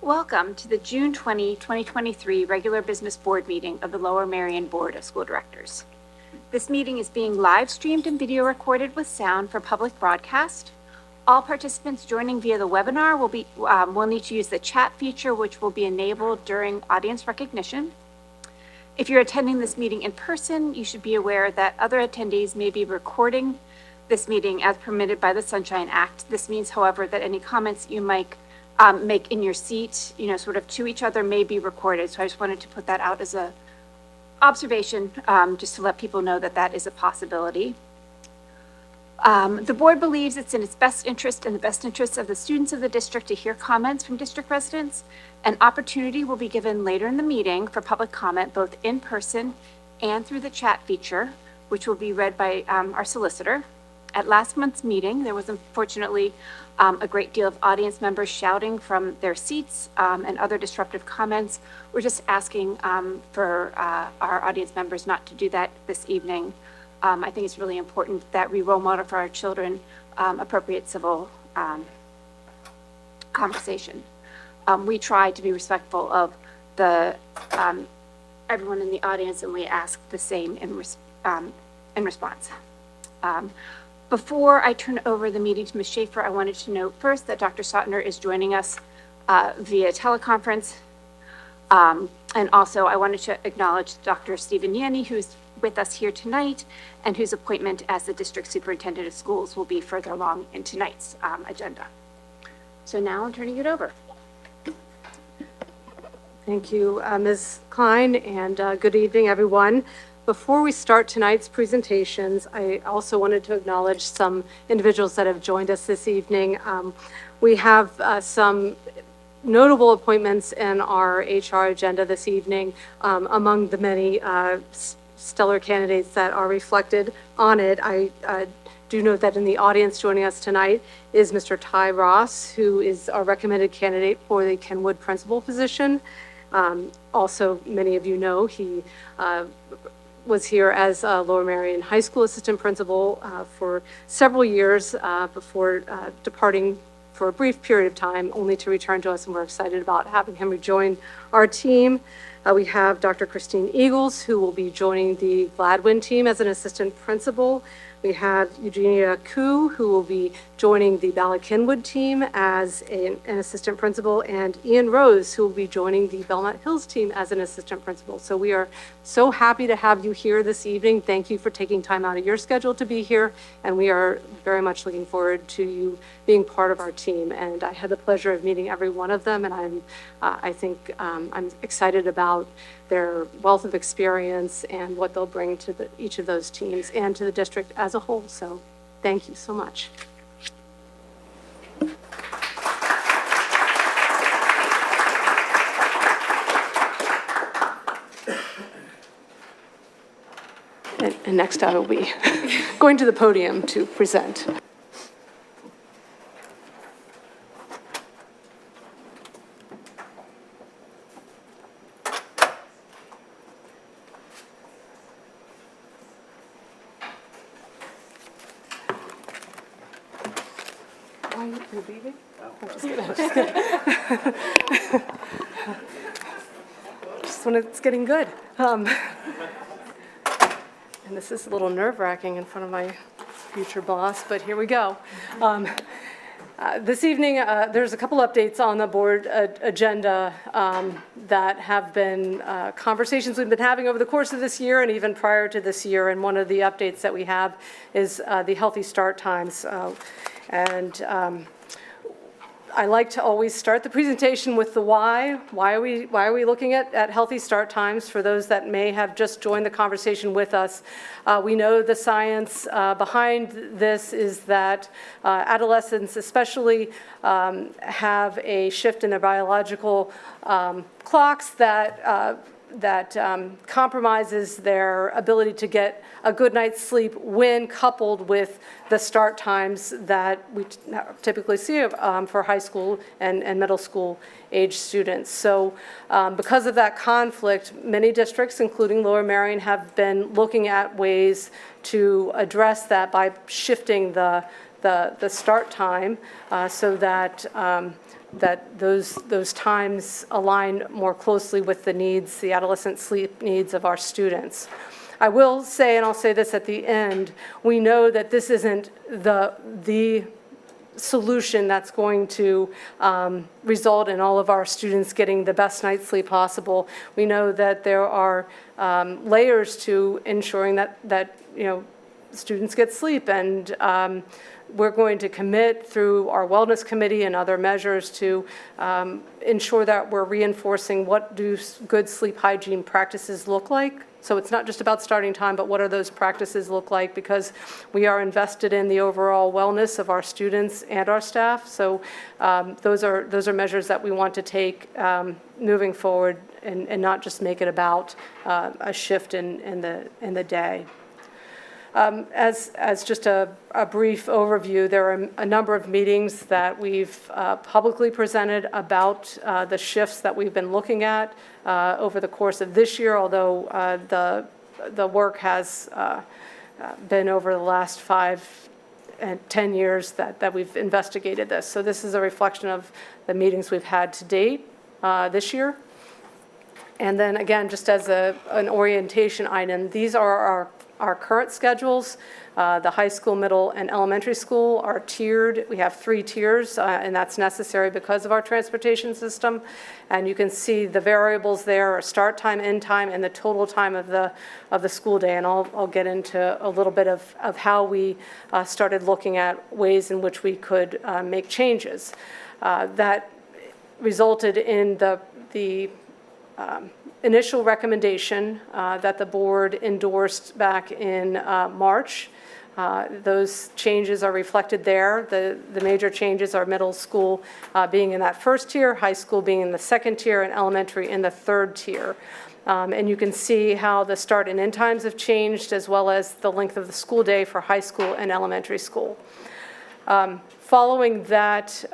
Welcome to the June 20, 2023 regular business board meeting of the Lower Merion Board of School Directors. This meeting is being live streamed and video recorded with sound for public broadcast. All participants joining via the webinar will need to use the chat feature, which will be enabled during audience recognition. If you're attending this meeting in person, you should be aware that other attendees may be recording this meeting as permitted by the Sunshine Act. This means, however, that any comments you might make in your seat, sort of to each other, may be recorded. So I just wanted to put that out as a observation, just to let people know that that is a possibility. The board believes it's in its best interest and the best interests of the students of the district to hear comments from district residents. An opportunity will be given later in the meeting for public comment, both in person and through the chat feature, which will be read by our solicitor. At last month's meeting, there was unfortunately a great deal of audience members shouting from their seats and other disruptive comments. We're just asking for our audience members not to do that this evening. I think it's really important that we role model for our children appropriate civil conversation. We try to be respectful of the everyone in the audience, and we ask the same in response. Before I turn over the meeting to Ms. Schaefer, I wanted to note first that Dr. Sautner is joining us via teleconference. And also I wanted to acknowledge Dr. Stephen Yanni, who's with us here tonight and whose appointment as the district superintendent of schools will be further along in tonight's agenda. So now I'm turning it over. Thank you, Ms. Klein, and good evening, everyone. Before we start tonight's presentations, I also wanted to acknowledge some individuals that have joined us this evening. We have some notable appointments in our HR agenda this evening, among the many stellar candidates that are reflected on it. I do note that in the audience joining us tonight is Mr. Ty Ross, who is our recommended candidate for the Kenwood principal position. Also, many of you know he was here as a Lower Merion High School assistant principal for several years before departing for a brief period of time, only to return to us, and we're excited about having him rejoin our team. We have Dr. Christine Eagles, who will be joining the Gladwin team as an assistant principal. We have Eugenia Koo, who will be joining the Bala Kenwood team as an assistant principal, and Ian Rose, who will be joining the Belmont Hills team as an assistant principal. So we are so happy to have you here this evening. Thank you for taking time out of your schedule to be here, and we are very much looking forward to you being part of our team. And I had the pleasure of meeting every one of them, and I think I'm excited about their wealth of experience and what they'll bring to each of those teams and to the district as a whole. So thank you so much. And next I will be going to the podium to present. You're leaving? Just when it's getting good. And this is a little nerve-wracking in front of my future boss, but here we go. This evening, there's a couple updates on the board agenda that have been conversations we've been having over the course of this year and even prior to this year. And one of the updates that we have is the healthy start times. I like to always start the presentation with the why. Why are we looking at healthy start times? For those that may have just joined the conversation with us, we know the science behind this is that adolescents especially have a shift in their biological clocks that compromises their ability to get a good night's sleep when coupled with the start times that we typically see for high school and middle school age students. So because of that conflict, many districts, including Lower Merion, have been looking at ways to address that by shifting the start time so that that those times align more closely with the needs, the adolescent sleep needs of our students. I will say, and I'll say this at the end, we know that this isn't the solution that's going to result in all of our students getting the best night's sleep possible. We know that there are layers to ensuring that students get sleep, and we're going to commit through our wellness committee and other measures to ensure that we're reinforcing what do good sleep hygiene practices look like. So it's not just about starting time, but what do those practices look like, because we are invested in the overall wellness of our students and our staff. So those are measures that we want to take moving forward, and not just make it about a shift in the day. As just a brief overview, there are a number of meetings that we've publicly presented about the shifts that we've been looking at over the course of this year, although the work has been over the last 5 and 10 years that we've investigated this. So this is a reflection of the meetings we've had to date this year. And then again, just as an orientation item, these are our current schedules. The high school, middle, and elementary school are tiered. We have 3 tiers, and that's necessary because of our transportation system. And you can see the variables there are start time, end time, and the total time of the school day. And I'll get into a little bit of how we started looking at ways in which we could make changes. That resulted in the initial recommendation that the board endorsed back in March. Those changes are reflected there. The major changes are middle school being in that first tier, high school being in the second tier, and elementary in the third tier. And you can see how the start and end times have changed, as well as the length of the school day for high school and elementary school. Following that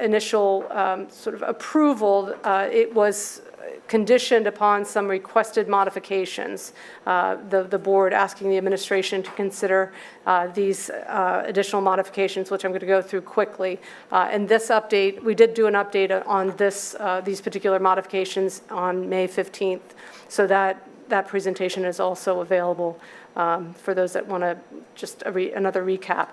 initial sort of approval, it was conditioned upon some requested modifications. The board asking the administration to consider these additional modifications, which I'm going to go through quickly. And this update, we did do an update on these particular modifications on May 15th, so that presentation is also available for those that want to just another recap.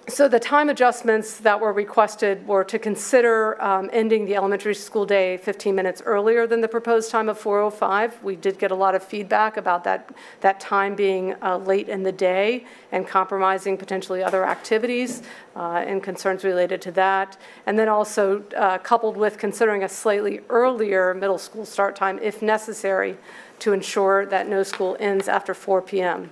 So the time adjustments that were requested were to consider ending the elementary school day 15 minutes earlier than the proposed time of 4:05. We did get a lot of feedback about that time being late in the day and compromising potentially other activities and concerns related to that. And then also coupled with considering a slightly earlier middle school start time if necessary to ensure that no school ends after 4 p.m.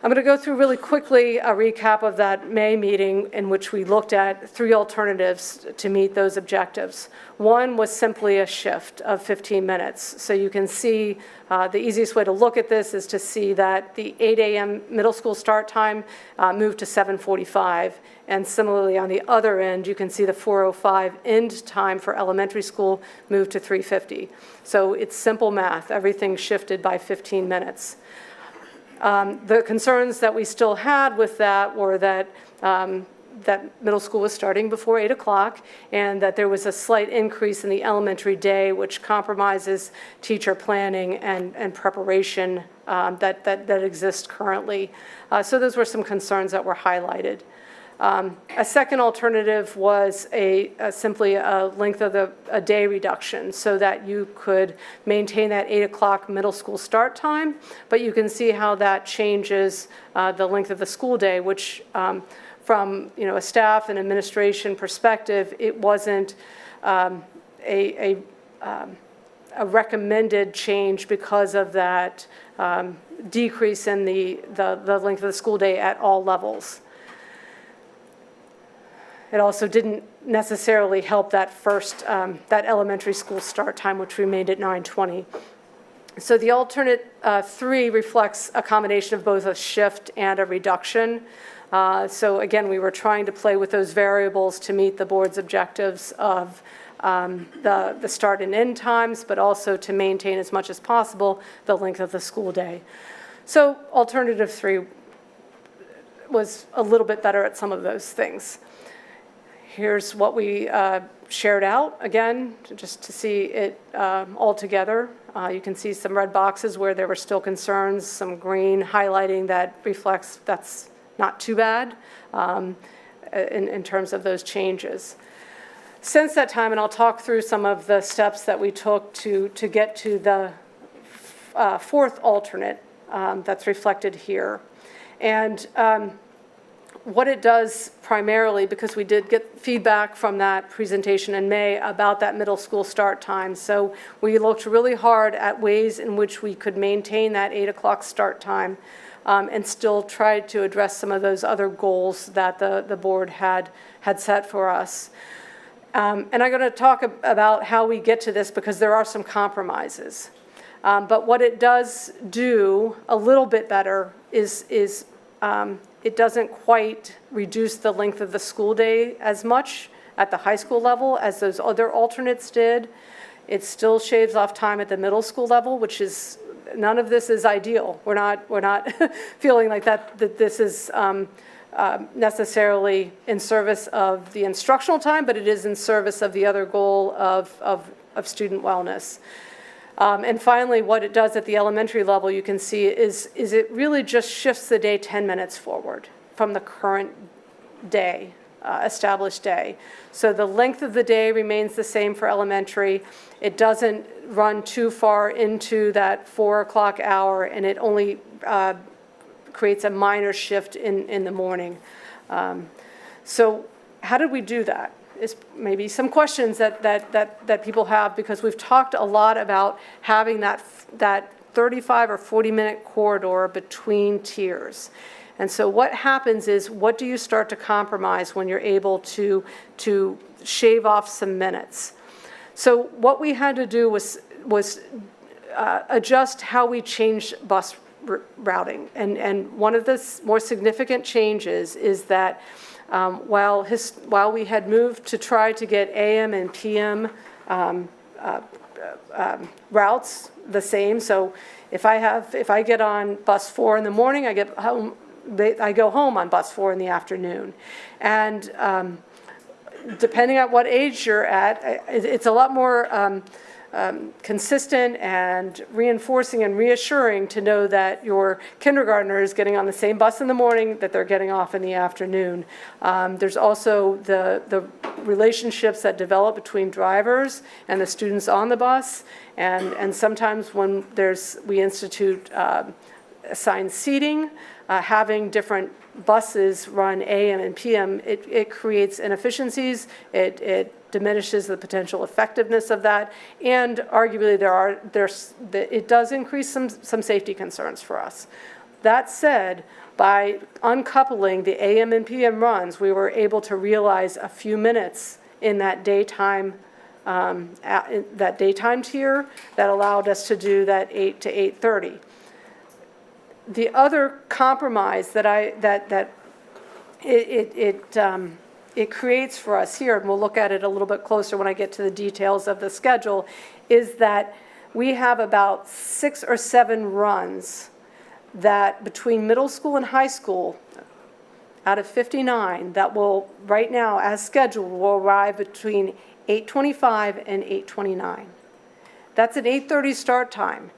I'm going to go through really quickly a recap of that May meeting in which we looked at 3 alternatives to meet those objectives. One was simply a shift of 15 minutes. So you can see the easiest way to look at this is to see that the 8 a.m. middle school start time moved to 7:45. And similarly, on the other end, you can see the 4:05 end time for elementary school moved to 3:50. So it's simple math. Everything shifted by 15 minutes. The concerns that we still had with that were that that middle school was starting before 8 o'clock, and that there was a slight increase in the elementary day, which compromises teacher planning and preparation that exists currently. So those were some concerns that were highlighted. A second alternative was simply a length of a day reduction so that you could maintain that 8 o'clock middle school start time, but you can see how that changes the length of the school day, which from a staff and administration perspective, it wasn't a recommended change because of that decrease in the length of the school day at all levels. It also didn't necessarily help that that elementary school start time, which remained at 9:20. So the alternate 3 reflects a combination of both a shift and a reduction. So again, we were trying to play with those variables to meet the board's objectives of the start and end times, but also to maintain as much as possible the length of the school day. So alternative 3 was a little bit better at some of those things. Here's what we shared out, again, just to see it all together. You can see some red boxes where there were still concerns, some green highlighting that reflects that's not too bad in terms of those changes. Since that time, and I'll talk through some of the steps that we took to get to the fourth alternate that's reflected here. And what it does primarily, because we did get feedback from that presentation in May about that middle school start time. So we looked really hard at ways in which we could maintain that 8 o'clock start time and still try to address some of those other goals that the board had set for us. And I'm going to talk about how we get to this because there are some compromises. But what it does do a little bit better is it doesn't quite reduce the length of the school day as much at the high school level as those other alternates did. It still shaves off time at the middle school level, which is, none of this is ideal. We're not feeling like that this is necessarily in service of the instructional time, but it is in service of the other goal of student wellness. And finally, what it does at the elementary level, you can see, is it really just shifts the day 10 minutes forward from the current day, established day. So the length of the day remains the same for elementary. It doesn't run too far into that 4 o'clock hour, and it only creates a minor shift in the morning. So how did we do that? Is maybe some questions that people have, because we've talked a lot about having that 35 or 40-minute corridor between tiers. And so what happens is, what do you start to compromise when you're able to shave off some minutes? So what we had to do was adjust how we changed bus routing. And one of the more significant changes is that while we had moved to try to get AM and PM routes the same, so if I get on bus 4 in the morning, I go home on bus 4 in the afternoon, and depending on what age you're at, it's a lot more consistent and reinforcing and reassuring to know that your kindergartner is getting on the same bus in the morning that they're getting off in the afternoon. There's also the relationships that develop between drivers and the students on the bus, and sometimes when we institute assigned seating, having different buses run AM and PM, it creates inefficiencies, it diminishes the potential effectiveness of that, and arguably it does increase some safety concerns for us. That said, by uncoupling the AM and PM runs, we were able to realize a few minutes in that daytime tier that allowed us to do that 8 to 8:30. The other compromise it creates for us here, and we'll look at it a little bit closer when I get to the details of the schedule, is that we have about 6 or 7 runs that between middle school and high school, out of 59, that will, right now, as scheduled, will arrive between 8:25 and 8:29. That's an 8:30 start time.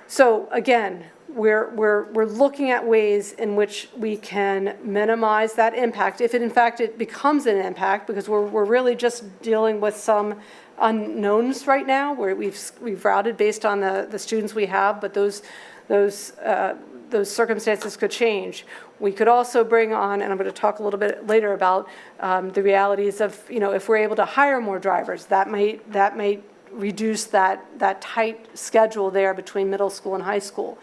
So again, we're looking at ways in which we can minimize that impact, if in fact it becomes an impact, because we're really just dealing with some unknowns right now, where we've routed based on the students we have, but those circumstances could change. We could also bring on, and I'm going to talk a little bit later about the realities of, if we're able to hire more drivers, that might reduce that tight schedule there between middle school and high school.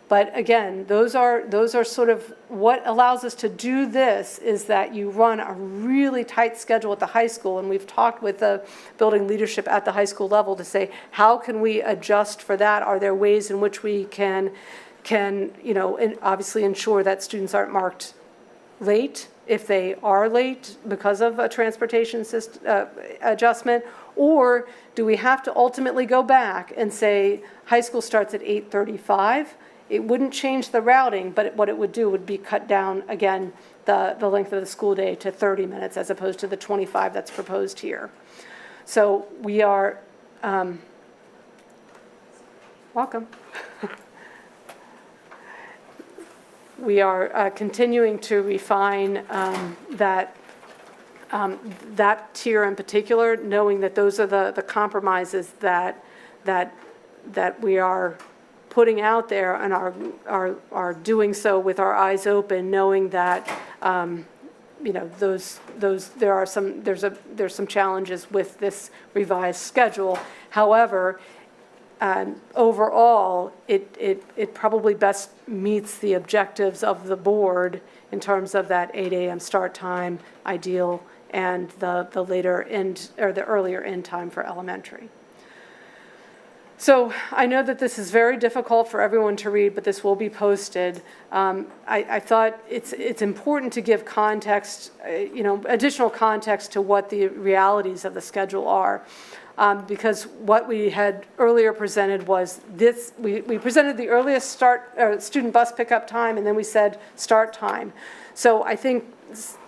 But again, those are sort of what allows us to do this, is that you run a really tight schedule at the high school, and we've talked with the building leadership at the high school level to say, how can we adjust for that? Are there ways in which we can obviously ensure that students aren't marked late if they are late because of a transportation system adjustment? Or do we have to ultimately go back and say high school starts at 8:35 it wouldn't change the routing, but what it would do would be cut down, again, the length of the school day to 30 minutes as opposed to the 25 that's proposed here. So we are, welcome. We are continuing to refine that tier in particular, knowing that those are the compromises that we are putting out there and are doing so with our eyes open, knowing that you know, there's some challenges with this revised schedule. However, overall, it probably best meets the objectives of the board in terms of that 8 a.m. start time ideal and the later end or the earlier end time for elementary. So I know that this is very difficult for everyone to read, but this will be posted. I thought it's important to give context, you know, additional context to what the realities of the schedule are. Because what we had earlier presented was this, we presented the earliest student bus pickup time, and then we said start time. So I think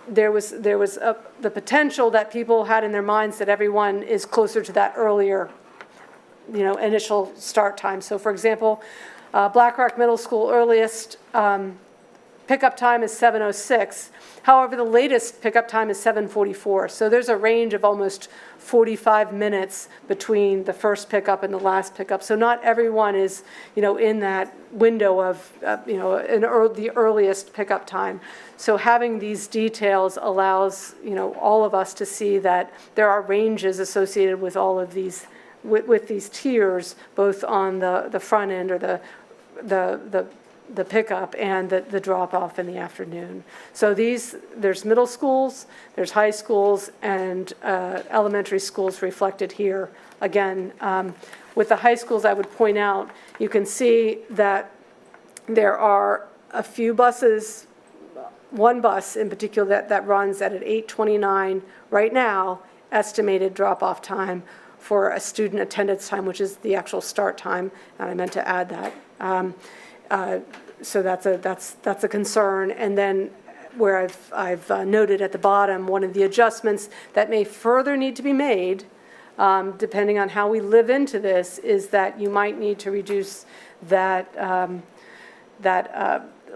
there was the potential that people had in their minds that everyone is closer to that earlier, you know, initial start time. So for example, Black Rock Middle School earliest pickup time is 7:06. However, the latest pickup time is 7:44. So there's a range of almost 45 minutes between the first pickup and the last pickup. So not everyone is, you know, in that window of, you know, the earliest pickup time. So having these details allows, you know, all of us to see that there are ranges associated with all of these, with these tiers, both on the front end or the pickup and the drop-off in the afternoon. So there's middle schools, there's high schools, and elementary schools reflected here. Again, with the high schools, I would point out, you can see that there are a few buses, one bus in particular that runs at 8:29 right now, estimated drop-off time for a student attendance time, which is the actual start time, and I meant to add that. So that's a concern. And then where I've noted at the bottom, one of the adjustments that may further need to be made, depending on how we live into this, is that you might need to reduce that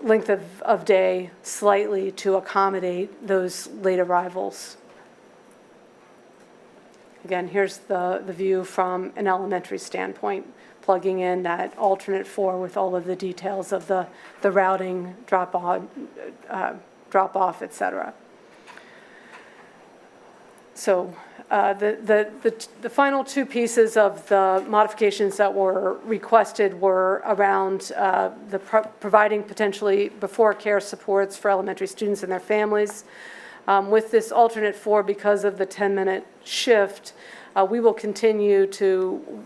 length of day slightly to accommodate those late arrivals. Again, here's the view from an elementary standpoint, plugging in that alternate 4 with all of the details of the routing, drop-off, et cetera. So the final two pieces of the modifications that were requested were around providing potentially before care supports for elementary students and their families. With this alternate 4, because of the 10-minute shift, we will continue to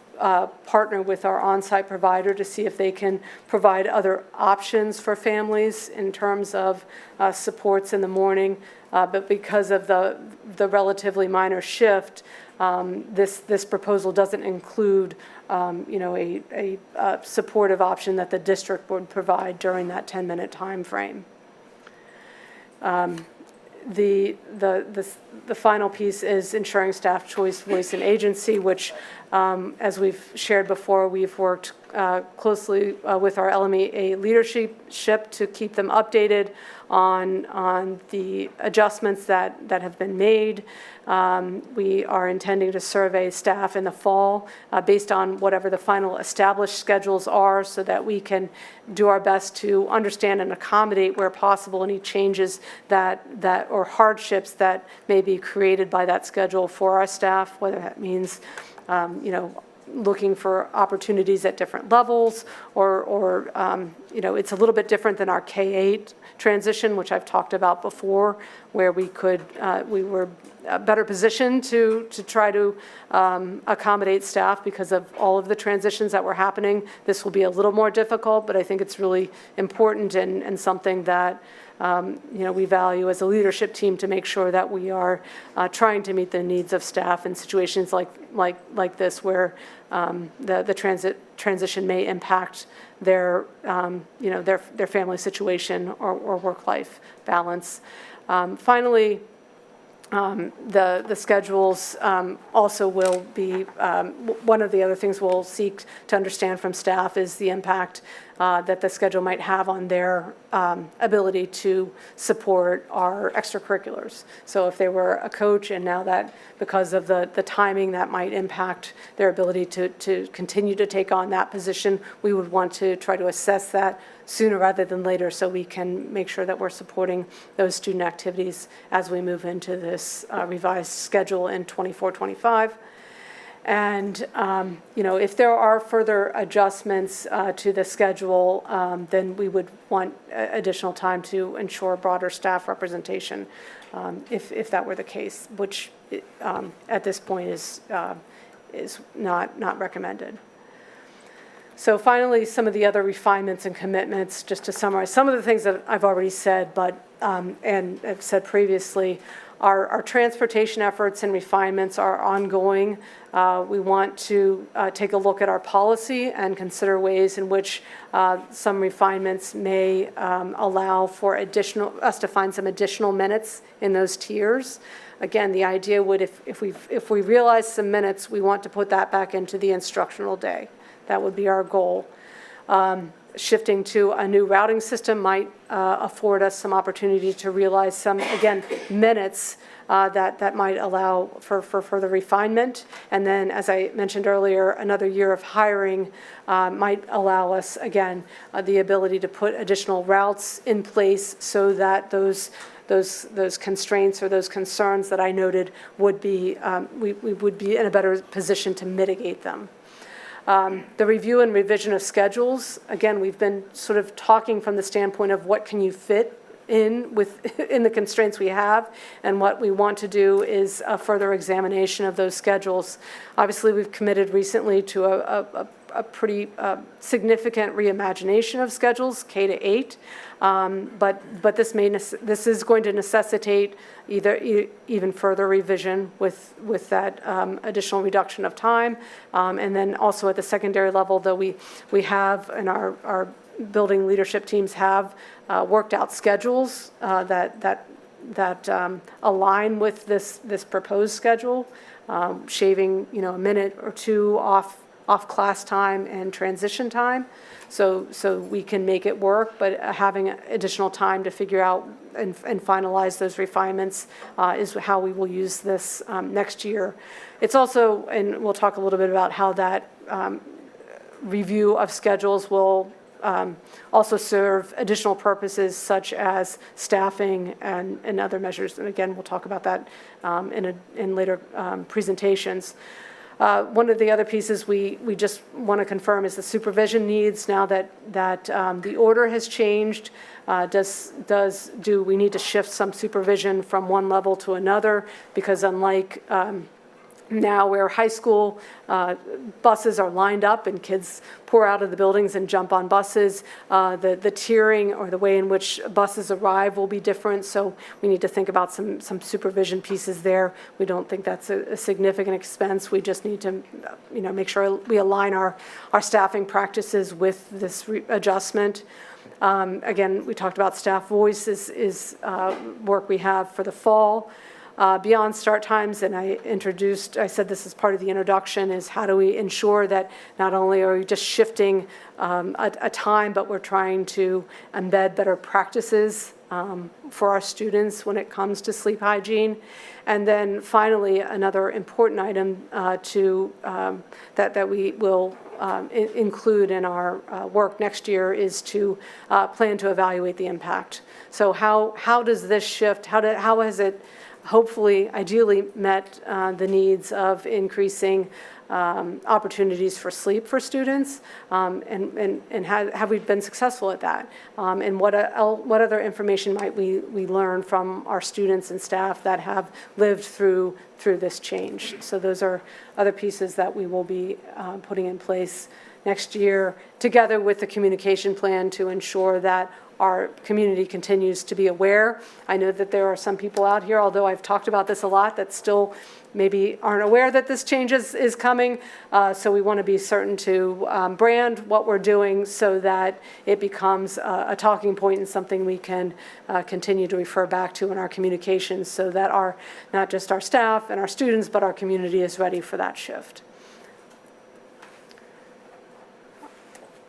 partner with our on-site provider to see if they can provide other options for families in terms of supports in the morning. But because of the relatively minor shift, this proposal doesn't include you know, a supportive option that the district would provide during that 10-minute time frame. The final piece is ensuring staff choice, voice, and agency, which, as we've shared before, we've worked closely with our LMEA leadership to keep them updated on the adjustments that have been made. We are intending to survey staff in the fall based on whatever the final established schedules are, so that we can do our best to understand and accommodate where possible any changes that or hardships that may be created by that schedule for our staff, whether that means you know, looking for opportunities at different levels, or you know, it's a little bit different than our K-8 transition, which I've talked about before, where we were a better position to try to accommodate staff because of all of the transitions that were happening. This will be a little more difficult, but I think it's really important and something that we value as a leadership team to make sure that we are trying to meet the needs of staff in situations like this, where the transition may impact their their family situation or work-life balance. Finally, the schedules also will be, one of the other things we'll seek to understand from staff is the impact that the schedule might have on their ability to support our extracurriculars. So if they were a coach and now that because of the timing that might impact their ability to continue to take on that position, we would want to try to assess that sooner rather than later so we can make sure that we're supporting those student activities as we move into this revised schedule in 24-25. And, if there are further adjustments to the schedule, then we would want additional time to ensure broader staff representation, if that were the case, which at this point is not recommended. So finally, some of the other refinements and commitments, just to summarize, some of the things that I've already said, but and I've said previously, our transportation efforts and refinements are ongoing. We want to take a look at our policy and consider ways in which some refinements may allow for us to find some additional minutes in those tiers. Again, the idea would, if we realize some minutes, we want to put that back into the instructional day. That would be our goal. Shifting to a new routing system might afford us some opportunity to realize some, again, minutes that might allow for further refinement. And then, as I mentioned earlier, another year of hiring might allow us, again, the ability to put additional routes in place so that those constraints or those concerns that I noted would be, we would be in a better position to mitigate them. The review and revision of schedules, again, we've been sort of talking from the standpoint of what can you fit in the constraints we have, and what we want to do is a further examination of those schedules. Obviously, we've committed recently to a pretty significant reimagination of schedules, K-8, but this is going to necessitate even further revision with that additional reduction of time, and then also at the secondary level, though we have, and our building leadership teams have worked out schedules that align with this proposed schedule, shaving a minute or two off class time and transition time, so we can make it work, but having additional time to figure out and finalize those refinements is how we will use this next year. It's also, and we'll talk a little bit about how that review of schedules will also serve additional purposes such as staffing and other measures. And again, we'll talk about that in later presentations. One of the other pieces we just want to confirm is the supervision needs. Now that the order has changed, do we need to shift some supervision from one level to another? Because unlike now where high school buses are lined up and kids pour out of the buildings and jump on buses, the tiering or the way in which buses arrive will be different, so we need to think about some supervision pieces there. We don't think that's a significant expense. We just need to make sure we align our staffing practices with this adjustment. Again, we talked about staff voice is work we have for the fall. Beyond start times, and I said this as part of the introduction, is how do we ensure that not only are we just shifting a time, but we're trying to embed better practices for our students when it comes to sleep hygiene. And then finally, another important item that we will include in our work next year is to plan to evaluate the impact. So how does this shift, how has it hopefully, ideally met the needs of increasing opportunities for sleep for students, and have we been successful at that? And what other information might we learn from our students and staff that have lived through this change? So those are other pieces that we will be putting in place next year, together with the communication plan to ensure that our community continues to be aware. I know that there are some people out here, although I've talked about this a lot, that still maybe aren't aware that this change is coming. So we want to be certain to brand what we're doing so that it becomes a talking point and something we can continue to refer back to in our communications, so that not just our staff and our students, but our community is ready for that shift.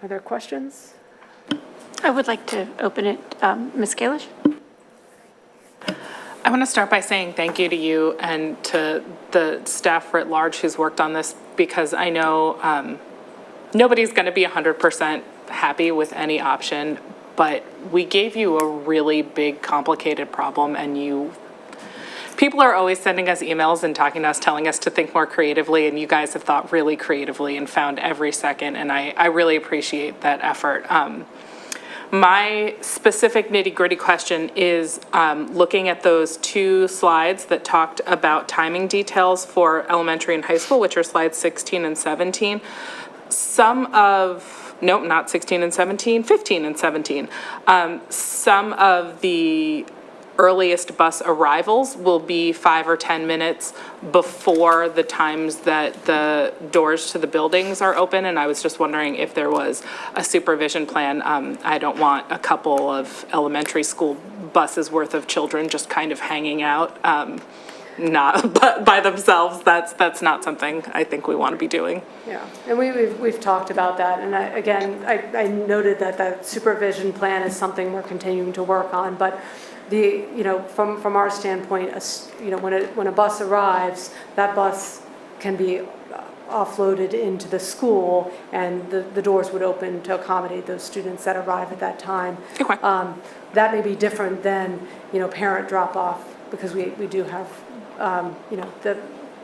Are there questions? I would like to open it. Ms. Kalish? I want to start by saying thank you to you and to the staff at large who's worked on this, because I know nobody's going to be 100% happy with any option, but we gave you a really big, complicated problem, and people are always sending us emails and talking to us, telling us to think more creatively, and you guys have thought really creatively and found every second, and I really appreciate that effort. My specific nitty-gritty question is looking at those two slides that talked about timing details for elementary and high school, which are slides 16 and 17. Nope, not 16 and 17, 15 and 17. Some of the earliest bus arrivals will be 5 or 10 minutes before the times that the doors to the buildings are open, and I was just wondering if there was a supervision plan. I don't want a couple of elementary school buses worth of children just kind of hanging out, not by themselves. That's not something I think we want to be doing. Yeah, and we've talked about that, and I noted that supervision plan is something we're continuing to work on, but from our standpoint, when a bus arrives, that bus can be offloaded into the school, and the doors would open to accommodate those students that arrive at that time. Okay. That may be different than parent drop off, because we do have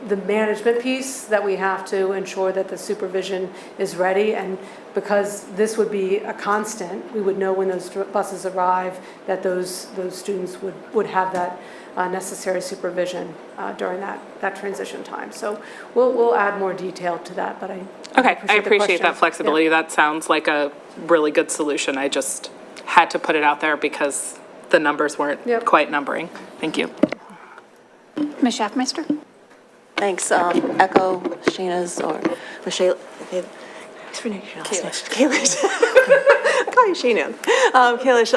the management piece that we have to ensure that the supervision is ready, and because this would be a constant, we would know when those buses arrive that those students would have that necessary supervision during that transition time. So we'll add more detail to that, but I appreciate that flexibility. Yeah. That sounds like a really good solution. I just had to put it out there because the numbers weren't quite numbering. Thank you. Ms. Schaffmeister? Thanks. Echo Shayna's or Michelle. Kalish. Call you Shayna. Kalish.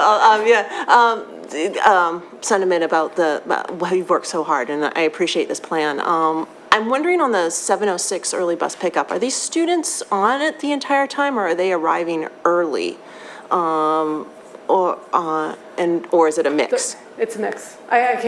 Sentiment about how you've worked so hard, and I appreciate this plan. I'm wondering on the 7:06 early bus pickup, are these students on it the entire time, or are they arriving early, or is it a mix? It's a mix. That's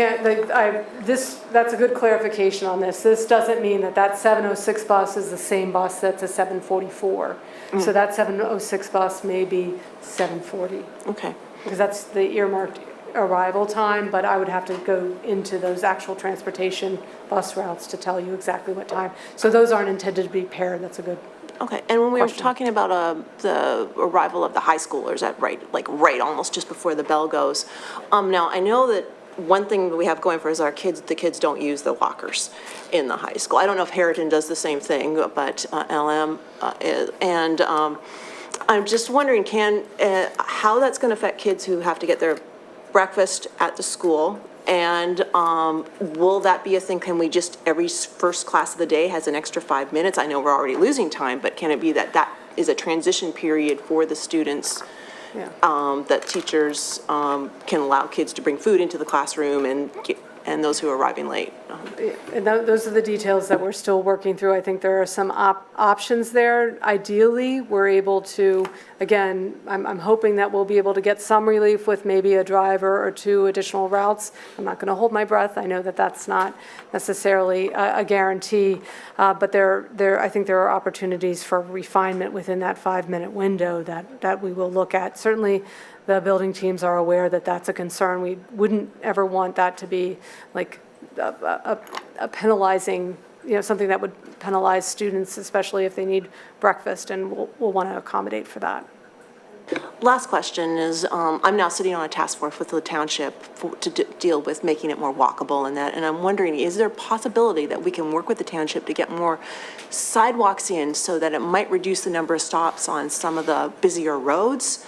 a good clarification on this. This doesn't mean that 7:06 bus is the same bus that's a 7:44. So that 7:06 bus may be 7:40. Okay. Because that's the earmarked arrival time, but I would have to go into those actual transportation bus routes to tell you exactly what time. So those aren't intended to be paired. That's a good Okay, and when we question. were talking about the arrival of the high schoolers at right almost just before the bell goes. Now I know that one thing that we have going for us is the kids don't use the lockers in the high school. I don't know if Harriton does the same thing, but LM is, and I'm just wondering how that's going to affect kids who have to get their breakfast at the school. And will that be a thing? Can we just, every first class of the day has an extra 5 minutes? I know we're already losing time, but can it be that is a transition period for the students? Yeah. That teachers can allow kids to bring food into the classroom and and those who are arriving late. And those are the details that we're still working through. I think there are some options there. Ideally, we're able to, again, I'm hoping that we'll be able to get some relief with maybe a driver or 2 additional routes. I'm not going to hold my breath. I know that that's not necessarily a guarantee, but I think there are opportunities for refinement within that 5-minute window that we will look at. Certainly, the building teams are aware that that's a concern. We wouldn't ever want that to be like a penalizing, something that would penalize students, especially if they need breakfast, and we'll want to accommodate for that. Last question is, I'm now sitting on a task force with the township to deal with making it more walkable and that, and I'm wondering, is there a possibility that we can work with the township to get more sidewalks in so that it might reduce the number of stops on some of the busier roads?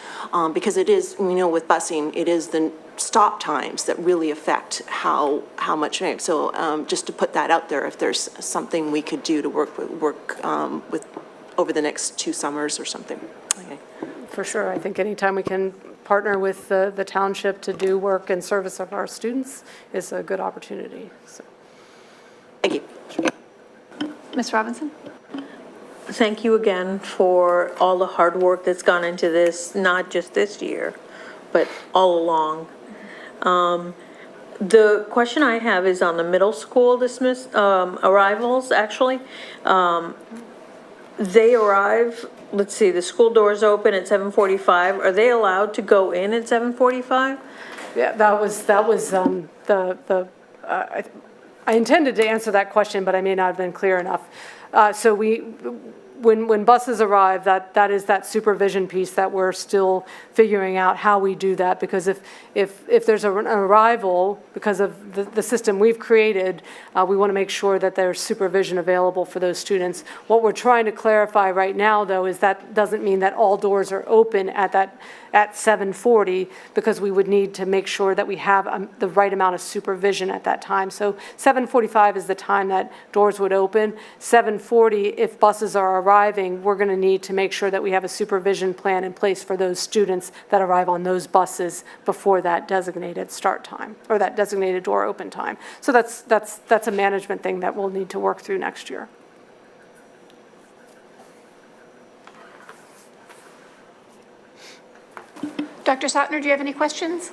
Because it is, with busing, it is the stop times that really affect how much, so just to put that out there, if there's something we could do to work with over the next 2 summers or something. Okay. For sure. I think anytime we can partner with the township to do work in service of our students is a good opportunity. So. Thank you. Ms. Robinson? Thank you again for all the hard work that's gone into this, not just this year, but all along. The question I have is on the middle school arrivals, actually. They arrive, let's see, the school doors open at 7:45. Are they allowed to go in at 7:45? Yeah, that was I intended to answer that question, but I may not have been clear enough. So when buses arrive, that is that supervision piece that we're still figuring out how we do that, because if there's an arrival, because of the system we've created, we want to make sure that there's supervision available for those students. What we're trying to clarify right now, though, is that doesn't mean that all doors are open at 7:40, because we would need to make sure that we have the right amount of supervision at that time. So 7:45 is the time that doors would open. 7:40, if buses are arriving, we're going to need to make sure that we have a supervision plan in place for those students that arrive on those buses before that designated start time, or that designated door open time. So that's a management thing that we'll need to work through next year. Dr. Sotner, do you have any questions?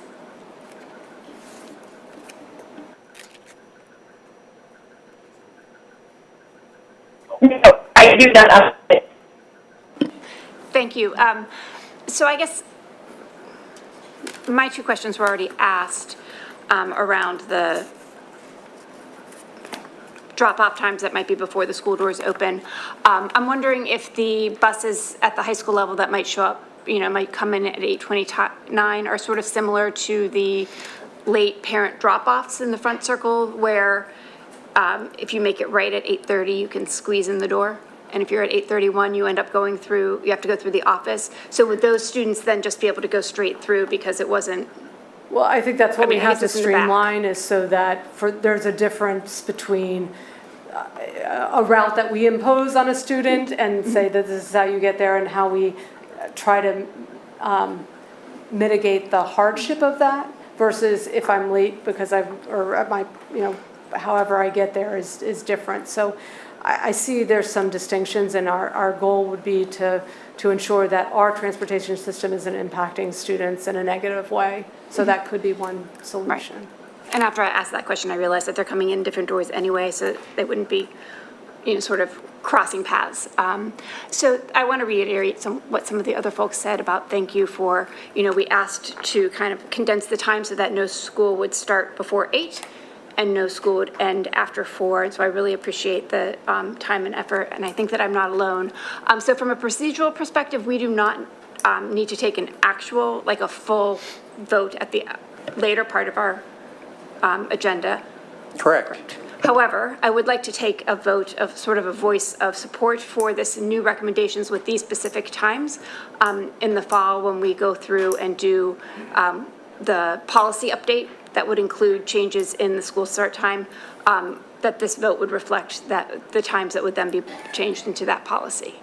No, I do not. Thank you. So I guess my 2 questions were already asked around the drop-off times that might be before the school doors open. I'm wondering if the buses at the high school level that might show up, might come in at 8:29 are sort of similar to the late parent drop-offs in the front circle, where if you make it right at 8:30, you can squeeze in the door. And if you're at 8:31, you have to go through the office. So would those students then just be able to go straight through because it wasn't? Well, I think that's what we have to it's in the back. streamline, is so that there's a difference between a route that we impose on a student and say that this is how you get there, and how we try to mitigate the hardship of that, versus if I'm late because however I get there is different. So I see there's some distinctions, and our goal would be to ensure that our transportation system isn't impacting students in a negative way. So that could be one solution. Right. And after I asked that question, I realized that they're coming in different doors anyway, so they wouldn't be, sort of crossing paths. So I want to reiterate what some of the other folks said about thank you for, we asked to kind of condense the time so that no school would start before 8 and no school would end after 4. And so I really appreciate the time and effort, and I think that I'm not alone. So from a procedural perspective, we do not need to take an actual, like a full vote at the later part of our agenda. Correct. However, I would like to take a vote of sort of a voice of support for this new recommendations with these specific times in the fall, when we go through and do the policy update that would include changes in the school start time, that this vote would reflect that the times that would then be changed into that policy.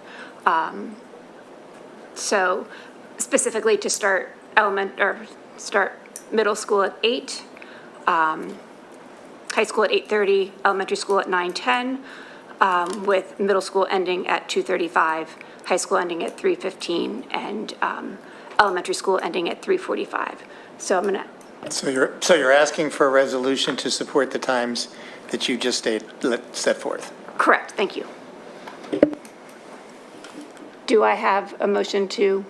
So specifically to start middle school at 8, high school at 8:30, elementary school at 9:10, with middle school ending at 2:35, high school ending at 3:15, and elementary school ending at 3:45. So I'm going to, So you're asking for a resolution to support the times that you just set forth? correct, thank you. Do I have a motion to,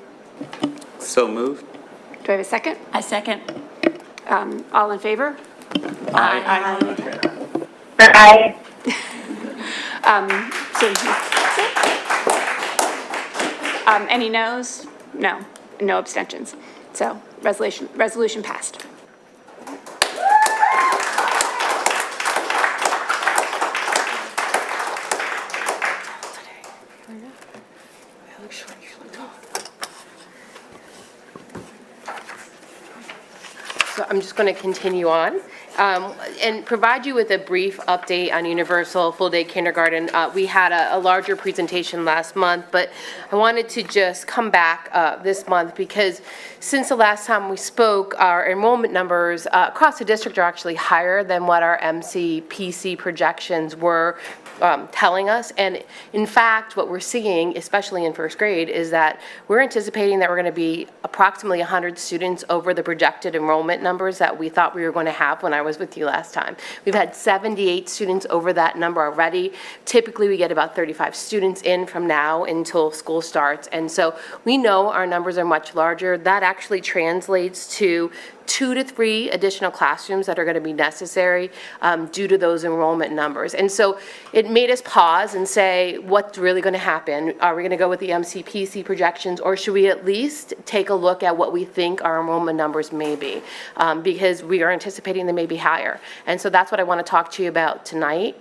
So moved. do I have a second? I second. All in favor? Aye. Any noes? No, no abstentions. So resolution passed. So I'm just going to continue on and provide you with a brief update on universal full-day kindergarten. We had a larger presentation last month, but I wanted to just come back this month because since the last time we spoke, our enrollment numbers across the district are actually higher than what our MCPC projections were telling us. And in fact, what we're seeing, especially in first grade, is that we're anticipating that we're going to be approximately 100 students over the projected enrollment numbers that we thought we were going to have when I was with you last time. We've had 78 students over that number already. Typically, we get about 35 students in from now until school starts. And so we know our numbers are much larger. That actually translates to 2 to 3 additional classrooms that are going to be necessary due to those enrollment numbers. And so it made us pause and say, what's really going to happen? Are we going to go with the MCPC projections, or should we at least take a look at what we think our enrollment numbers may be? Because we are anticipating they may be higher. And so that's what I want to talk to you about tonight.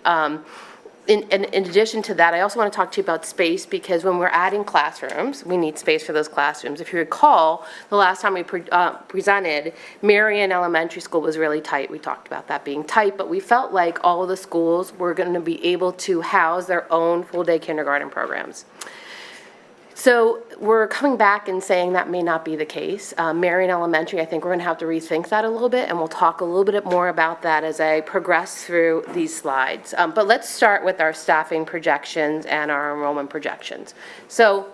In addition to that, I also want to talk to you about space, because when we're adding classrooms, we need space for those classrooms. If you recall, the last time we presented, Marion Elementary School was really tight. We talked about that being tight, but we felt like all of the schools were going to be able to house their own full-day kindergarten programs. So we're coming back and saying that may not be the case. Marion Elementary, I think we're going to have to rethink that a little bit, and we'll talk a little bit more about that as I progress through these slides. But let's start with our staffing projections and our enrollment projections. So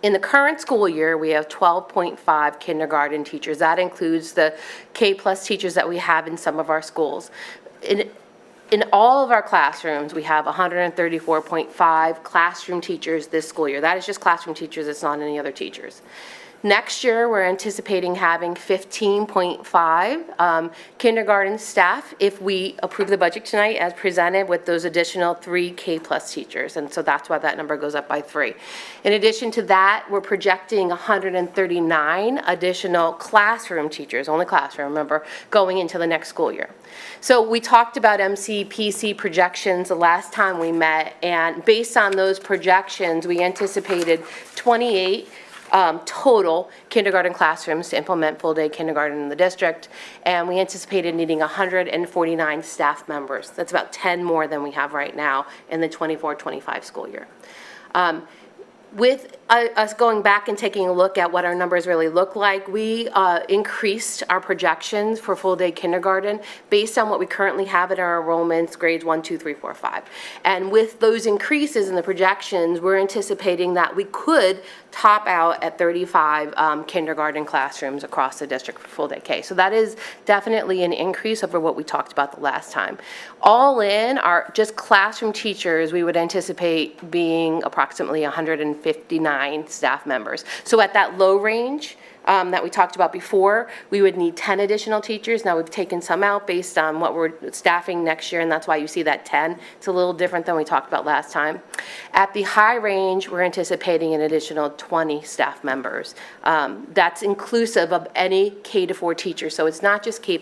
in the current school year, we have 12.5 kindergarten teachers. That includes the K+ teachers that we have in some of our schools. In all of our classrooms, we have 134.5 classroom teachers this school year. That is just classroom teachers, it's not any other teachers. Next year, we're anticipating having 15.5 kindergarten staff if we approve the budget tonight as presented, with those additional 3 K+ teachers. And so that's why that number goes up by 3. In addition to that, we're projecting 139 additional classroom teachers, only classroom, remember, going into the next school year. So we talked about MCPC projections the last time we met, and based on those projections, we anticipated 28 total kindergarten classrooms to implement full-day kindergarten in the district, and we anticipated needing 149 staff members. That's about 10 more than we have right now in the 24-25 school year. With us going back and taking a look at what our numbers really look like, we increased our projections for full-day kindergarten based on what we currently have in our enrollments, grades 1, 2, 3, 4, 5. And with those increases in the projections, we're anticipating that we could top out at 35 kindergarten classrooms across the district for full-day K. So that is definitely an increase over what we talked about the last time. All in, our just classroom teachers, we would anticipate being approximately 159 staff members. So at that low range that we talked about before, we would need 10 additional teachers. Now we've taken some out based on what we're staffing next year, and that's why you see that 10. It's a little different than we talked about last time. At the high range, we're anticipating an additional 20 staff members. That's inclusive of any K-4 teachers. So it's not just K+,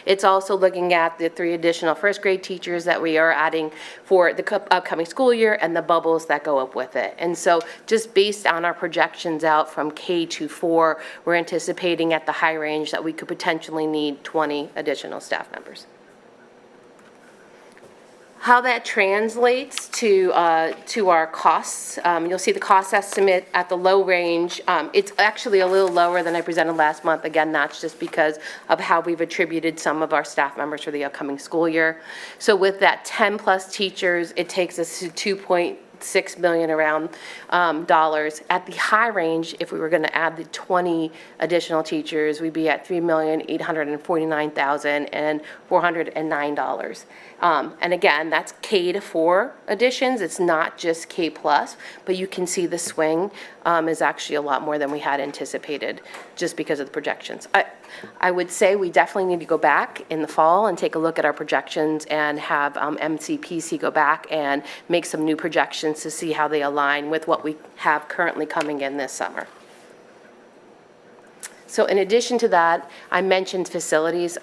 it's also looking at the 3 additional first grade teachers that we are adding for the upcoming school year and the bubbles that go up with it. And so just based on our projections out from K-4, we're anticipating at the high range that we could potentially need 20 additional staff members. How that translates to our costs, you'll see the cost estimate at the low range. It's actually a little lower than I presented last month. Again, that's just because of how we've attributed some of our staff members for the upcoming school year. So with that 10-plus teachers, it takes us to 2.6 million around dollars. At the high range, if we were going to add the 20 additional teachers, we'd be at $3,849,409. And again, that's K to 4 additions. It's not just K plus, but you can see the swing is actually a lot more than we had anticipated just because of the projections. I would say we definitely need to go back in the fall and take a look at our projections and have MCPC go back and make some new projections to see how they align with what we have currently coming in this summer. So in addition to that, I mentioned facilities.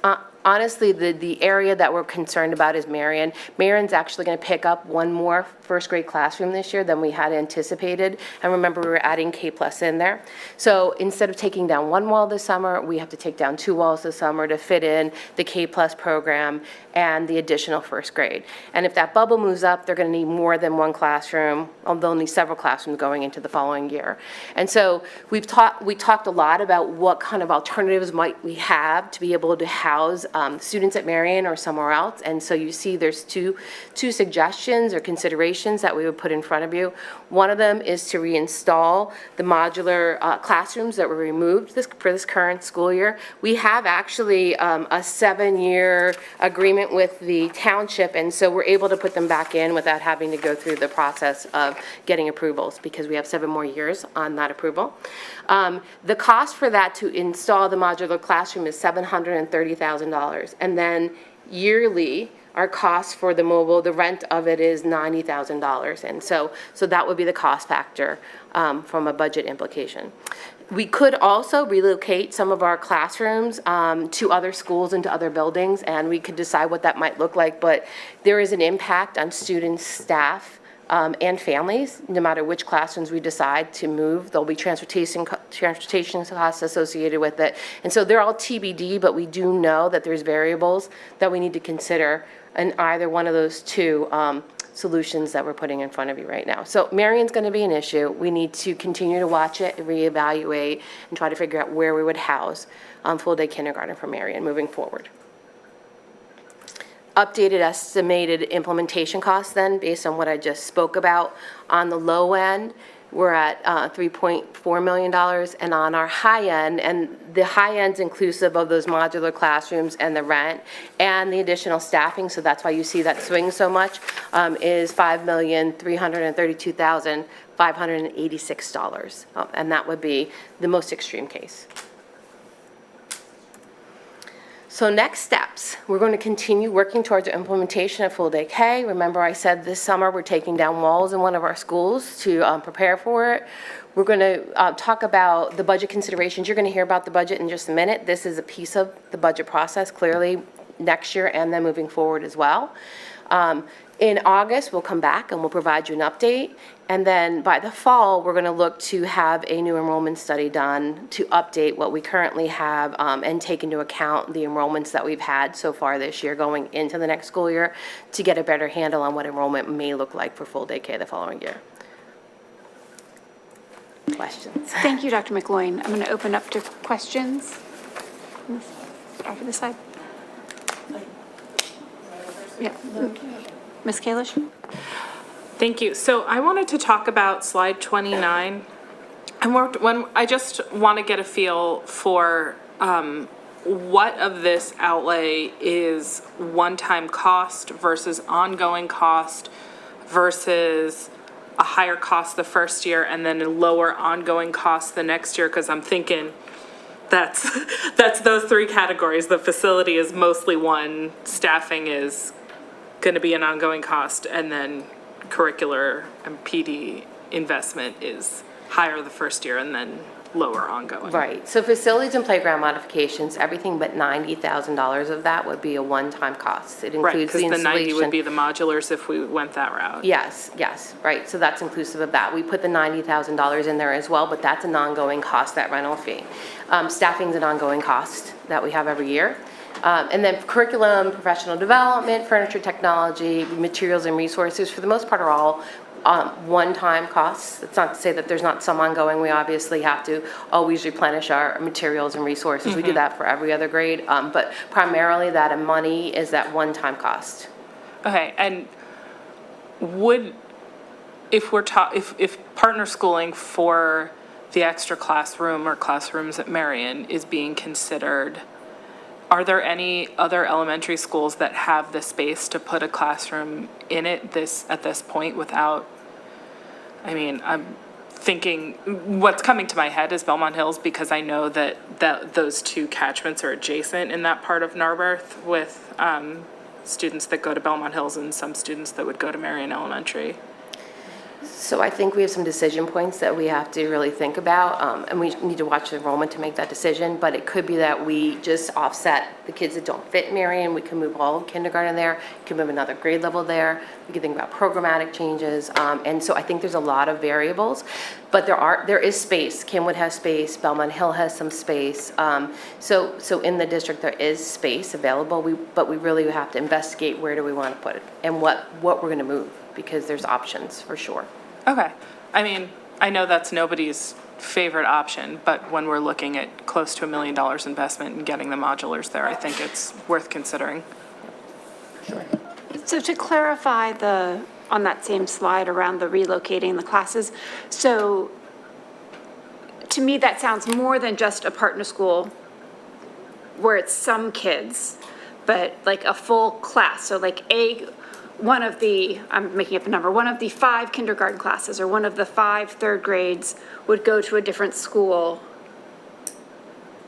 Honestly, the area that we're concerned about is Marion. Marion's actually going to pick up one more first grade classroom this year than we had anticipated. And remember, we were adding K plus in there. So instead of taking down one wall this summer, we have to take down 2 walls this summer to fit in the K plus program and the additional first grade. And if that bubble moves up, they're going to need more than one classroom. They'll need several classrooms going into the following year. And so we talked a lot about what kind of alternatives might we have to be able to house students at Marion or somewhere else. And so you see there's two suggestions or considerations that we would put in front of you. One of them is to reinstall the modular classrooms that were removed for this current school year. We have actually a 7-year agreement with the township, and so we're able to put them back in without having to go through the process of getting approvals because we have 7 more years on that approval. The cost for that to install the modular classroom is $730,000. And then yearly, our cost for the mobile, the rent of it is $90,000. And so that would be the cost factor from a budget implication. We could also relocate some of our classrooms to other schools and to other buildings, and we could decide what that might look like. But there is an impact on students, staff, and families, no matter which classrooms we decide to move. There'll be transportation costs associated with it. And so they're all TBD, but we do know that there's variables that we need to consider in either one of those two solutions that we're putting in front of you right now. So Marion's going to be an issue. We need to continue to watch it and reevaluate and try to figure out where we would house full-day kindergarten for Marion moving forward. Updated estimated implementation costs then, based on what I just spoke about. On the low end, we're at $3.4 million, and on our high end, and the high end's inclusive of those modular classrooms and the rent and the additional staffing, so that's why you see that swing so much, is $5,332,586, and that would be the most extreme case. So next steps, we're going to continue working towards the implementation of full day K. Remember I said this summer we're taking down walls in one of our schools to prepare for it. We're going to talk about the budget considerations. You're going to hear about the budget in just a minute. This is a piece of the budget process, clearly next year and then moving forward as well. In August, we'll come back and we'll provide you an update. And then by the fall, we're going to look to have a new enrollment study done to update what we currently have and take into account the enrollments that we've had so far this year going into the next school year to get a better handle on what enrollment may look like for full day K the following year. Questions? Thank you, Dr. McLoyne. I'm going to open up to questions. Over this side. Yeah. Ms. Kalish? Thank you. So I wanted to talk about slide 29. I just want to get a feel for what of this outlay is one-time cost versus ongoing cost versus a higher cost the first year and then a lower ongoing cost the next year, because I'm thinking that's those 3 categories. The facility is mostly one, staffing is going to be an ongoing cost, and then curricular and PD investment is higher the first year and then lower ongoing. Right. So facilities and playground modifications, everything but $90,000 of that would be a one-time cost. It Right, includes because the the 90 installation. would be the modulars if we went that route. Yes, right. So that's inclusive of that. We put the $90,000 in there as well, but that's an ongoing cost, that rental fee. Staffing's an ongoing cost that we have every year. And then curriculum, professional development, furniture technology, materials and resources, for the most part, are all one-time costs. It's not to say that there's not some ongoing. We obviously have to always replenish our materials and resources. We do that for every other grade, but primarily that money is that one-time cost. Okay, and if partner schooling for the extra classroom or classrooms at Marion is being considered, are there any other elementary schools that have the space to put a classroom in it at this point without, I mean, I'm thinking, what's coming to my head is Belmont Hills, because I know that those two catchments are adjacent in that part of Narberth with students that go to Belmont Hills and some students that would go to Marion Elementary. So I think we have some decision points that we have to really think about, and we need to watch the enrollment to make that decision, but it could be that we just offset the kids that don't fit Marion. We can move all of kindergarten there, we can move another grade level there, we can think about programmatic changes, and so I think there's a lot of variables, but there is space. Kenwood has space, Belmont Hill has some space, so in the district there is space available, but we really have to investigate where do we want to put it and what we're going to move, because there's options for sure. Okay. I mean, I know that's nobody's favorite option, but when we're looking at close to $1 million investment in getting the modulars there, I think it's worth considering. So to clarify on that same slide around the relocating the classes, so to me, that sounds more than just a partner school where it's some kids, but like a full class. So like I'm making up a number, one of the 5 kindergarten classes or one of the 5 third grades would go to a different school.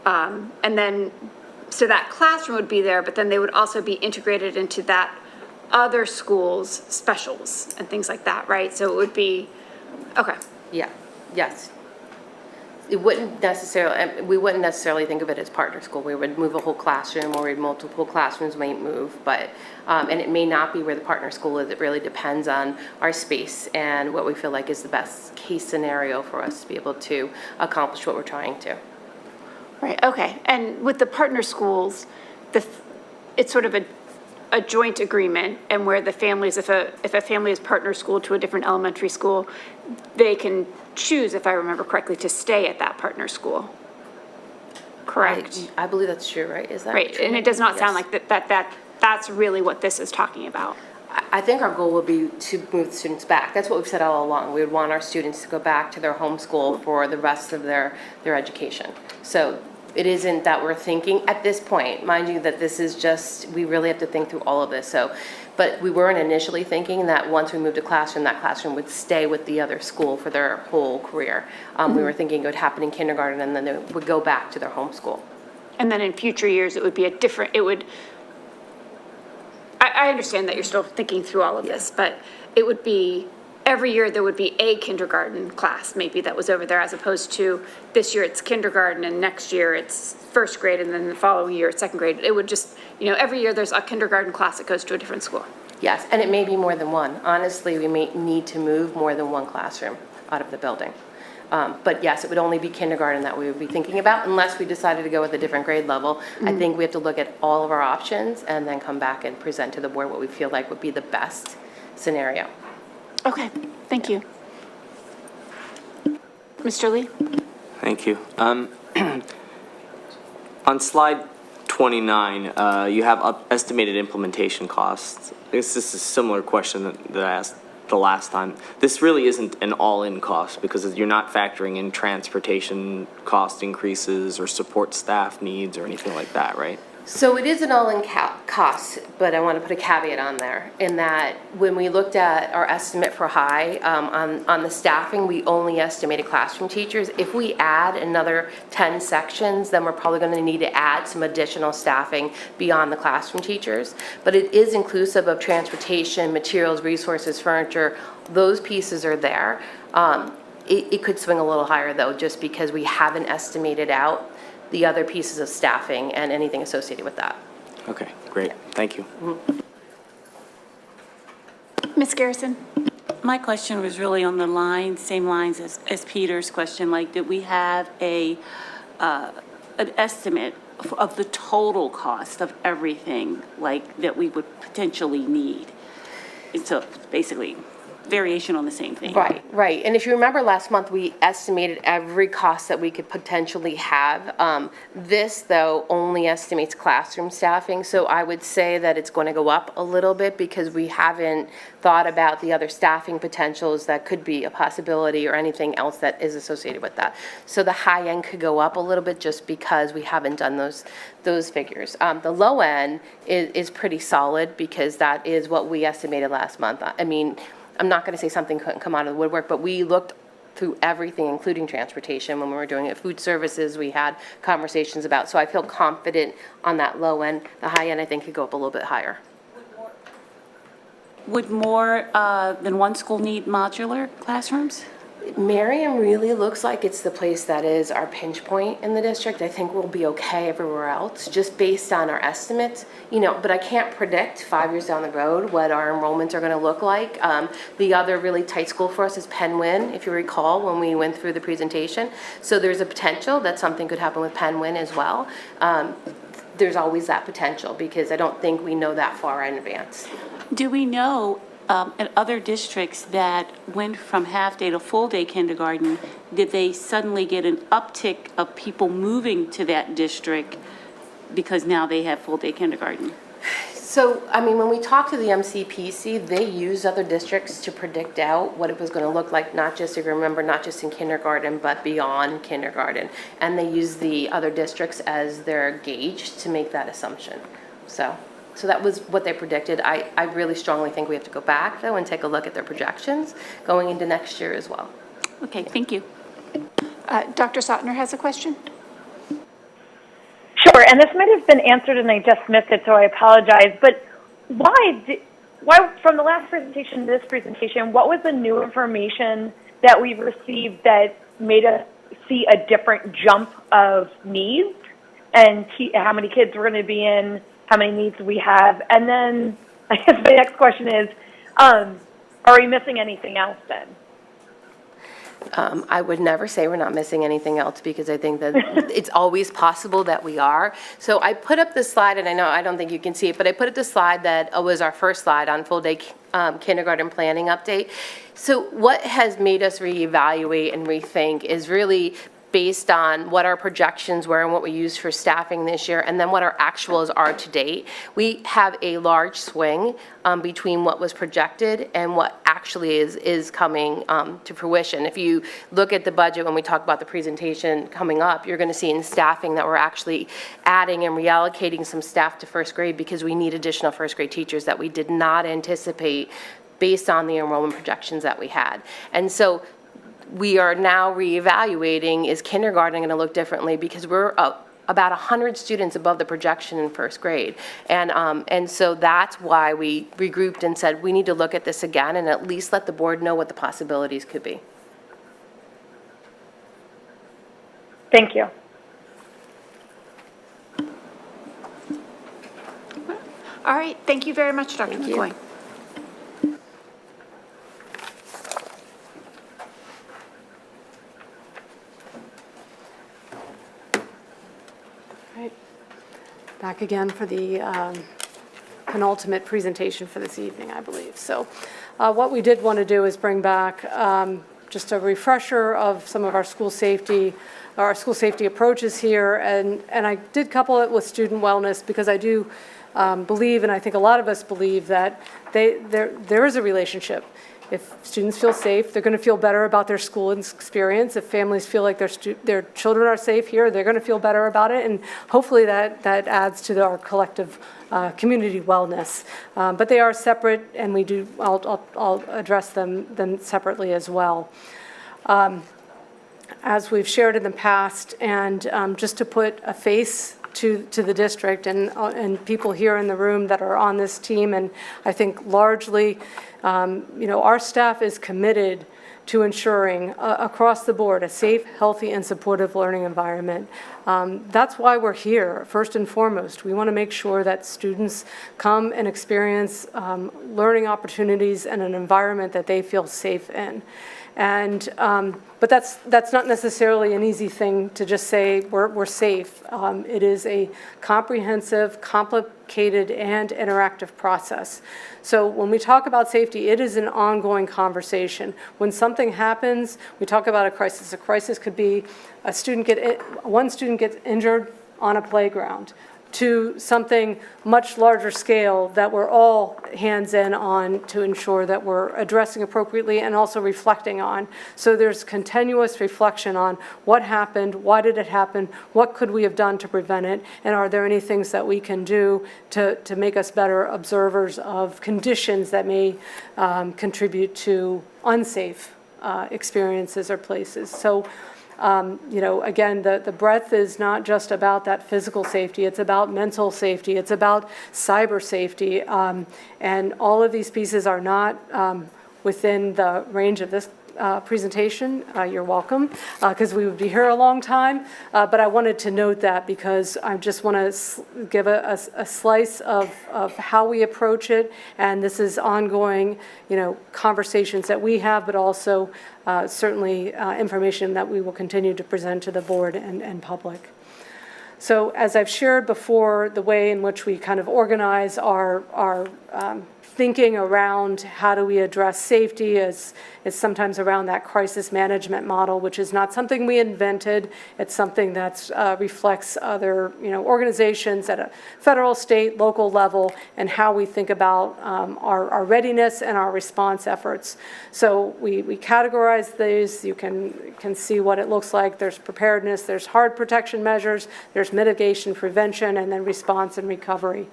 And then, so that classroom would be there, but then they would also be integrated into that other school's specials and things like that, right? So it would be, okay. Yeah, yes. We wouldn't necessarily think of it as partner school. We would move a whole classroom, or multiple classrooms might move, but, and it may not be where the partner school is. It really depends on our space and what we feel like is the best case scenario for us to be able to accomplish what we're trying to. Right, okay. And with the partner schools, it's sort of a joint agreement, and where the families, if a family is partner school to a different elementary school, they can choose, if I remember correctly, to stay at that partner school. Correct? I believe that's true, right? Is that Right, true? and it does not sound Yes. like that's really what this is talking about. I think our goal would be to move students back. That's what we've said all along. We would want our students to go back to their home school for the rest of their education. So it isn't that we're thinking at this point, mind you, that this is just, we really have to think through all of this. So, but we weren't initially thinking that once we moved a classroom, that classroom would stay with the other school for their whole career. We were thinking it would happen in kindergarten and then they would go back to their home school. And then in future years, it would be I understand that you're still thinking through all of this, but it would be, every year there would be a kindergarten class maybe that was over there, as opposed to this year it's kindergarten and next year it's first grade and then the following year it's second grade. It would just, every year there's a kindergarten class that goes to a different school. Yes, and it may be more than one. Honestly, we may need to move more than one classroom out of the building. But yes, it would only be kindergarten that we would be thinking about unless we decided to go with a different grade level. I think we have to look at all of our options and then come back and present to the board what we feel like would be the best scenario. Okay, thank you. Mr. Lee? Thank you. On slide 29, you have estimated implementation costs. I guess this is a similar question that I asked the last time. This really isn't an all-in cost because you're not factoring in transportation cost increases or support staff needs or anything like that, right? So it is an all-in cost, but I want to put a caveat on there in that when we looked at our estimate for high on the staffing, we only estimated classroom teachers. If we add another 10 sections, then we're probably going to need to add some additional staffing beyond the classroom teachers. But it is inclusive of transportation, materials, resources, furniture. Those pieces are there. It could swing a little higher though, just because we haven't estimated out the other pieces of staffing and anything associated with that. Okay, great. Thank you. Ms. Garrison? My question was really on the same lines as Peter's question. Like, did we have a an estimate of the total cost of everything, like, that we would potentially need? So basically, variation on the same thing. Right, right. And if you remember last month, we estimated every cost that we could potentially have. This, though, only estimates classroom staffing, so I would say that it's going to go up a little bit because we haven't thought about the other staffing potentials that could be a possibility or anything else that is associated with that. So the high end could go up a little bit just because we haven't done those figures. The low end is pretty solid because that is what we estimated last month. I mean, I'm not going to say something couldn't come out of the woodwork, but we looked through everything, including transportation, when we were doing it. Food services, we had conversations about. So I feel confident on that low end. The high end, I think, could go up a little bit higher. Would more than one school need modular classrooms? Marion really looks like it's the place that is our pinch point in the district. I think we'll be okay everywhere else, just based on our estimates, but I can't predict 5 years down the road what our enrollments are going to look like. The other really tight school for us is Penn Win, if you recall, when we went through the presentation. So there's a potential that something could happen with Penn Win as well. There's always that potential because I don't think we know that far in advance. Do we know in other districts that went from half-day to full-day kindergarten, did they suddenly get an uptick of people moving to that district because now they have full-day kindergarten? So, I mean, when we talked to the MCPC, they used other districts to predict out what it was going to look like, not just, if you remember, not just in kindergarten, but beyond kindergarten. And they used the other districts as their gauge to make that assumption. So that was what they predicted. I really strongly think we have to go back, though, and take a look at their projections going into next year as well. Okay, thank you. Dr. Sotner has a question. Sure, and this might have been answered and I just missed it, so I apologize. But why, from the last presentation to this presentation, what was the new information that we've received that made us see a different jump of needs and how many kids we're going to be in, how many needs we have? And then I guess the next question is, are we missing anything else then? I would never say we're not missing anything else because I think that it's always possible that we are. So I put up this slide, and I don't think you can see it, but I put up the slide that was our first slide on full-day kindergarten planning update. So what has made us reevaluate and rethink is really based on what our projections were and what we used for staffing this year, and then what our actuals are to date. We have a large swing between what was projected and what actually is coming to fruition. If you look at the budget when we talk about the presentation coming up, you're going to see in staffing that we're actually adding and reallocating some staff to first grade because we need additional first grade teachers that we did not anticipate based on the enrollment projections that we had. And so we are now reevaluating, is kindergarten going to look differently because we're about 100 students above the projection in first grade. And so that's why we regrouped and said we need to look at this again and at least let the board know what the possibilities could be. Thank you. All right, thank you very much, Dr. McCoy. Back again for the penultimate presentation for this evening, I believe. So what we did want to do is bring back just a refresher of some of our school safety approaches here. And I did couple it with student wellness because I do believe, and I think a lot of us believe, that there is a relationship. If students feel safe, they're going to feel better about their school experience. If families feel like their children are safe here, they're going to feel better about it. And hopefully that adds to our collective community wellness. But they are separate, and I'll address them separately as well. As we've shared in the past, and just to put a face to the district and people here in the room that are on this team, and I think largely, our staff is committed to ensuring across the board a safe, healthy, and supportive learning environment. That's why we're here, first and foremost. We want to make sure that students come and experience learning opportunities in an environment that they feel safe in. And, but that's not necessarily an easy thing to just say we're safe. It is a comprehensive, complicated, and interactive process. So when we talk about safety, it is an ongoing conversation. When something happens, we talk about a crisis. A crisis could be one student gets injured on a playground, to something much larger scale that we're all hands in on to ensure that we're addressing appropriately and also reflecting on. So there's continuous reflection on what happened, why did it happen, what could we have done to prevent it, and are there any things that we can do to make us better observers of conditions that may contribute to unsafe experiences or places. So again, the breadth is not just about that physical safety, it's about mental safety, it's about cyber safety, and all of these pieces are not within the range of this presentation. You're welcome, because we would be here a long time, but I wanted to note that because I just want to give a slice of how we approach it, and this is ongoing, conversations that we have, but also certainly information that we will continue to present to the board and public. So as I've shared before, the way in which we kind of organize our thinking around how do we address safety is sometimes around that crisis management model, which is not something we invented. It's something that reflects other organizations at a federal, state, local level, and how we think about our readiness and our response efforts. So we categorize these. You can see what it looks like. There's preparedness, there's hard protection measures, there's mitigation, prevention, and then response and recovery.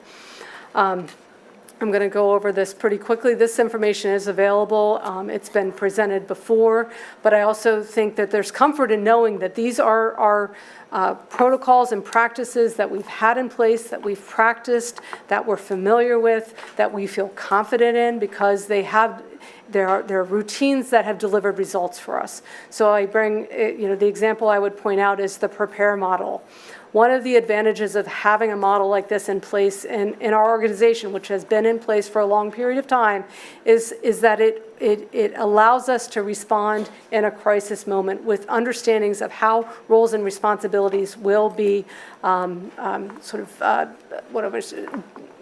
I'm going to go over this pretty quickly. This information is available. It's been presented before, but I also think that there's comfort in knowing that these are protocols and practices that we've had in place, that we've practiced, that we're familiar with, that we feel confident in because there are routines that have delivered results for us. So I bring, the example I would point out is the PREPARE model. One of the advantages of having a model like this in place in our organization, which has been in place for a long period of time, is that it allows us to respond in a crisis moment with understandings of how roles and responsibilities will be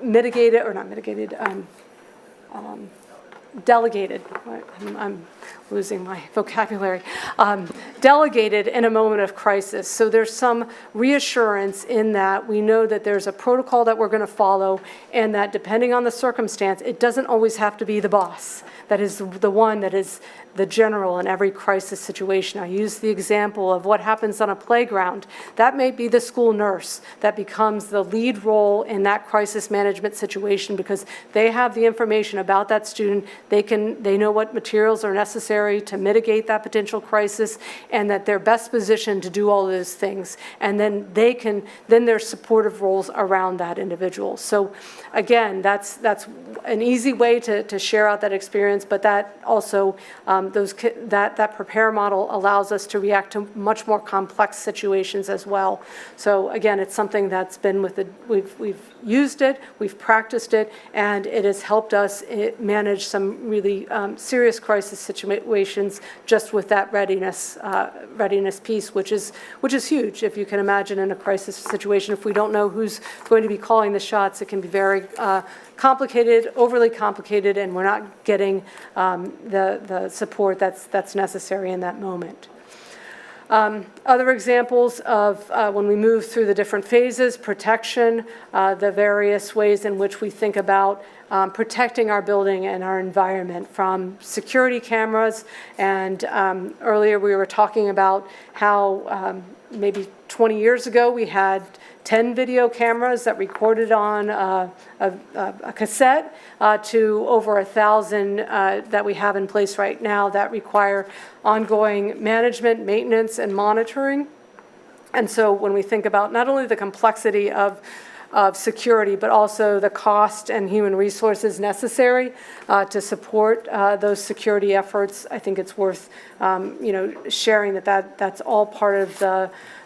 mitigated, or not mitigated, delegated. I'm losing my vocabulary. Delegated in a moment of crisis. So there's some reassurance in that we know that there's a protocol that we're going to follow, and that depending on the circumstance, it doesn't always have to be the boss that is the one that is the general in every crisis situation. I use the example of what happens on a playground. That may be the school nurse that becomes the lead role in that crisis management situation because they have the information about that student. They know what materials are necessary to mitigate that potential crisis, and that they're best positioned to do all those things. And then there's supportive roles around that individual. So again, that's an easy way to share out that experience, but that also that PREPARE model allows us to react to much more complex situations as well. So again, it's something that's been we've used it, we've practiced it, and it has helped us manage some really serious crisis situations just with that readiness piece, which is huge. If you can imagine in a crisis situation, if we don't know who's going to be calling the shots, it can be very complicated, overly complicated, and we're not getting the support that's necessary in that moment. Other examples of when we move through the different phases, protection, the various ways in which we think about protecting our building and our environment from security cameras. And earlier we were talking about how maybe 20 years ago we had 10 video cameras that recorded on a cassette to over 1,000 that we have in place right now that require ongoing management, maintenance, and monitoring. And so when we think about not only the complexity of security, but also the cost and human resources necessary to support those security efforts, I think it's worth sharing that's all part of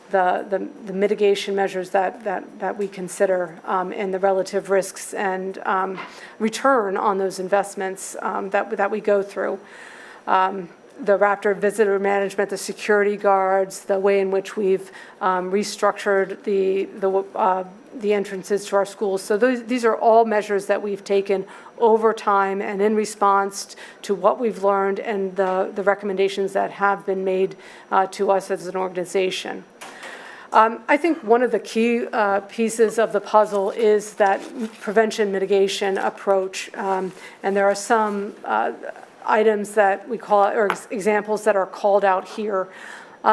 the mitigation measures that we consider and the relative risks and return on those investments that we go through. the Raptor visitor management, the security guards, the way in which we've restructured the entrances to our schools. So these are all measures that we've taken over time and in response to what we've learned and the recommendations that have been made to us as an organization. I think one of the key pieces of the puzzle is that prevention mitigation approach. And there are some items that we call, or examples that are called out here.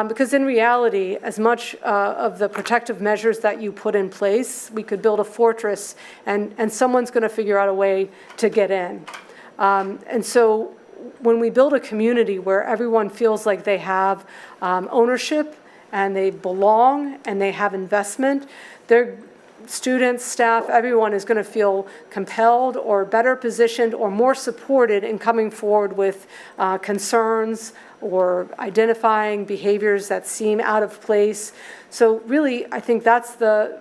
Because in reality, as much of the protective measures that you put in place, we could build a fortress and someone's going to figure out a way to get in. And so when we build a community where everyone feels like they have ownership and they belong and they have investment, their students, staff, everyone is going to feel compelled or better positioned or more supported in coming forward with concerns or identifying behaviors that seem out of place. So really, I think that's the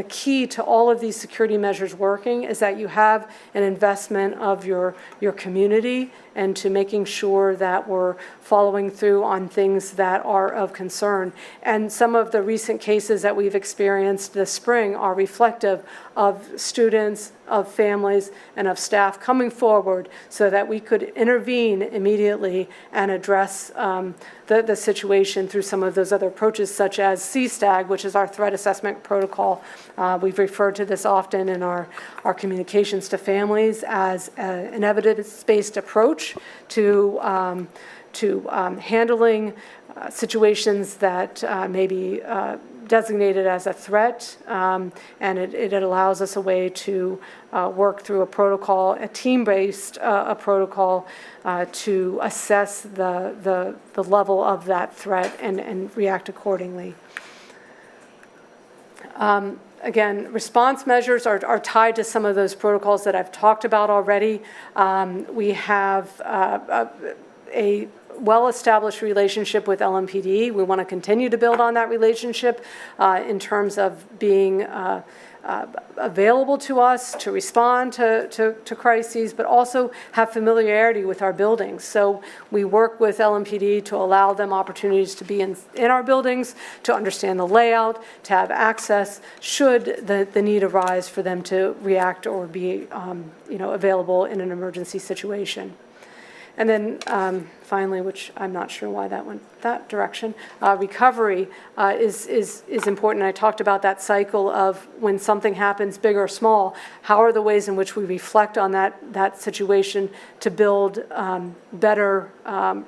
key to all of these security measures working, is that you have an investment of your community and to making sure that we're following through on things that are of concern. And some of the recent cases that we've experienced this spring are reflective of students, of families, and of staff coming forward so that we could intervene immediately and address the situation through some of those other approaches, such as CSTAG, which is our threat assessment protocol. We've referred to this often in our communications to families as an evidence-based approach to handling situations that may be designated as a threat, and it allows us a way to work through a protocol, a team-based a protocol to assess the level of that threat and react accordingly. Again, response measures are tied to some of those protocols that I've talked about already. We have a well-established relationship with LMPD. We want to continue to build on that relationship in terms of being available to us to respond to crises, but also have familiarity with our buildings. So we work with LMPD to allow them opportunities to be in our buildings, to understand the layout, to have access should the need arise for them to react or be available in an emergency situation. And then finally, which I'm not sure why that went that direction, recovery is important. I talked about that cycle of when something happens, big or small, how are the ways in which we reflect on that situation to build better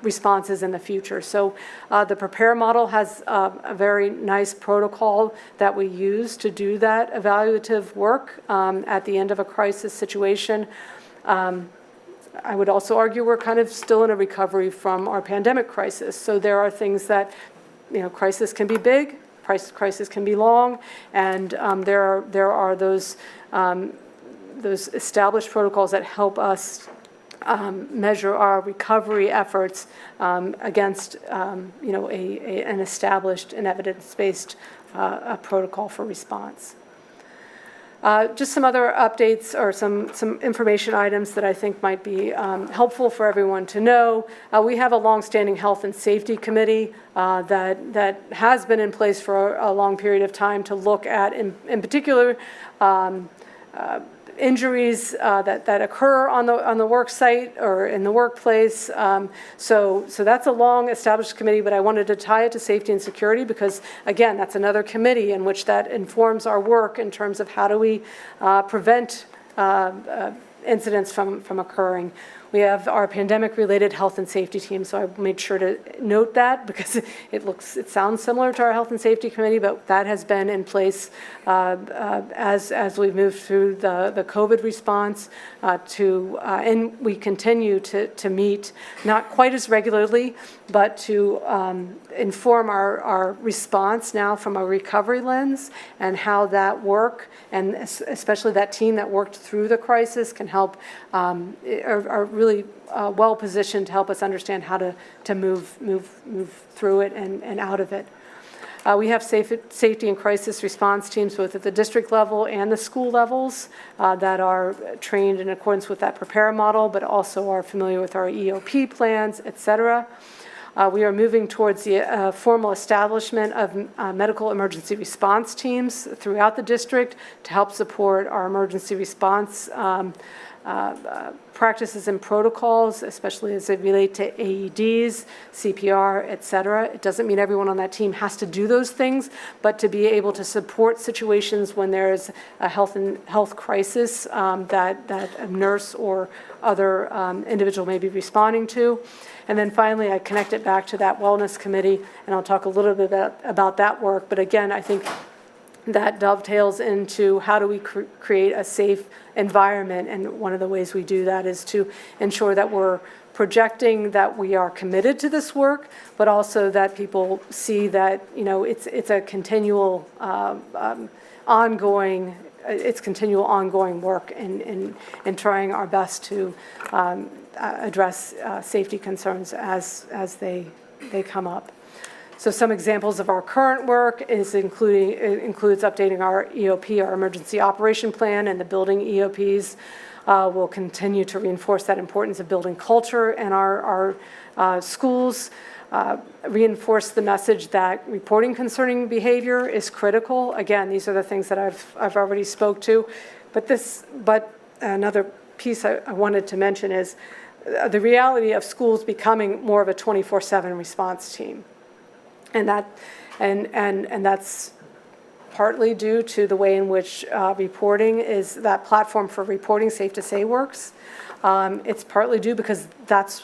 responses in the future. So the PREPARE model has a very nice protocol that we use to do that evaluative work at the end of a crisis situation. I would also argue we're kind of still in a recovery from our pandemic crisis. So there are things that, crisis can be big, crisis can be long, and there are those established protocols that help us measure our recovery efforts against an established and evidence-based protocol for response. Just some other updates or some information items that I think might be helpful for everyone to know. We have a longstanding health and safety committee that has been in place for a long period of time to look at, in particular, injuries that occur on the work site or in the workplace. So that's a long established committee, but I wanted to tie it to safety and security because, again, that's another committee in which that informs our work in terms of how do we prevent incidents from occurring. We have our pandemic-related health and safety team, so I made sure to note that because it sounds similar to our health and safety committee, but that has been in place as we've moved through the COVID response and we continue to meet, not quite as regularly, but to inform our response now from a recovery lens and how that work, and especially that team that worked through the crisis can help, are really well positioned to help us understand how to move through it and out of it. We have safety and crisis response teams both at the district level and the school levels that are trained in accordance with that prepare model, but also are familiar with our EOP plans, et cetera. We are moving towards the formal establishment of medical emergency response teams throughout the district to help support our emergency response practices and protocols, especially as they relate to AEDs, CPR, et cetera. It doesn't mean everyone on that team has to do those things, but to be able to support situations when there's a health crisis that a nurse or other individual may be responding to. And then finally, I connect it back to that wellness committee, and I'll talk a little bit about that work. But again, I think that dovetails into how do we create a safe environment, and one of the ways we do that is to ensure that we're projecting that we are committed to this work, but also that people see that, you know, it's a continual ongoing work in trying our best to address safety concerns as they come up. So some examples of our current work includes updating our EOP, our emergency operation plan, and the building EOPs. We'll continue to reinforce that importance of building culture in our schools, reinforce the message that reporting concerning behavior is critical. Again, these are the things that I've already spoke to, but another piece I wanted to mention is the reality of schools becoming more of a 24/7 response team. And that's partly due to the way in which reporting is, that platform for reporting, Safe to Say, works. It's partly due because that's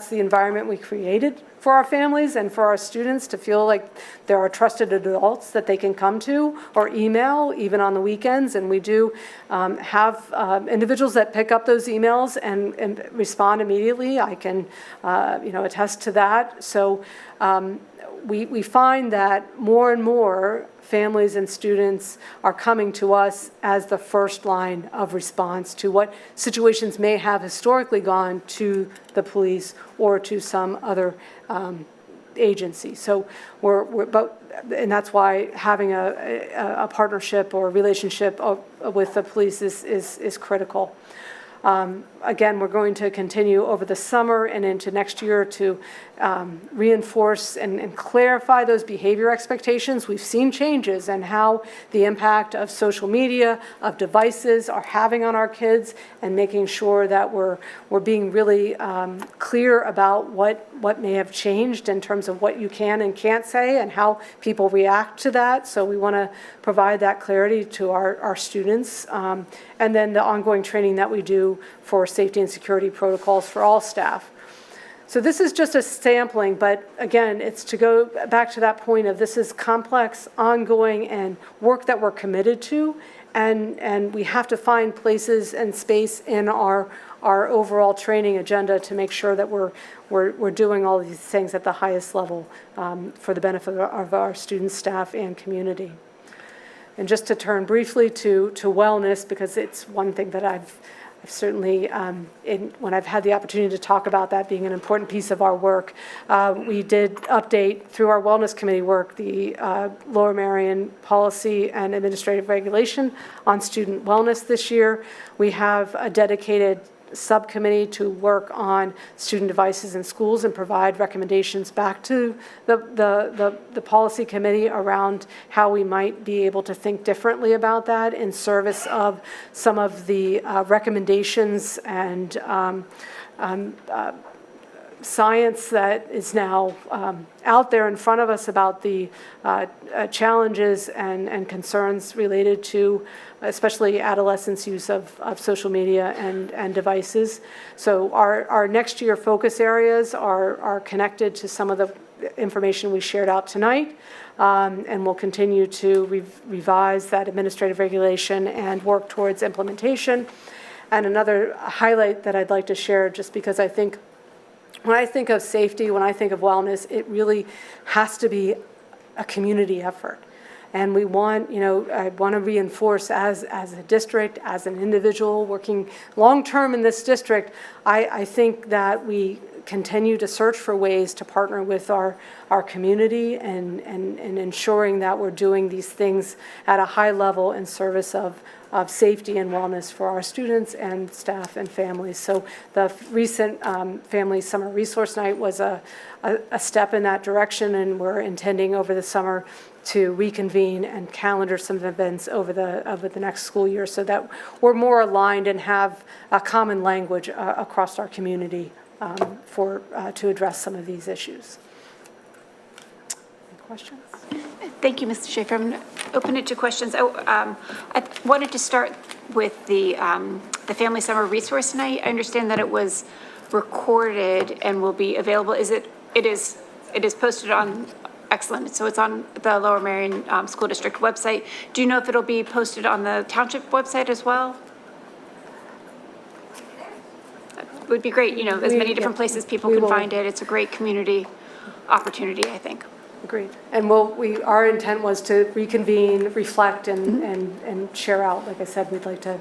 the environment we created for our families and for our students to feel like there are trusted adults that they can come to or email even on the weekends. And we do have individuals that pick up those emails and respond immediately. I can attest to that. So we find that more and more families and students are coming to us as the first line of response to what situations may have historically gone to the police or to some other agency. So and that's why having a partnership or a relationship with the police is critical. Again, we're going to continue over the summer and into next year to reinforce and clarify those behavior expectations. We've seen changes in how the impact of social media, of devices are having on our kids, and making sure that we're being really clear about what may have changed in terms of what you can and can't say and how people react to that. So we want to provide that clarity to our students. And then the ongoing training that we do for safety and security protocols for all staff. So this is just a sampling, but again, it's to go back to that point of this is complex, ongoing, and work that we're committed to, and we have to find places and space in our overall training agenda to make sure that we're doing all these things at the highest level for the benefit of our students, staff, and community. And just to turn briefly to wellness, because it's one thing that I've certainly, when I've had the opportunity to talk about that being an important piece of our work, we did update through our Wellness Committee work the Lower Merion Policy and Administrative Regulation on student wellness this year. We have a dedicated subcommittee to work on student devices in schools and provide recommendations back to the policy committee around how we might be able to think differently about that in service of some of the recommendations and science that is now out there in front of us about the challenges and concerns related to especially adolescents' use of social media and devices. So our next year focus areas are connected to some of the information we shared out tonight, and we'll continue to revise that administrative regulation and work towards implementation. And another highlight that I'd like to share, just because I think when I think of safety, when I think of wellness, it really has to be a community effort. And we want, I want to reinforce as a district, as an individual working long-term in this district, I think that we continue to search for ways to partner with our community and ensuring that we're doing these things at a high level in service of safety and wellness for our students and staff and families. So the recent Family Summer Resource Night was a step in that direction, and we're intending over the summer to reconvene and calendar some events over the next school year so that we're more aligned and have a common language across our community to address some of these issues. Any questions? Thank you, Mr. Schaefer. I'm going to open it to questions. I wanted to start with the Family Summer Resource Night. I understand that it was recorded and will be available. It is posted on, excellent. So it's on the Lower Merion School District website. Do you know if it'll be posted on the township website as well? That would be great. You know, as many different places people can find it. It's a great community opportunity, I think. Agreed. And our intent was to reconvene, reflect, and share out. Like I said, we'd like to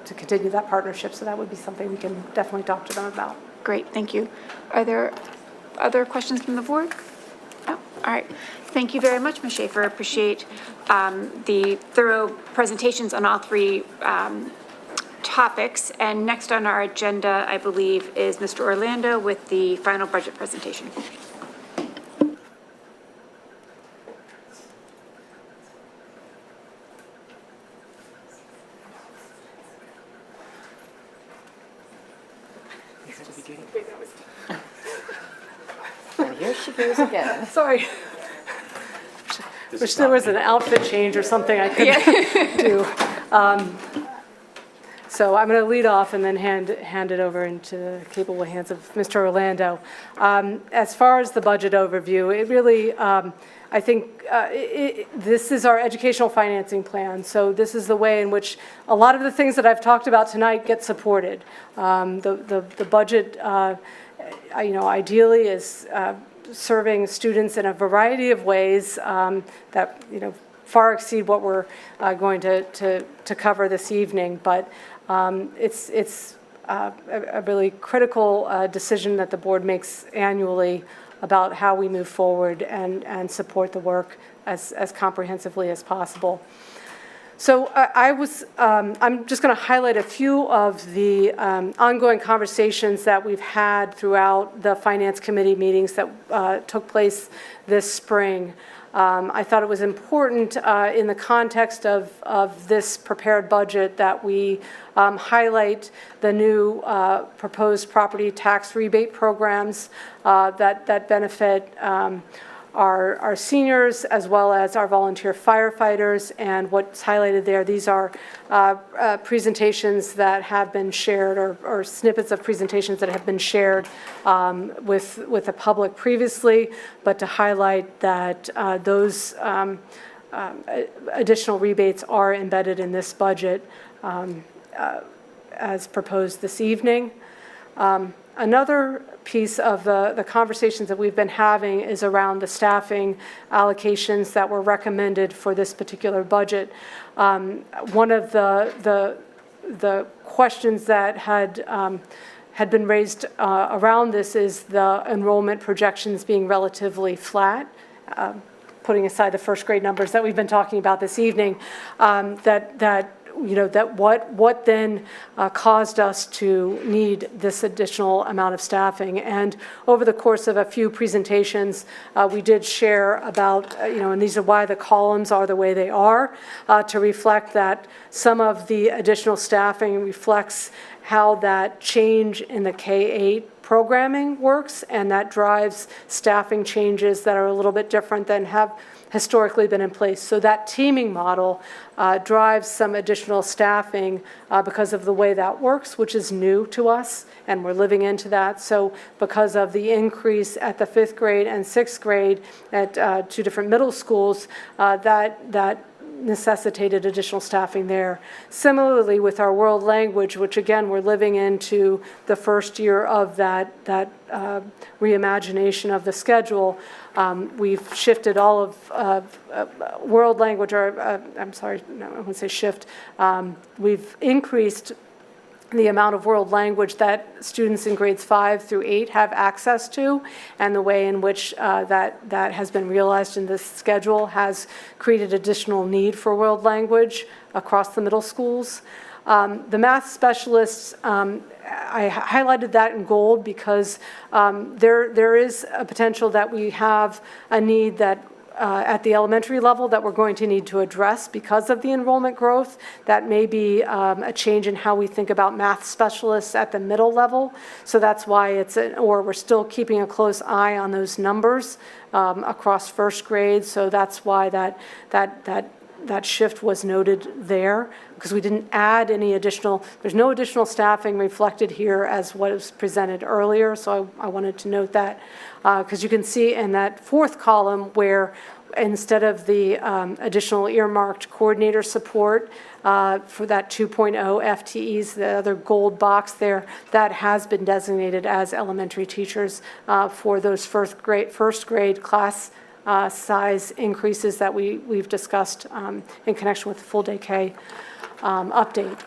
continue that partnership, so that would be something we can definitely talk to them about. Great, thank you. Are there other questions from the board? Oh, all right. Thank you very much, Ms. Schaefer. I appreciate the thorough presentations on all three topics. And next on our agenda, I believe, is Mr. Orlando with the final budget presentation. Here she goes again. Sorry. Wish there was an outfit change or something I could do. So I'm going to lead off and then hand it over into the capable hands of Mr. Orlando. As far as the budget overview, it really, I think this is our educational financing plan. So this is the way in which a lot of the things that I've talked about tonight get supported. The budget, ideally is serving students in a variety of ways that far exceed what we're going to cover this evening. But it's a really critical decision that the board makes annually about how we move forward and support the work as comprehensively as possible. So I'm just going to highlight a few of the ongoing conversations that we've had throughout the Finance Committee meetings that took place this spring. I thought it was important in the context of this prepared budget that we highlight the new proposed property tax rebate programs that benefit our seniors as well as our volunteer firefighters. And what's highlighted there, these are presentations that have been shared or snippets of presentations that have been shared with the public previously, but to highlight that those additional rebates are embedded in this budget as proposed this evening. Another piece of the conversations that we've been having is around the staffing allocations that were recommended for this particular budget. One of the questions that had been raised around this is the enrollment projections being relatively flat. Putting aside the first grade numbers that we've been talking about this evening, what then caused us to need this additional amount of staffing. And over the course of a few presentations, we did share about, and these are why the columns are the way they are, to reflect that some of the additional staffing reflects how that change in the K-8 programming works, and that drives staffing changes that are a little bit different than have historically been in place. So that teaming model drives some additional staffing because of the way that works, which is new to us, and we're living into that. So because of the increase at the 5th grade and 6th grade at two different middle schools, that necessitated additional staffing there. Similarly with our world language, which again, we're living into the first year of that reimagination of the schedule, we've shifted all of world language, or I'm sorry, no, I won't say shift. We've increased the amount of world language that students in grades 5 through 8 have access to, and the way in which that has been realized in this schedule has created additional need for world language across the middle schools. The math specialists, I highlighted that in gold because there is a potential that we have a need that at the elementary level that we're going to need to address because of the enrollment growth. That may be a change in how we think about math specialists at the middle level. So that's why we're still keeping a close eye on those numbers across first grade. So that's why that shift was noted there, because we didn't add any additional, there's no additional staffing reflected here as what was presented earlier, so I wanted to note that, because you can see in that fourth column where instead of the additional earmarked coordinator support for that 2.0 FTEs, the other gold box there, that has been designated as elementary teachers for those first grade class size increases that we've discussed in connection with the full day K update.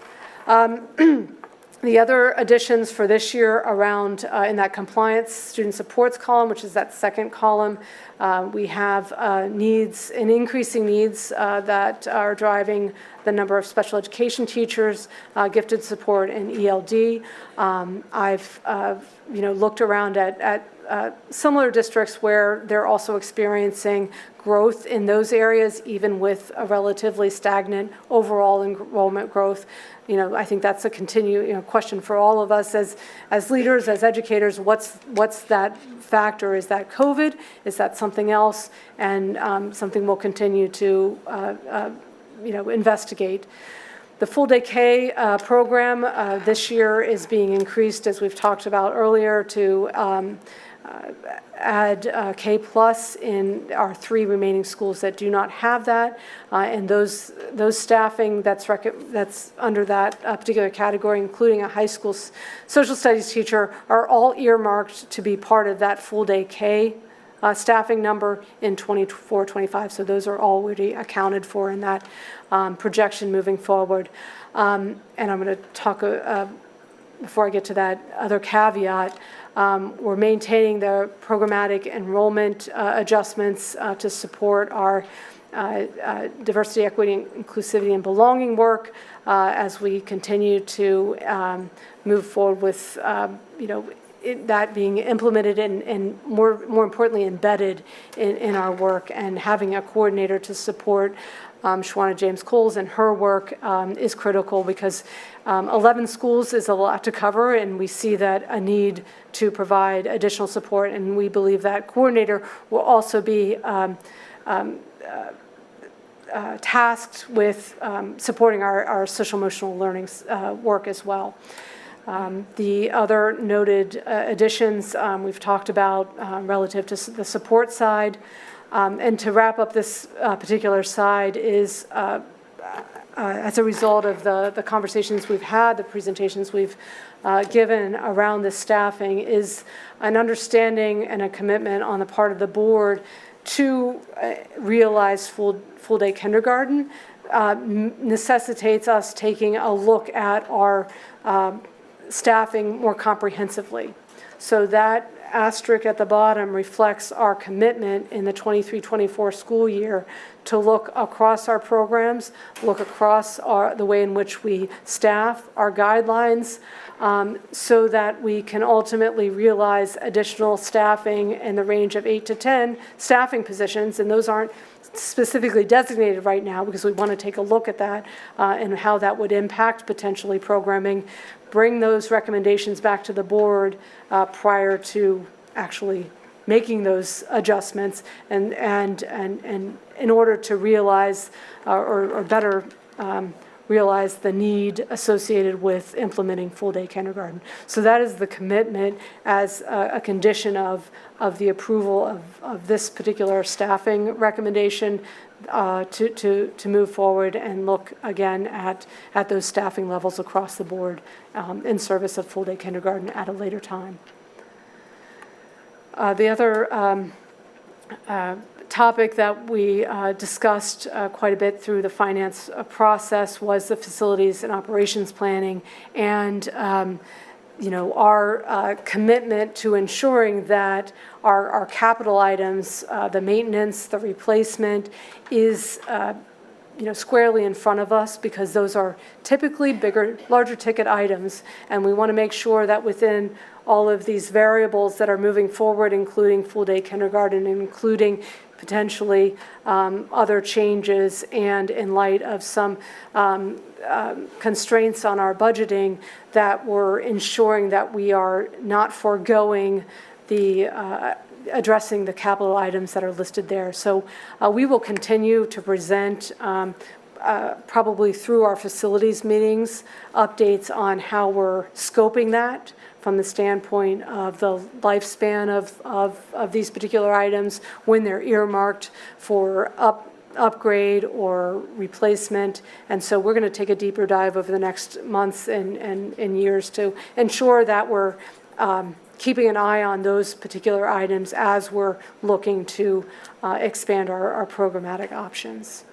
The other additions for this year around in that compliance student supports column, which is that second column, we have increasing needs that are driving the number of special education teachers, gifted support, and ELD. I've looked around at similar districts where they're also experiencing growth in those areas, even with a relatively stagnant overall enrollment growth. I think that's a continued question for all of us as leaders, as educators. What's that factor? Is that COVID? Is that something else? And something we'll continue to investigate. The full day K program this year is being increased, as we've talked about earlier, to add K plus in our 3 remaining schools that do not have that, and those staffing that's under that particular category, including a high school social studies teacher, are all earmarked to be part of that full day K staffing number in 24-25. So those are already accounted for in that projection moving forward. And I'm going to talk before I get to that other caveat. We're maintaining the programmatic enrollment adjustments to support our diversity, equity, inclusivity, and belonging work as we continue to move forward with that being implemented and more importantly embedded in our work, and having a coordinator to support Shawana James Coles and her work is critical, because 11 schools is a lot to cover, and we see that a need to provide additional support, and we believe that coordinator will also be tasked with supporting our social emotional learning work as well. The other noted additions we've talked about relative to the support side. And to wrap up this particular side is, as a result of the conversations we've had, the presentations we've given around the staffing, is an understanding and a commitment on the part of the board to realize full day kindergarten necessitates us taking a look at our staffing more comprehensively. So that asterisk at the bottom reflects our commitment in the 23-24 school year to look across our programs, look across the way in which we staff our guidelines, so that we can ultimately realize additional staffing in the range of 8 to 10 staffing positions, and those aren't specifically designated right now because we want to take a look at that and how that would impact potentially programming, bring those recommendations back to the board prior to actually making those adjustments, and in order to realize or better realize the need associated with implementing full day kindergarten. So that is the commitment as a condition of the approval of this particular staffing recommendation to move forward and look again at those staffing levels across the board in service of full day kindergarten at a later time. The other topic that we discussed quite a bit through the finance process was the facilities and operations planning, and our commitment to ensuring that our capital items, the maintenance, the replacement, is squarely in front of us, because those are typically bigger, larger ticket items, and we want to make sure that within all of these variables that are moving forward, including full-day kindergarten, including potentially other changes, and in light of some constraints on our budgeting, that we're ensuring that we are not foregoing the addressing the capital items that are listed there. So we will continue to present probably through our facilities meetings, updates on how we're scoping that from the standpoint of the lifespan of these particular items, when they're earmarked for upgrade or replacement. And so we're going to take a deeper dive over the next months and years to ensure that we're keeping an eye on those particular items as we're looking to expand our programmatic options.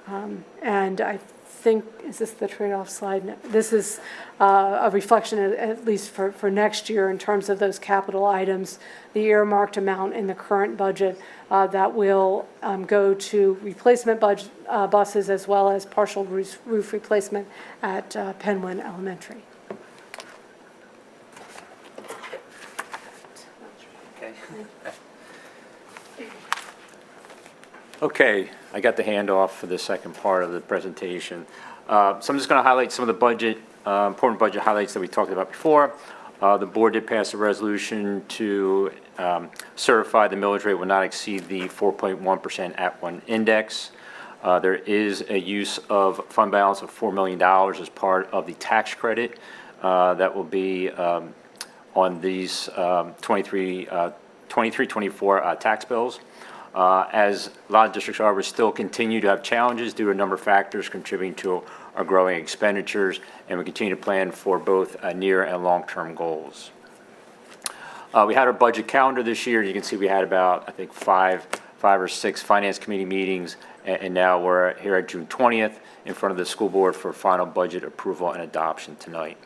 And I think, is this the trade-off slide? No, this is a reflection, at least for next year, in terms of those capital items, the earmarked amount in the current budget that will go to replacement buses, as well as partial roof replacement at Penwyn Elementary. Okay, I got the handoff for the second part of the presentation. So I'm just going to highlight some of the budget, important budget highlights that we talked about before. The board did pass a resolution to certify the millage rate will not exceed the 4.1% at-one index. There is a use of fund balance of $4 million as part of the tax credit that will be on these 23-24 tax bills. As a lot of districts are, we still continue to have challenges due to a number of factors contributing to our growing expenditures, and we continue to plan for both near and long-term goals. We had our budget calendar this year. You can see we had about, I think, five or six finance committee meetings, and now we're here at June 20th in front of the school board for final budget approval and adoption tonight.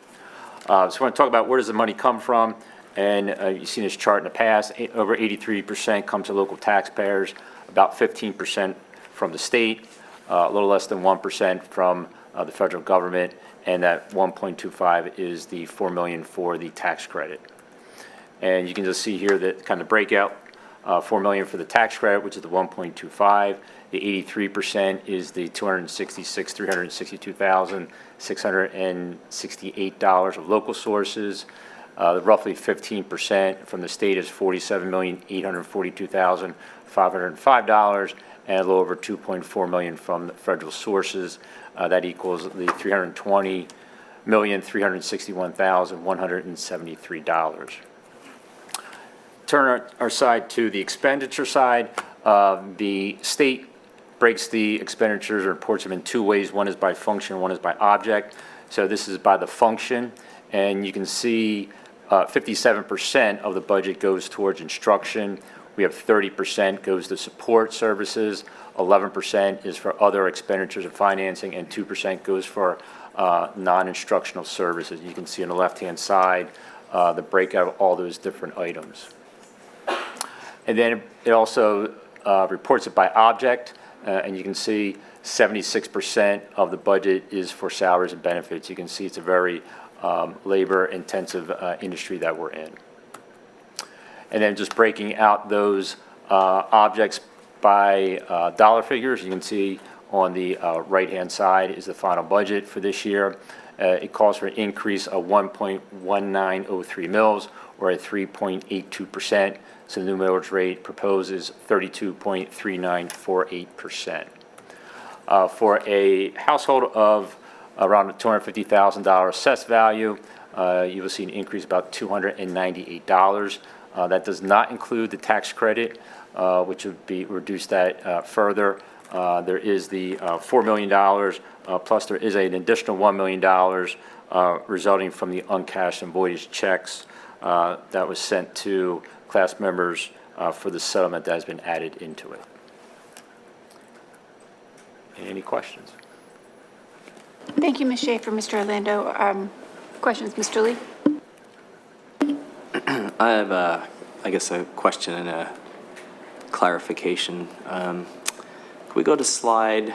So I want to talk about where does the money come from. And you've seen this chart in the past. Over 83% comes to local taxpayers, about 15% from the state, a little less than 1% from the federal government, and that 1.25 is the $4 million for the tax credit. And you can just see here that kind of breakout, $4 million for the tax credit, which is the 1.25. The 83% is the $362,668 of local sources. Roughly 15% from the state is $47,842,505, and a little over $2.4 million from the federal sources. That equals the $320,361,173. Turn our side to the expenditure side. The state breaks the expenditures or reports them in two ways. One is by function, one is by object. So this is by the function, and you can see 57% of the budget goes towards instruction. We have 30% goes to support services, 11% is for other expenditures and financing, and 2% goes for non-instructional services. You can see on the left-hand side the breakout of all those different items. And then it also reports it by object, and you can see 76% of the budget is for salaries and benefits. You can see it's a very labor-intensive industry that we're in. And then just breaking out those objects by dollar figures, you can see on the right-hand side is the final budget for this year. It calls for an increase of 1.1903 mils, or a 3.82%. So the new millage rate proposed is 32.3948%. For a household of around a $250,000 assessed value, you will see an increase of about $298. That does not include the tax credit, which would be reduce that further. There is the $4 million, plus there is an additional $1 million resulting from the uncashed and voidage checks that was sent to class members for the settlement that has been added into it. Any questions? Thank you, Ms. Schaefer. Mr. Orlando, questions, Mr. Lee? I have, I guess, a question and a clarification. Can we go to slide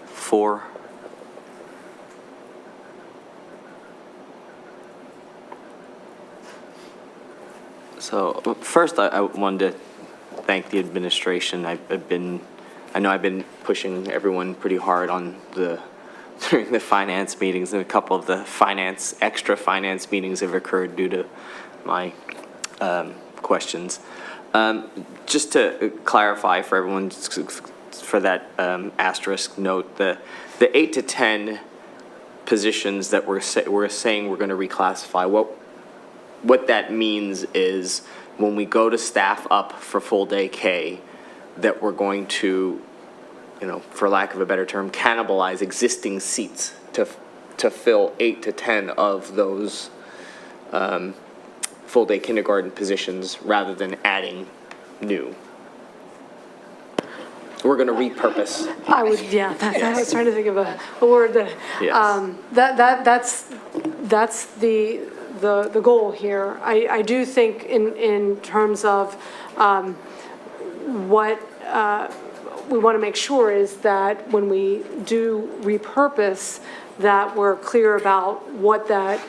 4? So first, I wanted to thank the administration. I know I've been pushing everyone pretty hard on during the finance meetings, and a couple of the extra finance meetings have occurred due to my questions. Just to clarify for everyone, for that asterisk note, the 8 to 10 positions that we're saying we're going to reclassify, what that means is when we go to staff up for full day K, that we're going to, for lack of a better term, cannibalize existing seats to fill 8 to 10 of those full day kindergarten positions rather than adding new. We're going to repurpose. I was trying to think of a word that, Yes. that's the goal here. I do think in terms of what we want to make sure is that when we do repurpose, that we're clear about what that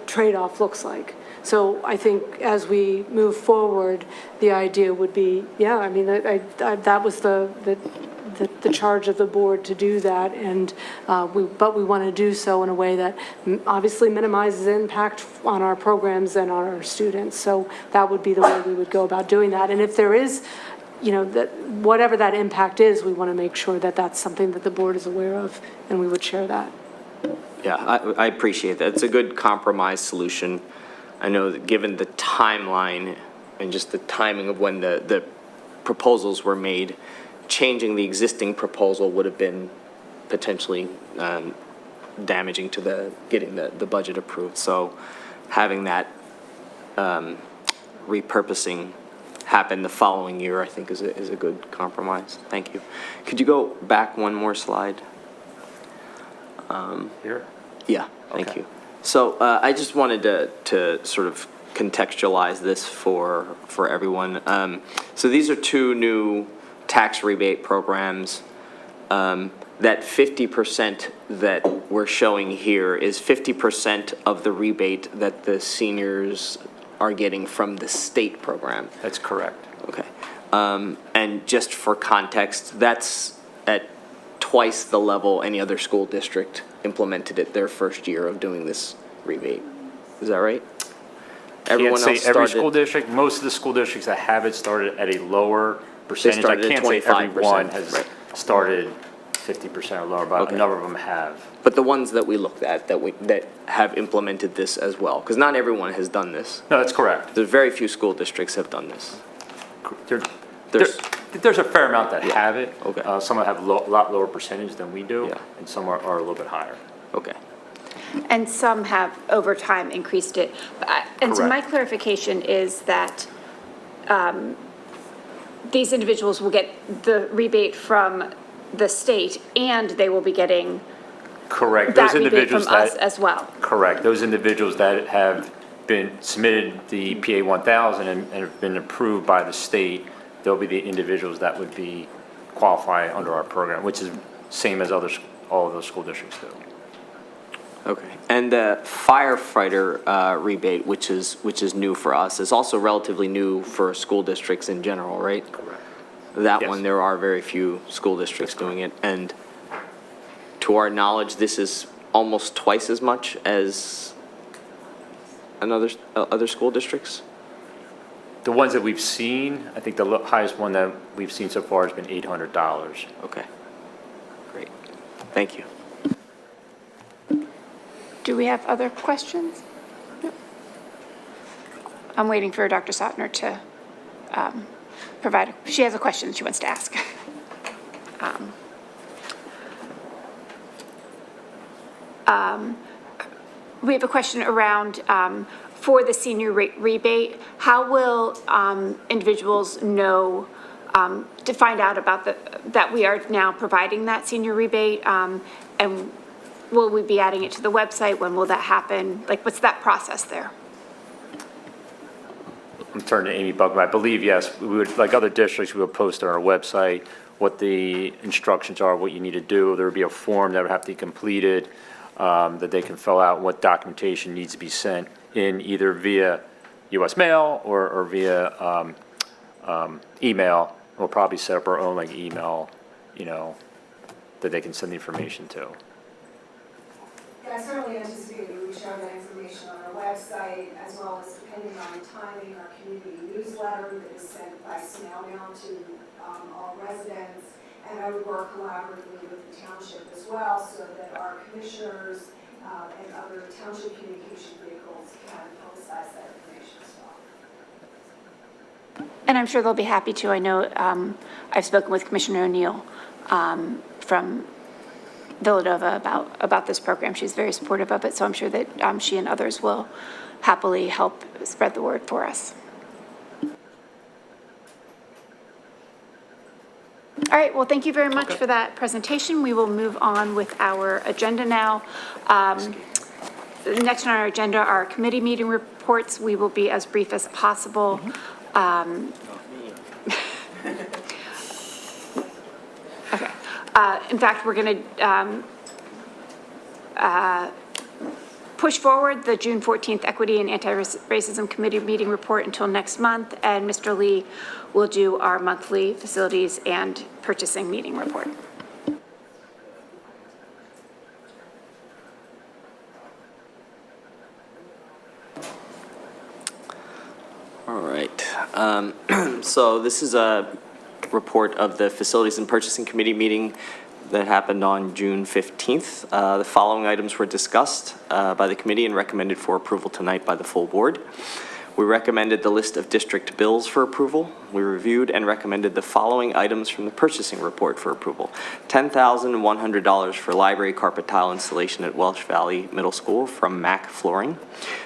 trade-off looks like. So I think as we move forward, the idea would be, that was the charge of the board to do that, and but we want to do so in a way that obviously minimizes impact on our programs and on our students. So that would be the way we would go about doing that. And if there is, that whatever that impact is, we want to make sure that that's something that the board is aware of, and we would share that. Yeah, I appreciate that. It's a good compromise solution. I know that given the timeline and just the timing of when the proposals were made, changing the existing proposal would have been potentially damaging to getting the budget approved. So having that repurposing happen the following year, I think is a good compromise. Thank you. Could you go back one more slide? Here? Yeah, thank Okay. you. So I just wanted to sort of contextualize this for everyone. So these are 2 new tax rebate programs. That 50% that we're showing here is 50% of the rebate that the seniors are getting from the state program. That's correct. Okay. And just for context, that's at twice the level any other school district implemented it their first year of doing this rebate. Is that right? Can't say every school district. Most of the school districts that have it started at a lower percentage. I started at can't say 25%, everyone has right. started 50% or lower, but Okay. a number of them have. But the ones that we looked at that have implemented this as well, because not everyone has done this. No, that's correct. There's very few school districts have done this. There's a fair amount that Yeah. have it. Okay. Some have a lot lower percentage than we do, Yeah. and some are a little bit higher. Okay. And some have over time increased it. And so my Correct. clarification is that these individuals will get the rebate from the state, and they will be getting Correct. that Those rebate individuals from us that, as well. correct. Those individuals that have been submitted the PA 1000 and have been approved by the state, they'll be the individuals that would be qualify under our program, which is same as all of those school districts do. Okay. And the firefighter rebate, which is new for us, is also relatively new for school districts in general, right? Correct. That Yes. one, there are very few school districts doing it. And to our knowledge, this is almost twice as much as other school districts? The ones that we've seen, I think the highest one that we've seen so far has been $800. Okay. Great. Thank you. Do we have other questions? No. I'm waiting for Dr. Sotner to provide, she has a question she wants to ask. we have a question around, for the senior rebate. How will individuals know, to find out about that we are now providing that senior rebate? And will we be adding it to the website? When will that happen? Like, what's that process there? I'm turning to Amy Buckman. I believe, yes, we would, like other districts, we would post on our website what the instructions are, what you need to do. There would be a form that would have to be completed, that they can fill out, what documentation needs to be sent in either via US mail or via email. We'll probably set up our own like email, that they can send the information to. Yeah, I certainly anticipate we would share that information on our website, as well as, depending on timing, our community newsletter that is sent by snail mail to all residents. And I would work collaboratively with the township as well, so that our commissioners and other township communication vehicles can publicize that information as well. And I'm sure they'll be happy to. I know I've spoken with Commissioner O'Neill from Villadova about this program. She's very supportive of it, so I'm sure that she and others will happily help spread the word for us. All right, well, thank you very much for that presentation. We will move on with our agenda now. Next on our agenda are committee meeting reports. We will be as brief as possible. Okay. In fact, we're going to push forward the June 14th Equity and Anti-Racism Committee meeting report until next month, and Mr. Lee will do our monthly facilities and purchasing meeting report. All right. So this is a report of the Facilities and Purchasing Committee meeting that happened on June 15th. The following items were discussed by the committee and recommended for approval tonight by the full board. We recommended the list of district bills for approval. We reviewed and recommended the following items from the purchasing report for approval. $10,100 for library carpet tile installation at Welsh Valley Middle School from MAC Flooring.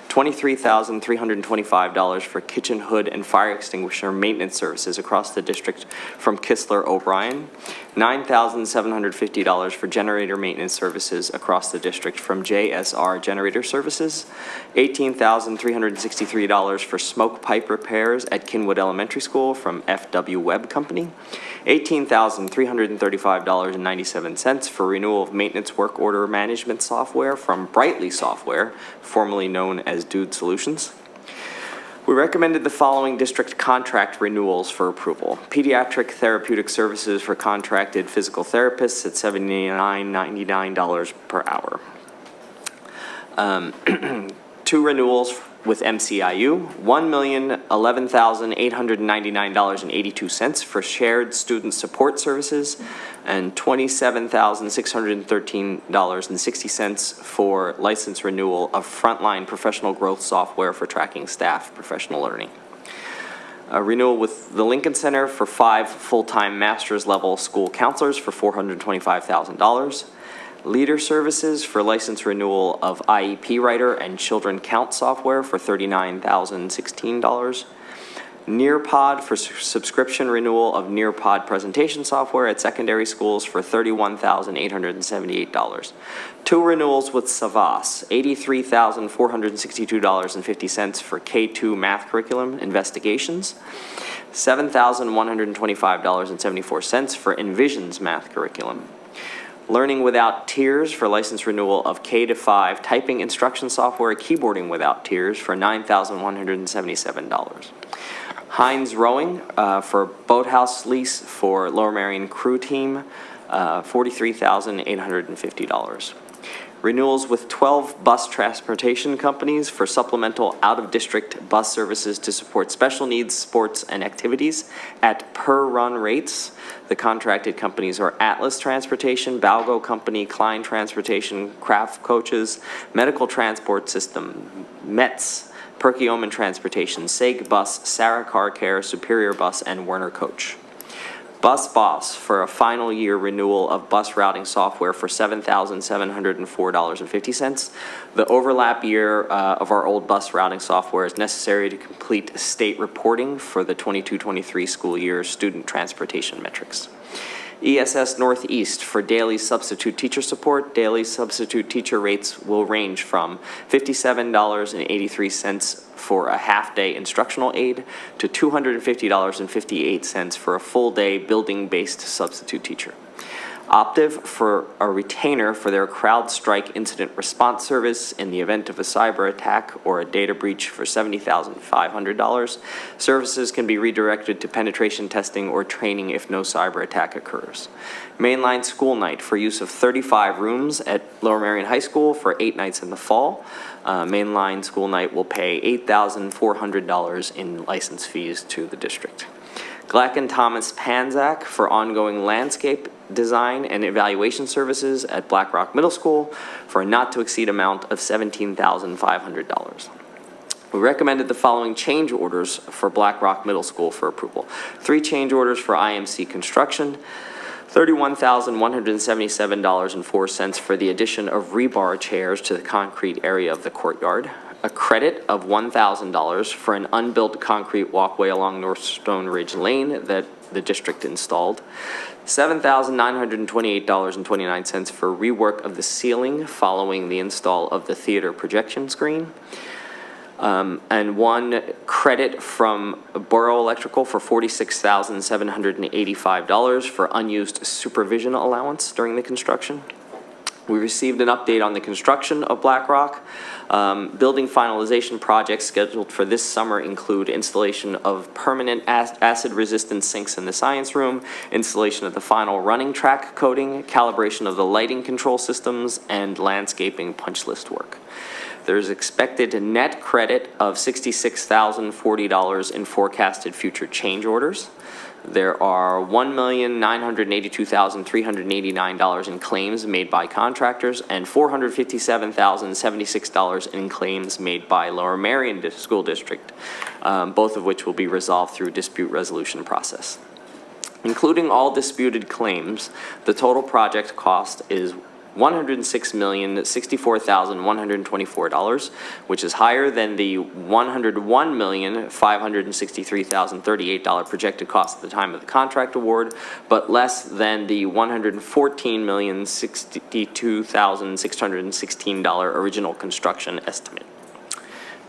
$23,325 for kitchen hood and fire extinguisher maintenance services across the district from Kistler O'Brien. $9,750 for generator maintenance services across the district from JSR Generator Services. $18,363 for smoke pipe repairs at Kinwood Elementary School from FW Webb Company. $18,335.97 for renewal of maintenance work order management software from Brightly Software, formerly known as Dude Solutions. We recommended the following district contract renewals for approval. Pediatric therapeutic services for contracted physical therapists at $79.99 per hour. 2 renewals with MCIU, $1,011,899.82 for shared student support services, and $27,613.60 for license renewal of frontline professional growth software for tracking staff professional learning. A renewal with the Lincoln Center for 5 full-time master's level school counselors for $425,000. Leader Services for license renewal of IEP Writer and Children Count software for $39,016. Nearpod for subscription renewal of Nearpod presentation software at secondary schools for $31,878. 2 renewals with Savas, $83,462.50 for K2 math curriculum investigations. $7,125.74 for Envisions math curriculum. Learning Without Tears for license renewal of K-5 typing instruction software, keyboarding without tears for $9,177. Heinz Rowing for boathouse lease for Lower Merion crew team, $43,850. Renewals with 12 bus transportation companies for supplemental out-of-district bus services to support special needs sports and activities at per-run rates. The contracted companies are Atlas Transportation, Balgo Company, Klein Transportation, Craft Coaches, Medical Transport System, Metz, Perkiomen Transportation, Seg Bus, Sarah Car Care, Superior Bus, and Werner Coach. Bus Boss for a final year renewal of bus routing software for $7,704.50. The overlap year of our old bus routing software is necessary to complete state reporting for the 22-23 school year student transportation metrics. ESS Northeast for daily substitute teacher support. Daily substitute teacher rates will range from $57.83 for a half-day instructional aid to $250.58 for a full-day building-based substitute teacher. Optiv for a retainer for their CrowdStrike incident response service in the event of a cyber attack or a data breach for $70,500. Services can be redirected to penetration testing or training if no cyber attack occurs. Mainline School Night for use of 35 rooms at Lower Merion High School for 8 nights in the fall. Mainline School Night will pay $8,400 in license fees to the district. Glack & Thomas Panzak for ongoing landscape design and evaluation services at Black Rock Middle School for a not-to-exceed amount of $17,500. We recommended the following change orders for Black Rock Middle School for approval. 3 change orders for IMC construction, $31,177.04 for the addition of rebar chairs to the concrete area of the courtyard. A credit of $1,000 for an unbuilt concrete walkway along North Stone Ridge Lane that the district installed. $7,928.29 for rework of the ceiling following the install of the theater projection screen. And 1 credit from Borough Electrical for $46,785 for unused supervision allowance during the construction. We received an update on the construction of Black Rock. Building finalization projects scheduled for this summer include installation of permanent acid-resistant sinks in the science room, installation of the final running track coating, calibration of the lighting control systems, and landscaping punch list work. There's expected a net credit of $66,040 in forecasted future change orders. There are $1,982,389 in claims made by contractors and $457,076 in claims made by Lower Merion School District, both of which will be resolved through dispute resolution process. Including all disputed claims, the total project cost is $106,064,124, which is higher than the $101,563,038 projected cost at the time of the contract award, but less than the $114,062,616 original construction estimate.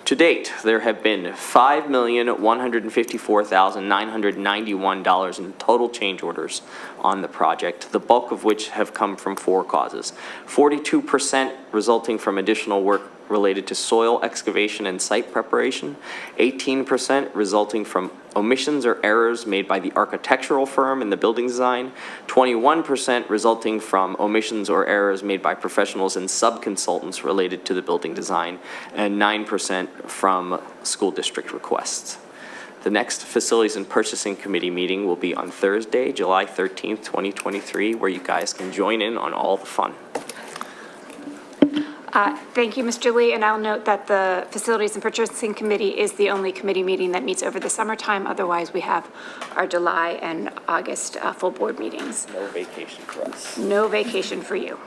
To date, there have been $5,154,991 in total change orders on the project, the bulk of which have come from 4 causes. 42% resulting from additional work related to soil excavation and site preparation, 18% resulting from omissions or errors made by the architectural firm in the building design, 21% resulting from omissions or errors made by professionals and sub-consultants related to the building design, and 9% from school district requests. The next Facilities and Purchasing Committee meeting will be on Thursday, July 13th, 2023, where you guys can join in on all the fun. Thank you, Mr. Lee, and I'll note that the Facilities and Purchasing Committee is the only committee meeting that meets over the summertime. Otherwise, we have our July and August full board meetings. No vacation for us. No vacation for you.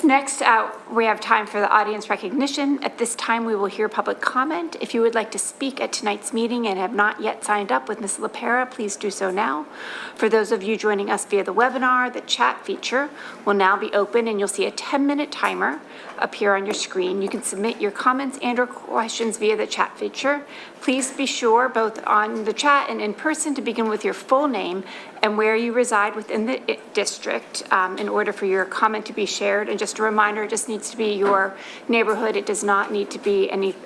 Next, we have time for the audience recognition. At this time, we will hear public comment. If you would like to speak at tonight's meeting and have not yet signed up with Ms. LaPera, please do so now. For those of you joining us via the webinar, the chat feature will now be open and you'll see a 10-minute timer appear on your screen. You can submit your comments and or questions via the chat feature. Please be sure, both on the chat and in person, to begin with your full name and where you reside within the district in order for your comment to be shared. And just a reminder, it just needs to be your neighborhood. It does not need to be any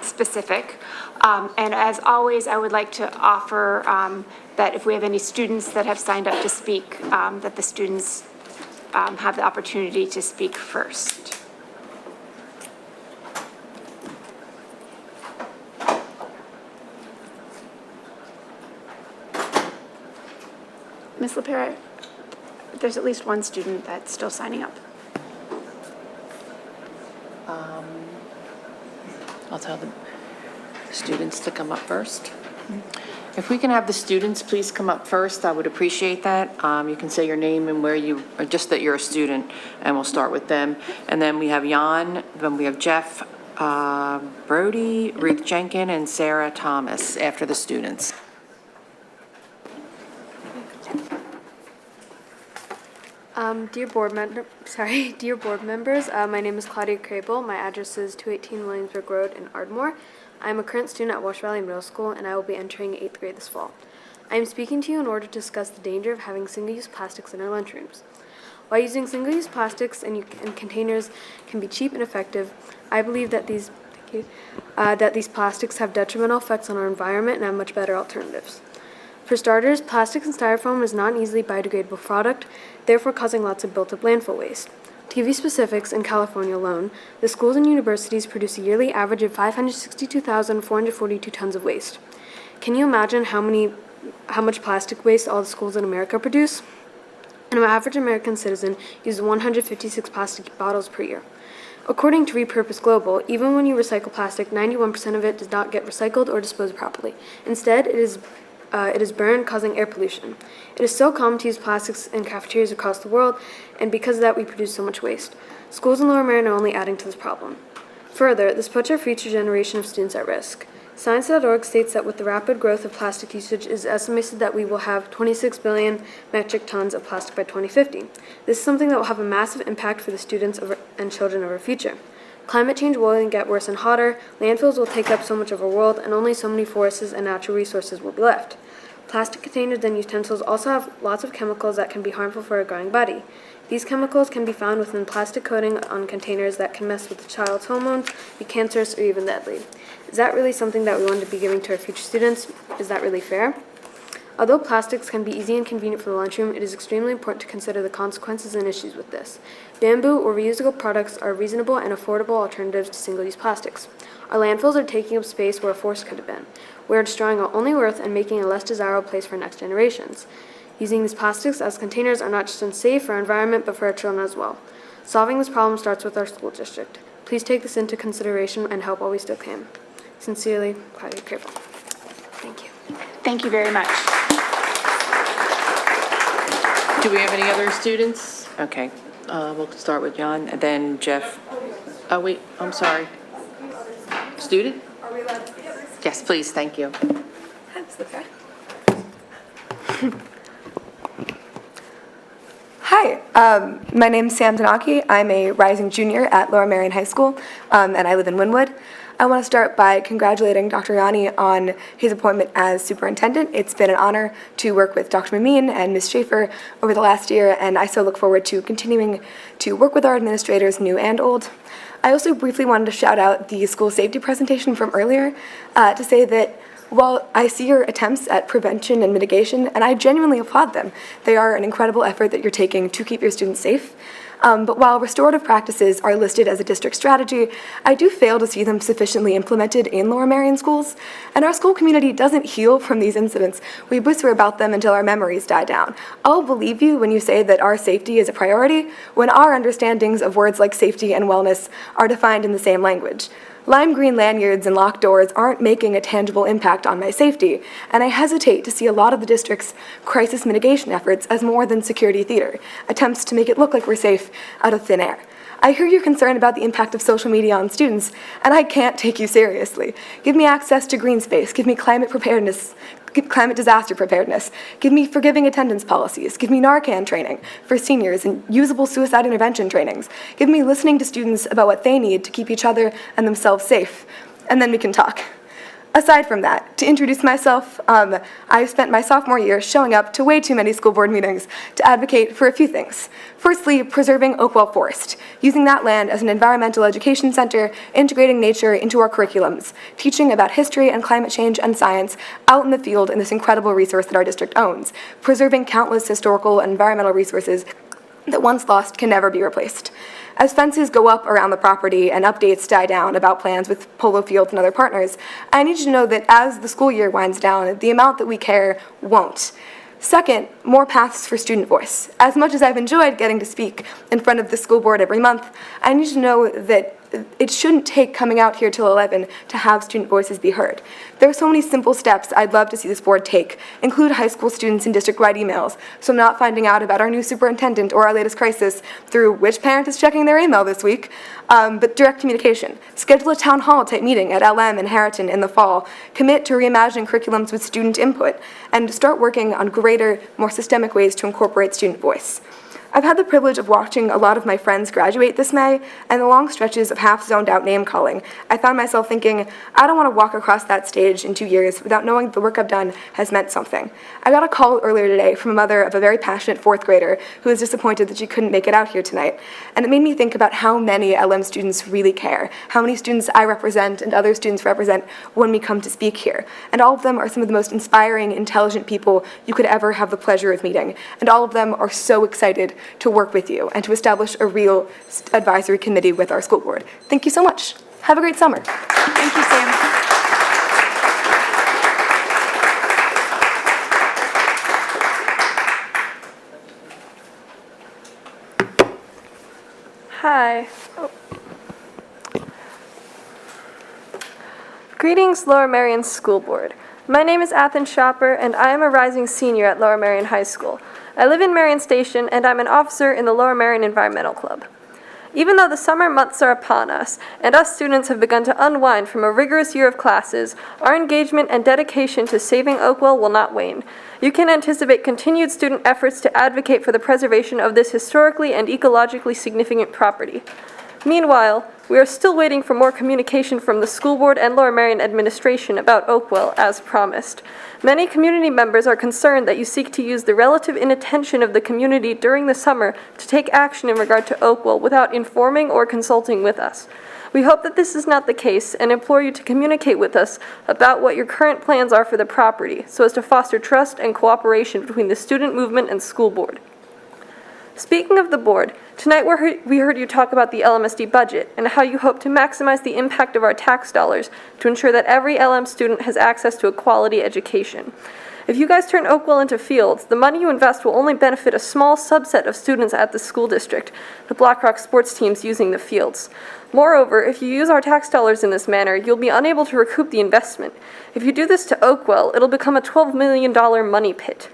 specific. And as always, I would like to offer that if we have any students that have signed up to speak, that the students have the opportunity to speak first. Ms. LaPera, there's at least one student that's still signing up. I'll tell the students to come up first. If we can have the students please come up first, I would appreciate that. You can say your name and where you, or just that you're a student, and we'll start with them. And then we have Jan, then we have Jeff Brody, Ruth Jenkin, and Sarah Thomas after the students. Dear board members, my name is Claudia Crable. My address is 218 Williamsburg Road in Ardmore. I am a current student at Wash Valley Middle School, and I will be entering 8th grade this fall. I am speaking to you in order to discuss the danger of having single-use plastics in our lunchrooms. While using single-use plastics and containers can be cheap and effective, I believe that these plastics have detrimental effects on our environment and have much better alternatives. For starters, plastics and styrofoam is not an easily biodegradable product, therefore causing lots of built-up landfill waste. To give you specifics, in California alone, the schools and universities produce a yearly average of 562,442 tons of waste. Can you imagine how much plastic waste all the schools in America produce? An average American citizen uses 156 plastic bottles per year. According to Repurpose Global, even when you recycle plastic, 91% of it does not get recycled or disposed properly. Instead, it is burned, causing air pollution. It is so common to use plastics in cafeterias across the world, and because of that, we produce so much waste. Schools in Lower Merion are only adding to this problem. Further, this puts our future generation of students at risk. Science.org states that with the rapid growth of plastic usage, it is estimated that we will have 26 billion metric tons of plastic by 2050. This is something that will have a massive impact for the students and children of our future. Climate change will only get worse and hotter, landfills will take up so much of our world, and only so many forests and natural resources will be left. Plastic containers and utensils also have lots of chemicals that can be harmful for our growing body. These chemicals can be found within plastic coating on containers that can mess with the child's hormones, be cancerous, or even deadly. Is that really something that we want to be giving to our future students? Is that really fair? Although plastics can be easy and convenient for the lunchroom, it is extremely important to consider the consequences and issues with this. Bamboo or reusable products are reasonable and affordable alternatives to single-use plastics. Our landfills are taking up space where a forest could have been. We are destroying our only earth and making it a less desirable place for next generations. Using these plastics as containers are not just unsafe for our environment, but for our children as well. Solving this problem starts with our school district. Please take this into consideration and help while we still can. Sincerely, Claudia Crable. Thank you. Thank you very much. Do we have any other students? Okay, we'll start with John, and then Jeff. Oh, wait, I'm sorry. Student? Are we allowed to be others? Yes, please, thank you. That's okay. Hi, my name's Sam Tanaki. I'm a rising junior at Lower Merion High School, and I live in Wynwood. I want to start by congratulating Dr. Yanni on his appointment as superintendent. It's been an honor to work with Dr. Mameen and Ms. Schaefer over the last year, and I so look forward to continuing to work with our administrators, new and old. I also briefly wanted to shout out the school safety presentation from earlier to say that while I see your attempts at prevention and mitigation, and I genuinely applaud them, they are an incredible effort that you're taking to keep your students safe. But while restorative practices are listed as a district strategy, I do fail to see them sufficiently implemented in Lower Merion schools, and our school community doesn't heal from these incidents. We whisper about them until our memories die down. I'll believe you when you say that our safety is a priority, when our understandings of words like safety and wellness are defined in the same language. Lime green lanyards and locked doors aren't making a tangible impact on my safety, and I hesitate to see a lot of the district's crisis mitigation efforts as more than security theater, attempts to make it look like we're safe out of thin air. I hear your concern about the impact of social media on students, and I can't take you seriously. Give me access to green space, give me climate disaster preparedness, give me forgiving attendance policies, give me Narcan training for seniors and usable suicide intervention trainings, give me listening to students about what they need to keep each other and themselves safe, and then we can talk. Aside from that, to introduce myself, I spent my sophomore year showing up to way too many school board meetings to advocate for a few things. Firstly, preserving Oakwell Forest, using that land as an environmental education center, integrating nature into our curriculums, teaching about history and climate change and science out in the field in this incredible resource that our district owns, preserving countless historical and environmental resources that once lost can never be replaced. As fences go up around the property and updates die down about plans with Polo Fields and other partners, I need you to know that as the school year winds down, the amount that we care won't. Second, more paths for student voice. As much as I've enjoyed getting to speak in front of the school board every month, I need you to know that it shouldn't take coming out here till 11 to have student voices be heard. There are so many simple steps I'd love to see this board take. Include high school students in district-wide emails, so I'm not finding out about our new superintendent or our latest crisis through which parent is checking their email this week, but direct communication. Schedule a town hall type meeting at LM and Harriton in the fall. Commit to reimagining curriculums with student input, and start working on greater, more systemic ways to incorporate student voice. I've had the privilege of watching a lot of my friends graduate this May, and the long stretches of half-zoned-out name-calling. I found myself thinking, I don't want to walk across that stage in 2 years without knowing the work I've done has meant something. I got a call earlier today from a mother of a very passionate fourth grader who was disappointed that she couldn't make it out here tonight, and it made me think about how many LM students really care, how many students I represent and other students represent when we come to speak here. And all of them are some of the most inspiring, intelligent people you could ever have the pleasure of meeting, and all of them are so excited to work with you and to establish a real advisory committee with our school board. Thank you so much. Have a great summer. Thank you, Sam. Hi. Greetings, Lower Merion School Board. My name is Athen Shopper, and I am a rising senior at Lower Merion High School. I live in Marion Station, and I'm an officer in the Lower Merion Environmental Club. Even though the summer months are upon us, and us students have begun to unwind from a rigorous year of classes, our engagement and dedication to saving Oakwell will not wane. You can anticipate continued student efforts to advocate for the preservation of this historically and ecologically significant property. Meanwhile, we are still waiting for more communication from the school board and Lower Merion administration about Oakwell, as promised. Many community members are concerned that you seek to use the relative inattention of the community during the summer to take action in regard to Oakwell without informing or consulting with us. We hope that this is not the case and implore you to communicate with us about what your current plans are for the property, so as to foster trust and cooperation between the student movement and school board. Speaking of the board, tonight we heard you talk about the Lmsd budget and how you hope to maximize the impact of our tax dollars to ensure that every LM student has access to a quality education. If you guys turn Oakwell into fields, the money you invest will only benefit a small subset of students at the school district, the Blackrock sports teams using the fields. Moreover, if you use our tax dollars in this manner, you'll be unable to recoup the investment. If you do this to Oakwell, it'll become a $12 million money pit.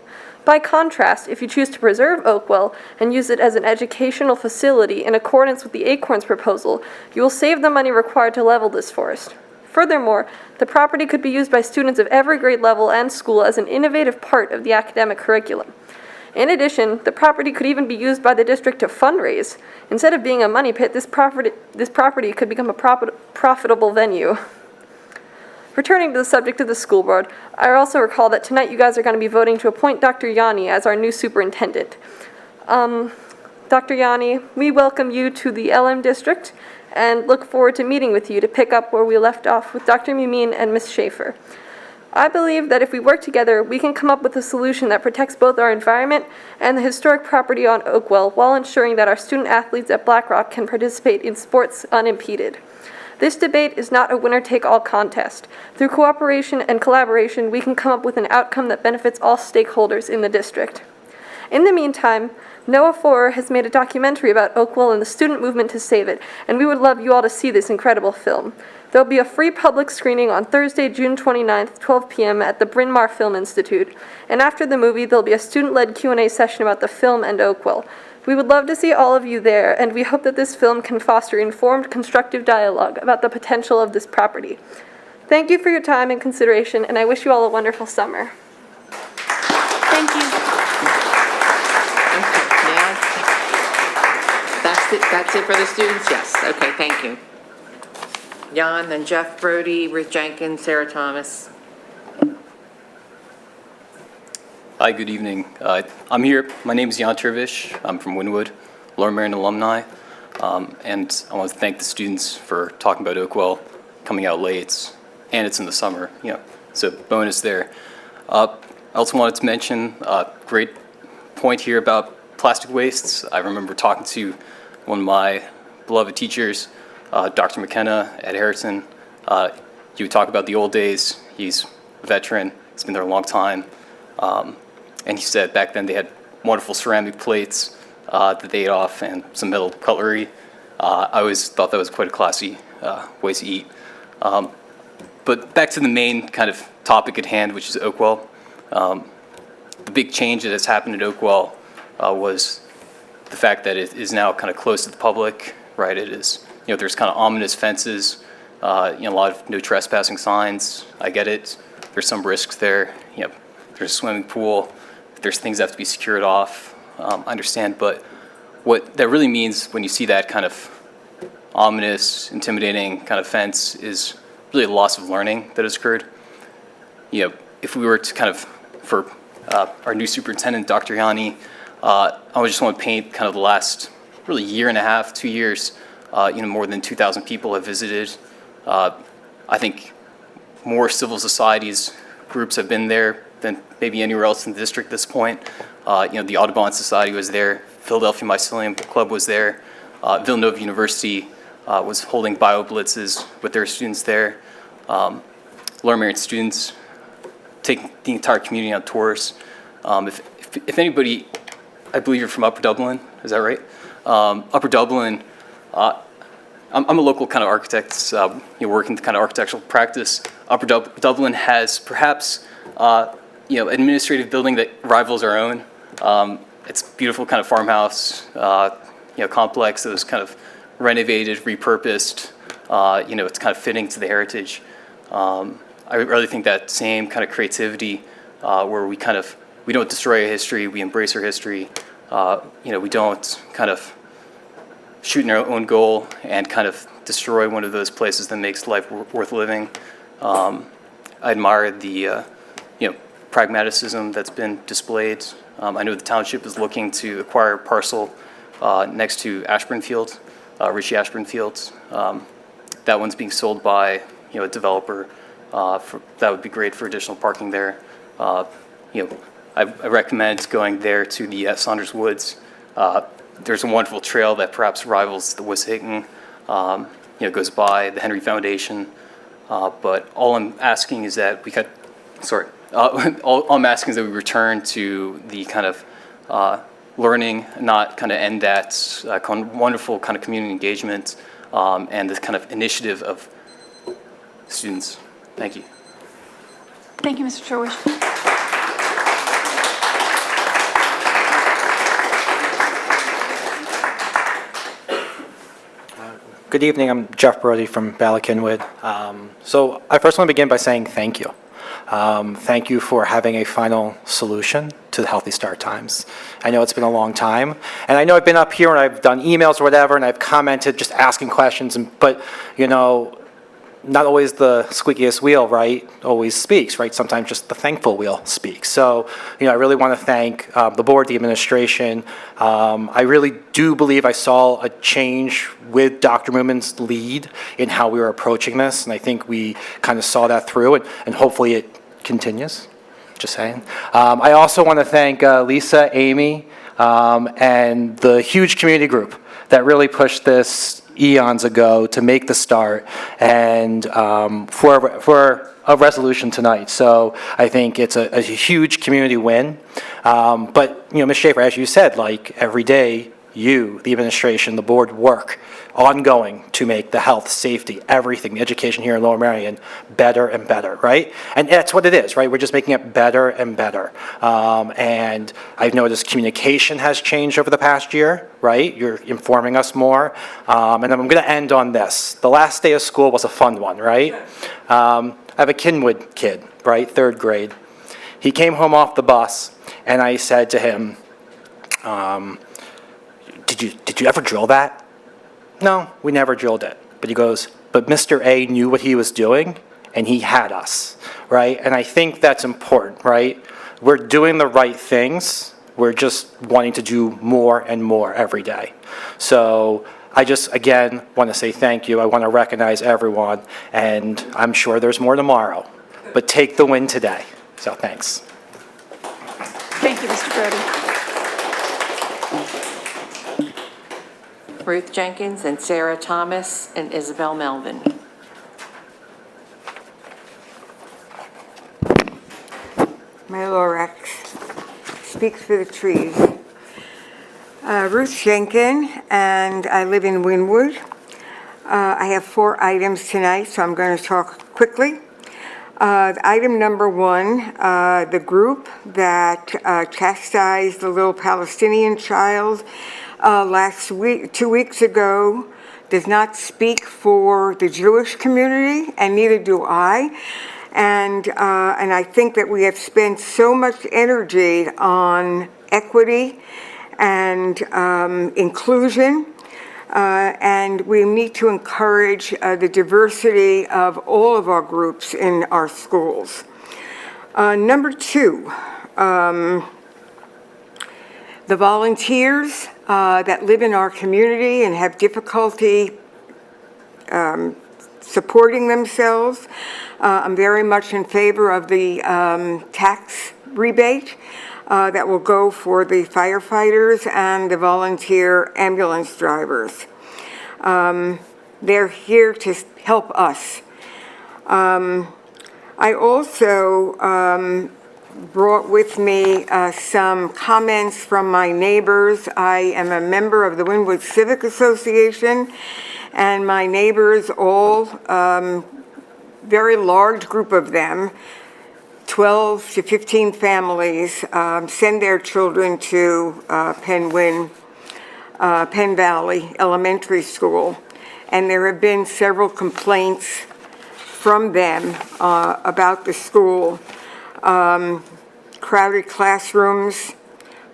By contrast, if you choose to preserve Oakwell and use it as an educational facility in accordance with the Acorns proposal, you will save the money required to level this forest. Furthermore, the property could be used by students of every grade level and school as an innovative part of the academic curriculum. In addition, the property could even be used by the district to fundraise. Instead of being a money pit, this property could become a profitable venue. Returning to the subject of the school board, I also recall that tonight you guys are going to be voting to appoint Dr. Yanni as our new superintendent. Dr. Yanni, we welcome you to the LM district and look forward to meeting with you to pick up where we left off with Dr. Mumin and Ms. Schaefer. I believe that if we work together, we can come up with a solution that protects both our environment and the historic property on Oakwell while ensuring that our student athletes at Blackrock can participate in sports unimpeded. This debate is not a winner-take-all contest. Through cooperation and collaboration, we can come up with an outcome that benefits all stakeholders in the district. In the meantime, Noah Forer has made a documentary about Oakwell and the student movement to save it, and we would love you all to see this incredible film. There will be a free public screening on Thursday, June 29th, 12 p.m. at the Bryn Mawr Film Institute, and after the movie, there will be a student-led Q&A session about the film and Oakwell. We would love to see all of you there, and we hope that this film can foster informed, constructive dialogue about the potential of this property. Thank you for your time and consideration, and I wish you all a wonderful summer. Thank you. Yeah. That's it for the students? Yes. Okay, thank you. Jan, then Jeff Brody, Ruth Jenkins, Sarah Thomas. Hi, good evening. I'm here. My name is Jan Turvish. I'm from Wynwood, Lower Merion alumni, and I want to thank the students for talking about Oakwell coming out late, and it's in the summer, so bonus there. I also wanted to mention a great point here about plastic wastes. I remember talking to one of my beloved teachers, Dr. McKenna at Harrison. He would talk about the old days. He's a veteran. He's been there a long time. And he said back then they had wonderful ceramic plates that they ate off and some metal cutlery. I always thought that was quite a classy way to eat. But back to the main kind of topic at hand, which is Oakwell. The big change that has happened at Oakwell was the fact that it is now kind of closed to the public, right? It is, there's kind of ominous fences, a lot of no trespassing signs. I get it. There's some risks there. There's a swimming pool. There's things that have to be secured off. I understand, but what that really means when you see that kind of ominous, intimidating kind of fence is really a loss of learning that has occurred. If we were to kind of, for our new superintendent, Dr. Yanni, I just want to paint kind of the last really year and a half, 2 years, more than 2,000 people have visited. I think more civil societies groups have been there than maybe anywhere else in the district at this point. The Audubon Society was there. Philadelphia Mycelium Club was there. Villanova University was holding bio blitzes with their students there. Lower Merion students take the entire community on tours. If anybody, I believe you're from Upper Dublin, is that right? Upper Dublin, I'm a local kind of architect, working the kind of architectural practice. Upper Dublin has perhaps, administrative building that rivals our own. It's a beautiful kind of farmhouse, complex that was kind of renovated, repurposed. It's kind of fitting to the heritage. I really think that same kind of creativity, where we don't destroy our history, we embrace our history. We don't kind of shoot in our own goal and kind of destroy one of those places that makes life worth living. I admire the pragmaticism that's been displayed. I know the township is looking to acquire a parcel next to Ashburn Field, Richie Ashburn Fields. That one's being sold by a developer. That would be great for additional parking there. I recommend going there to the Saunders Woods. There's a wonderful trail that perhaps rivals the Wissahickon. Goes by the Henry Foundation. But all I'm asking is that all I'm asking is that we return to the kind of learning, not kind of end that wonderful kind of community engagement and the kind of initiative of students. Thank you. Thank you, Mr. Chorwish. Good evening, I'm Jeff Brody from Bala-Cynwyd. So I first want to begin by saying thank you. Thank you for having a final solution to the Healthy Start Times. I know it's been a long time, and I know I've been up here and I've done emails or whatever, and I've commented just asking questions, but not always the squeakiest wheel, right, always speaks, right? Sometimes just the thankful wheel speaks. So, I really want to thank the board, the administration. I really do believe I saw a change with Dr. Moomin's lead in how we were approaching this, and I think we kind of saw that through, and hopefully it continues, just saying. I also want to thank Lisa, Amy, and the huge community group that really pushed this eons ago to make the start and for a resolution tonight. So I think it's a huge community win. But, Ms. Schaefer, as you said, like every day, you, the administration, the board work ongoing to make the health, safety, everything, the education here in Lower Merion better and better, right? And that's what it is, right? We're just making it better and better. And I've noticed communication has changed over the past year, right? You're informing us more. And I'm going to end on this. The last day of school was a fun one, right? I have a Kinwood kid, right? 3rd grade. He came home off the bus, and I said to him, did you ever drill that? No, we never drilled it. But he goes, but Mr. A knew what he was doing, and he had us, right? And I think that's important, right? We're doing the right things. We're just wanting to do more and more every day. So I just, again, want to say thank you. I want to recognize everyone, and I'm sure there's more tomorrow. But take the win today. So thanks. Thank you, Mr. Brody. Ruth Jenkins and Sarah Thomas and Isabel Melvin. My Lorax speaks for the trees. Ruth Schenken, and I live in Wynwood. I have 4 items tonight, so I'm going to talk quickly. Item number 1, the group that chastised the little Palestinian child last week, 2 weeks ago, does not speak for the Jewish community, and neither do I. And I think that we have spent so much energy on equity and inclusion, and we need to encourage the diversity of all of our groups in our schools. Number 2, the volunteers that live in our community and have difficulty supporting themselves. I'm very much in favor of the tax rebate that will go for the firefighters and the volunteer ambulance drivers. They're here to help us. I also brought with me some comments from my neighbors. I am a member of the Wynwood Civic Association, and my neighbors, all very large group of them, 12 to 15 families, send their children to Penn Valley Elementary School. And there have been several complaints from them about the school. Crowded classrooms,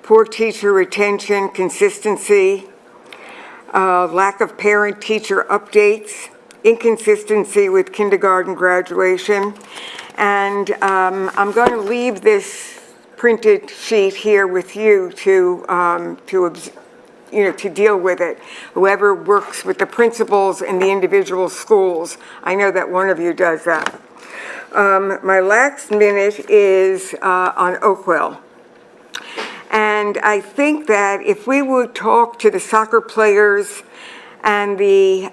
poor teacher retention, consistency, lack of parent-teacher updates, inconsistency with kindergarten graduation. And I'm going to leave this printed sheet here with you to deal with it. Whoever works with the principals in the individual schools, I know that one of you does that. My last minute is on Oakwell. And I think that if we would talk to the soccer players and the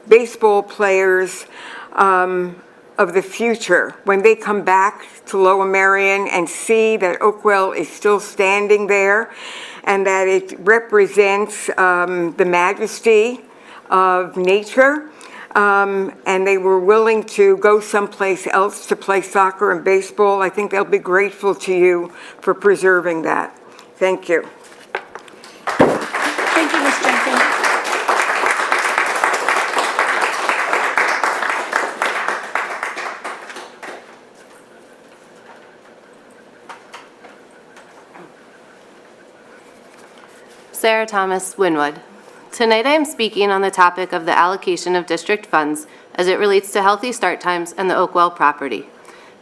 baseball players of the future, when they come back to Lower Merion and see that Oakwell is still standing there and that it represents the majesty of nature, and they were willing to go someplace else to play soccer and baseball, I think they'll be grateful to you for preserving that. Thank you. Thank you, Ms. Jenkins. Sarah Thomas, Wynwood. Tonight I am speaking on the topic of the allocation of district funds as it relates to Healthy Start Times and the Oakwell property.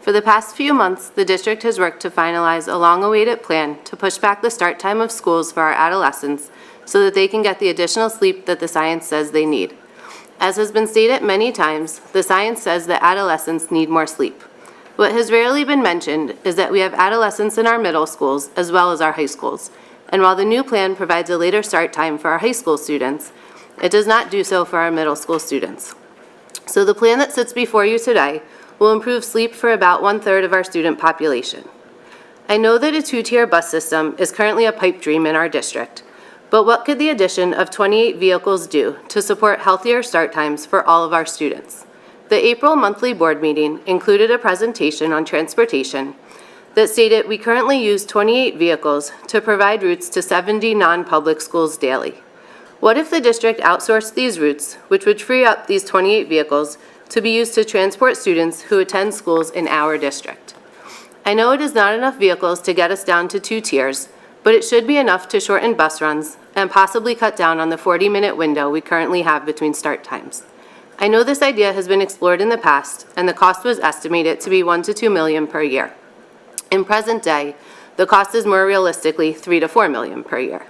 For the past few months, the district has worked to finalize a long-awaited plan to push back the start time of schools for our adolescents so that they can get the additional sleep that the science says they need. As has been stated many times, the science says that adolescents need more sleep. What has rarely been mentioned is that we have adolescents in our middle schools as well as our high schools. And while the new plan provides a later start time for our high school students, it does not do so for our middle school students. So the plan that sits before you today will improve sleep for about 1/3 of our student population. I know that a 2-tier bus system is currently a pipe dream in our district, but what could the addition of 28 vehicles do to support healthier start times for all of our students? The April monthly board meeting included a presentation on transportation that stated we currently use 28 vehicles to provide routes to 70 non-public schools daily. What if the district outsourced these routes, which would free up these 28 vehicles to be used to transport students who attend schools in our district? I know it is not enough vehicles to get us down to 2 tiers, but it should be enough to shorten bus runs and possibly cut down on the 40-minute window we currently have between start times. I know this idea has been explored in the past, and the cost was estimated to be $1 to $2 million per year. In present day, the cost is more realistically $3 to $4 million per year.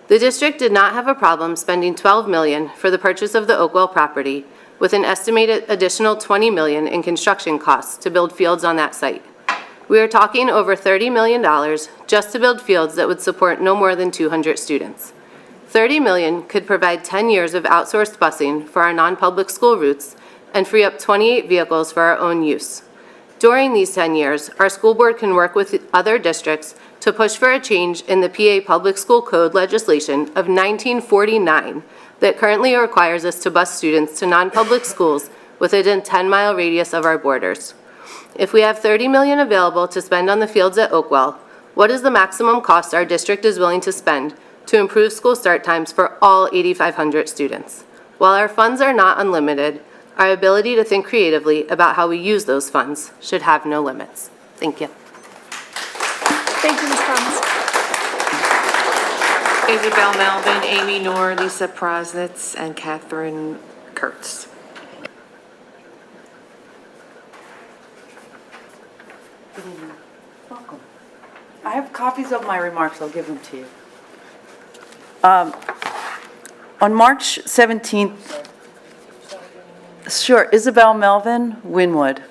The district did not have a problem spending $12 million for the purchase of the Oakwell property, with an estimated additional $20 million in construction costs to build fields on that site. We are talking over $30 million just to build fields that would support no more than 200 students. $30 million could provide 10 years of outsourced busing for our non-public school routes and free up 28 vehicles for our own use. During these 10 years, our school board can work with other districts to push for a change in the PA Public School Code legislation of 1949 that currently requires us to bus students to non-public schools within a 10-mile radius of our borders. If we have $30 million available to spend on the fields at Oakwell, what is the maximum cost our district is willing to spend to improve school start times for all 8,500 students? While our funds are not unlimited, our ability to think creatively about how we use those funds should have no limits. Thank you. Thank you, Ms. Thomas. Isabel Melvin, Amy Noor, Lisa Prosnitz, and Catherine Kurtz. Welcome. I have copies of my remarks. I'll give them to you. On March 17th, sure, Isabel Melvin, Winwood.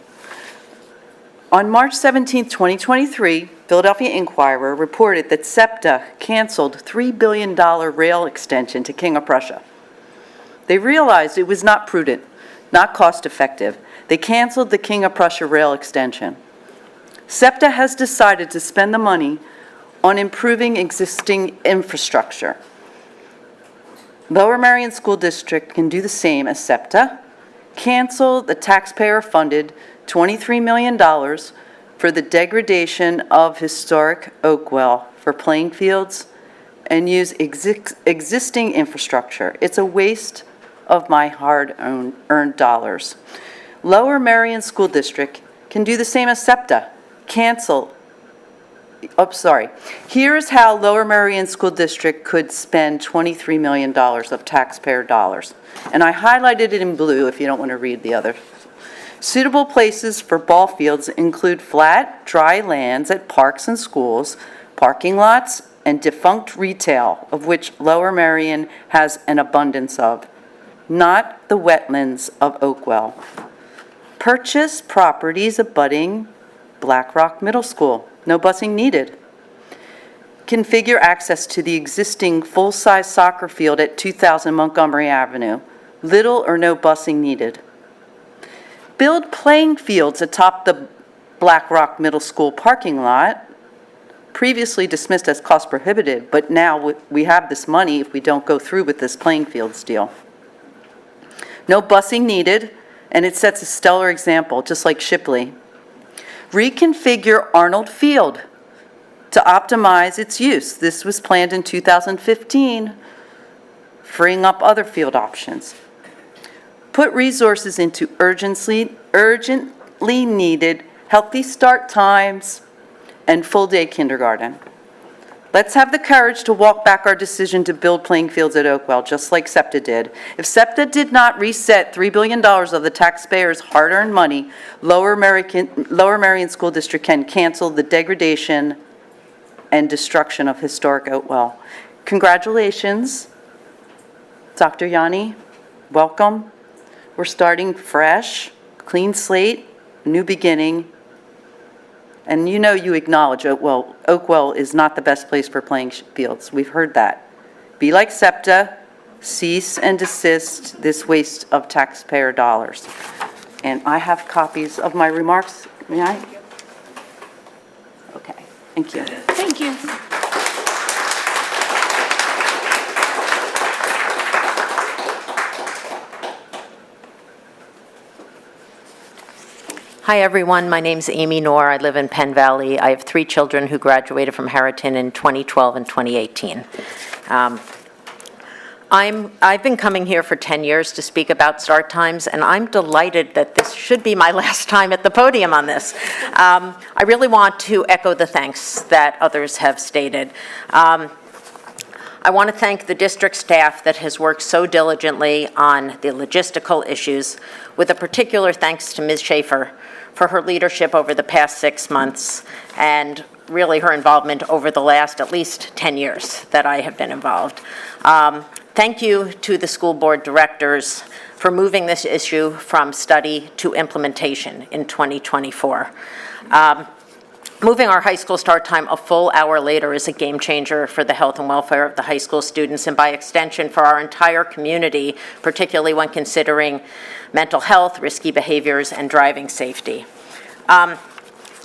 On March 17th, 2023, Philadelphia Inquirer reported that SEPTA canceled $3 billion rail extension to King of Prussia. They realized it was not prudent, not cost-effective. They canceled the King of Prussia rail extension. SEPTA has decided to spend the money on improving existing infrastructure. Lower Merion School District can do the same as SEPTA, cancel the taxpayer-funded $23 million for the degradation of historic Oakwell for playing fields and use existing infrastructure. It's a waste of my hard-earned dollars. Lower Merion School District can do the same as SEPTA, cancel. Here's how Lower Merion School District could spend $23 million of taxpayer dollars. And I highlighted it in blue if you don't want to read the other. Suitable places for ball fields include flat, dry lands at parks and schools, parking lots, and defunct retail, of which Lower Merion has an abundance of, not the wetlands of Oakwell. Purchase properties abutting Black Rock Middle School. No busing needed. Configure access to the existing full-size soccer field at 2000 Montgomery Avenue. Little or no busing needed. Build playing fields atop the Black Rock Middle School parking lot, previously dismissed as cost prohibitive, but now we have this money if we don't go through with this playing fields deal. No busing needed, and it sets a stellar example, just like Shipley. Reconfigure Arnold Field to optimize its use. This was planned in 2015, freeing up other field options. Put resources into urgently needed healthy start times and full-day kindergarten. Let's have the courage to walk back our decision to build playing fields at Oakwell, just like SEPTA did. If SEPTA did not reset $3 billion of the taxpayers' hard-earned money, Lower Merion School District can cancel the degradation and destruction of historic Oakwell. Congratulations, Dr. Yanni. Welcome. We're starting fresh, clean slate, new beginning. And you know you acknowledge Oakwell is not the best place for playing fields. We've heard that. Be like SEPTA, cease and desist this waste of taxpayer dollars. And I have copies of my remarks. May I? Okay, thank you. Thank you. Hi, everyone. My name's Amy Noor. I live in Penn Valley. I have 3 children who graduated from Harriton in 2012 and 2018. I've been coming here for 10 years to speak about start times, and I'm delighted that this should be my last time at the podium on this. I really want to echo the thanks that others have stated. I want to thank the district staff that has worked so diligently on the logistical issues, with a particular thanks to Ms. Schaefer for her leadership over the past 6 months and really her involvement over the last at least 10 years that I have been involved. Thank you to the school board directors for moving this issue from study to implementation in 2024. Moving our high school start time a full hour later is a game changer for the health and welfare of the high school students and by extension for our entire community, particularly when considering mental health, risky behaviors, and driving safety. And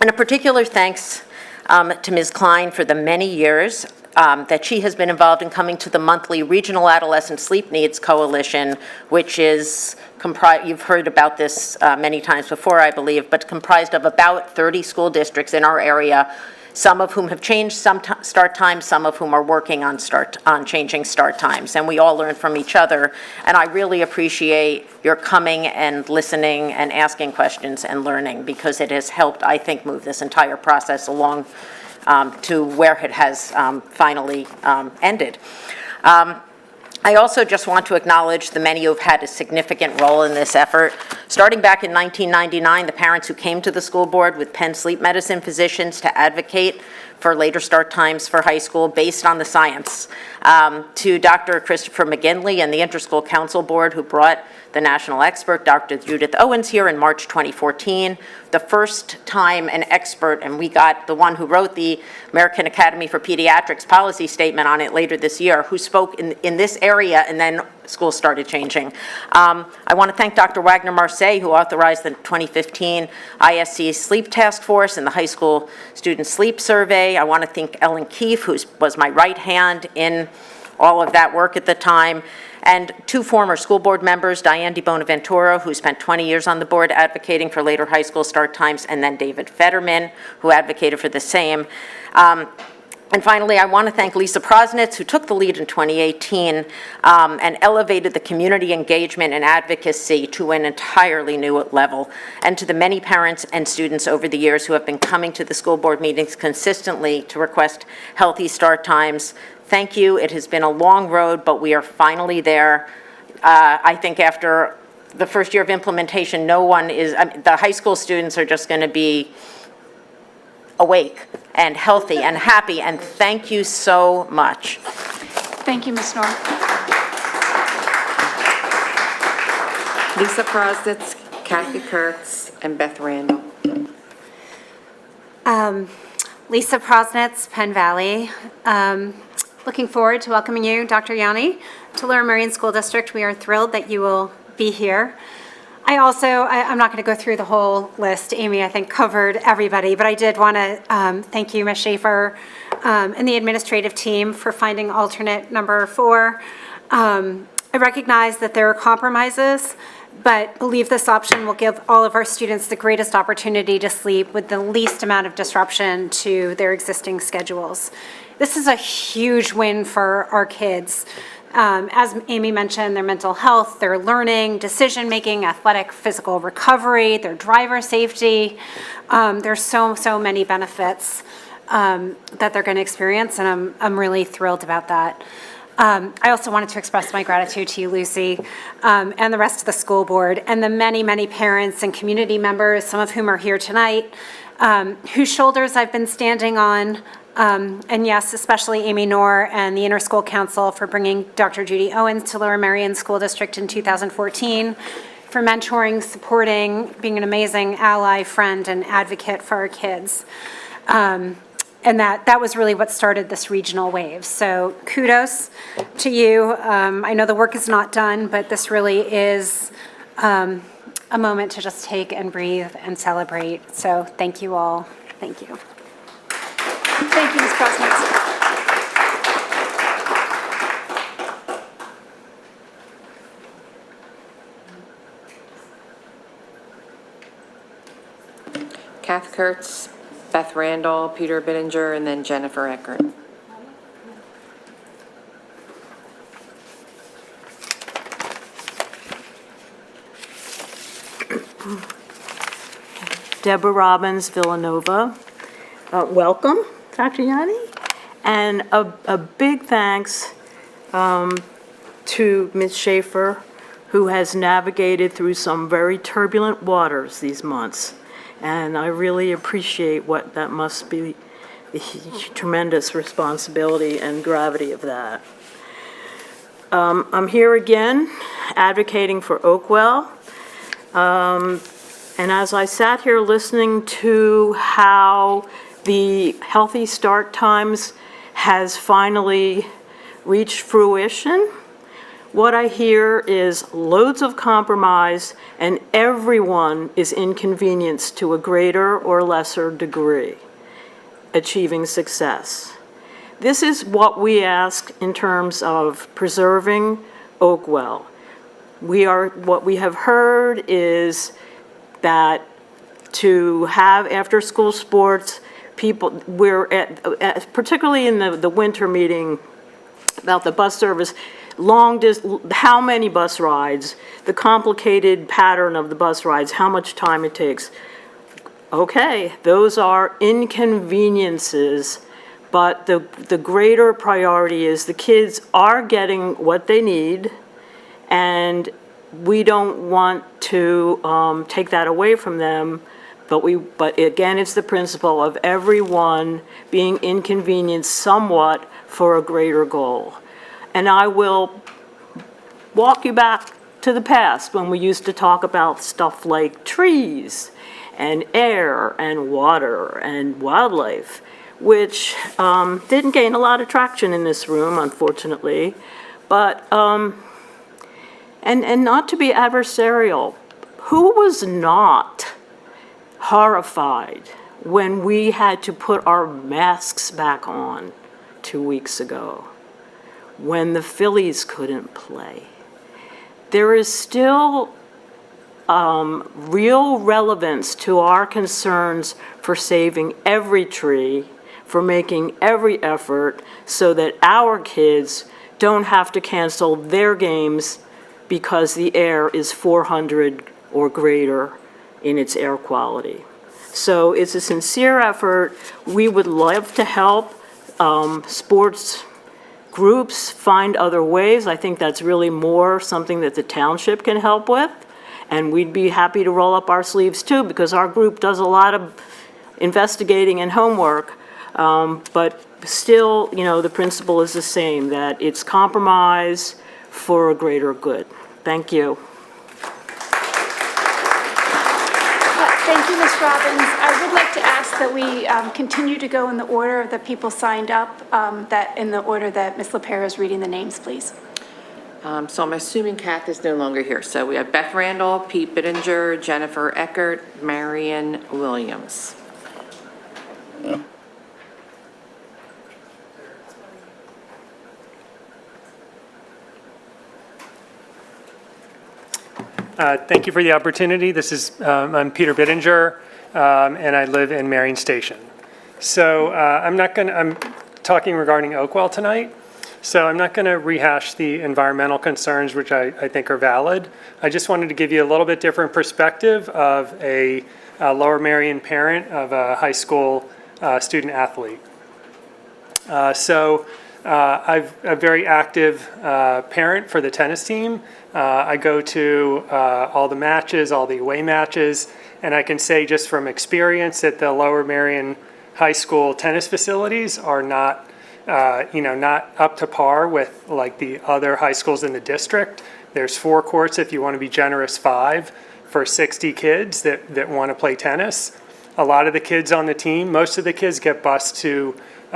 a particular thanks to Ms. Klein for the many years that she has been involved in coming to the monthly Regional Adolescent Sleep Needs Coalition, which is comprised, you've heard about this many times before, I believe, but comprised of about 30 school districts in our area, some of whom have changed some start times, some of whom are working on changing start times, and we all learn from each other. And I really appreciate your coming and listening and asking questions and learning, because it has helped, I think, move this entire process along to where it has finally ended. I also just want to acknowledge the many who have had a significant role in this effort. Starting back in 1999, the parents who came to the school board with Penn sleep medicine physicians to advocate for later start times for high school based on the science, to Dr. Christopher McGinley and the Interschool Council Board, who brought the national expert, Dr. Judith Owens, here in March 2014. The first time an expert, and we got the one who wrote the American Academy for Pediatrics policy statement on it later this year, who spoke in this area, and then schools started changing. I want to thank Dr. Wagner-Marseille, who authorized the 2015 ISC Sleep Task Force and the High School Student Sleep Survey. I want to thank Ellen Keefe, who was my right hand in all of that work at the time, and two former school board members, Diane DiBonaventura, who spent 20 years on the board advocating for later high school start times, and then David Fetterman, who advocated for the same. And finally, I want to thank Lisa Prosnitz, who took the lead in 2018 and elevated the community engagement and advocacy to an entirely new level, and to the many parents and students over the years who have been coming to the school board meetings consistently to request healthy start times. Thank you. It has been a long road, but we are finally there. I think after the first year of implementation, the high school students are just going to be awake and healthy and happy, and thank you so much. Thank you, Ms. Knorr. Lisa Prosnitz, Kathy Kurtz, and Beth Randall. Lisa Prosnitz, Penn Valley. Looking forward to welcoming you, Dr. Yanni, to Lower Merion School District. We are thrilled that you will be here. I'm not going to go through the whole list. Amy, I think, covered everybody, but I did want to thank you, Ms. Schaefer, and the administrative team for finding alternate number 4. I recognize that there are compromises, but believe this option will give all of our students the greatest opportunity to sleep with the least amount of disruption to their existing schedules. This is a huge win for our kids. As Amy mentioned, their mental health, their learning, decision-making, athletic, physical recovery, their driver safety. There's so many benefits that they're going to experience, and I'm really thrilled about that. I also wanted to express my gratitude to you, Lucy, and the rest of the school board, and the many parents and community members, some of whom are here tonight, whose shoulders I've been standing on. And yes, especially Amy Knorr and the Interschool Council for bringing Dr. Judy Owens to Lower Merion School District in 2014, for mentoring, supporting, being an amazing ally, friend, and advocate for our kids. And that was really what started this regional wave. So kudos to you. I know the work is not done, but this really is a moment to just take and breathe and celebrate. So thank you all. Thank you. Thank you, Ms. Prosnitz. Kath Kurtz, Beth Randall, Peter Bittinger, and then Jennifer Eckert. Deborah Robbins, Villanova. Welcome, Dr. Yanni. And a big thanks to Ms. Schaefer, who has navigated through some very turbulent waters these months. And I really appreciate what that must be, the tremendous responsibility and gravity of that. I'm here again advocating for Oakwell. And as I sat here listening to how the Healthy Start Times has finally reached fruition, what I hear is loads of compromise, and everyone is inconvenienced to a greater or lesser degree. achieving success. This is what we ask in terms of preserving Oakwell. What we have heard is that to have after-school sports, particularly in the winter meeting about the bus service, how many bus rides, the complicated pattern of the bus rides, how much time it takes. Okay, those are inconveniences, but the greater priority is the kids are getting what they need, and we don't want to take that away from them, but again, it's the principle of everyone being inconvenienced somewhat for a greater goal. And I will walk you back to the past when we used to talk about stuff like trees and air and water and wildlife, which didn't gain a lot of traction in this room, unfortunately. But, and not to be adversarial, who was not horrified when we had to put our masks back on 2 weeks ago, when the Phillies couldn't play? There is still real relevance to our concerns for saving every tree, for making every effort so that our kids don't have to cancel their games because the air is 400 or greater in its air quality. So it's a sincere effort. We would love to help sports groups find other ways. I think that's really more something that the township can help with. And we'd be happy to roll up our sleeves too, because our group does a lot of investigating and homework. But still, the principle is the same, that it's compromise for a greater good. Thank you. Thank you, Ms. Robbins. I would like to ask that we continue to go in the order that people signed up, in the order that Ms. LaPera is reading the names, please. So I'm assuming Kath is no longer here. So we have Beth Randall, Pete Bittinger, Jennifer Eckert, Marion Williams. Thank you for the opportunity. I'm Peter Bittinger, and I live in Marion Station. So I'm talking regarding Oakwell tonight. So I'm not going to rehash the environmental concerns, which I think are valid. I just wanted to give you a little bit different perspective of a Lower Marion parent of a high school student athlete. I'm a very active parent for the tennis team. I go to all the matches, all the away matches, and I can say just from experience that the Lower Marion High School tennis facilities are not up to par with like the other high schools in the district. There's 4 courts, if you want to be generous, 5 for 60 kids that want to play tennis. A lot of the kids on the team, most of the kids get bused to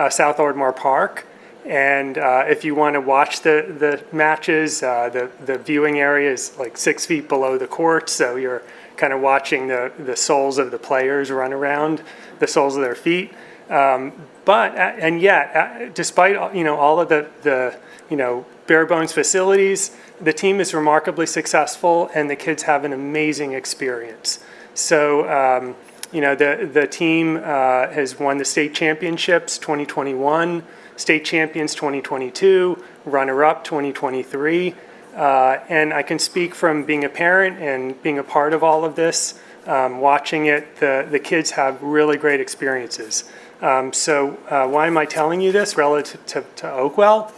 South Ardmore Park. And if you want to watch the matches, the viewing area is like 6 feet below the court, so you're kind of watching the soles of the players run around, the soles of their feet. Despite all of the bare bones facilities, the team is remarkably successful, and the kids have an amazing experience. So the team has won the state championships 2021. State champions 2022, runner-up 2023, and I can speak from being a parent and being a part of all of this, watching it, the kids have really great experiences. Why am I telling you this relative to Oakwell?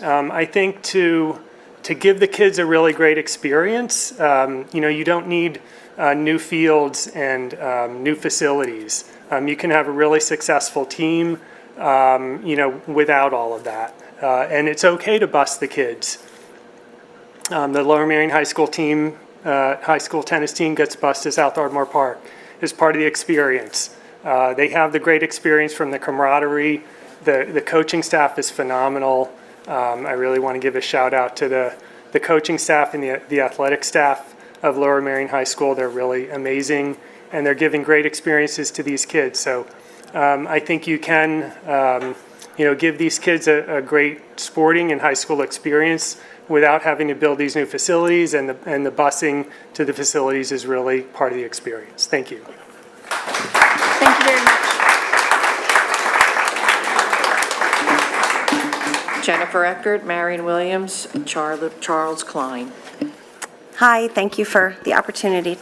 I think to give the kids a really great experience, you don't need new fields and new facilities. You can have a really successful team without all of that. And it's okay to bust the kids. The Lower Marion High School team, high school tennis team gets bused to South Ardmore Park as part of the experience. They have the great experience from the camaraderie. The coaching staff is phenomenal. I really want to give a shout out to the coaching staff and the athletic staff of Lower Marion High School. They're really amazing, and they're giving great experiences to these kids. So I think you can, give these kids a great sporting and high school experience without having to build these new facilities, and the busing to the facilities is really part of the experience. Thank you. Thank you very much. Jennifer Eckert, Marion Williams, Charles Klein. Hi, thank you for the opportunity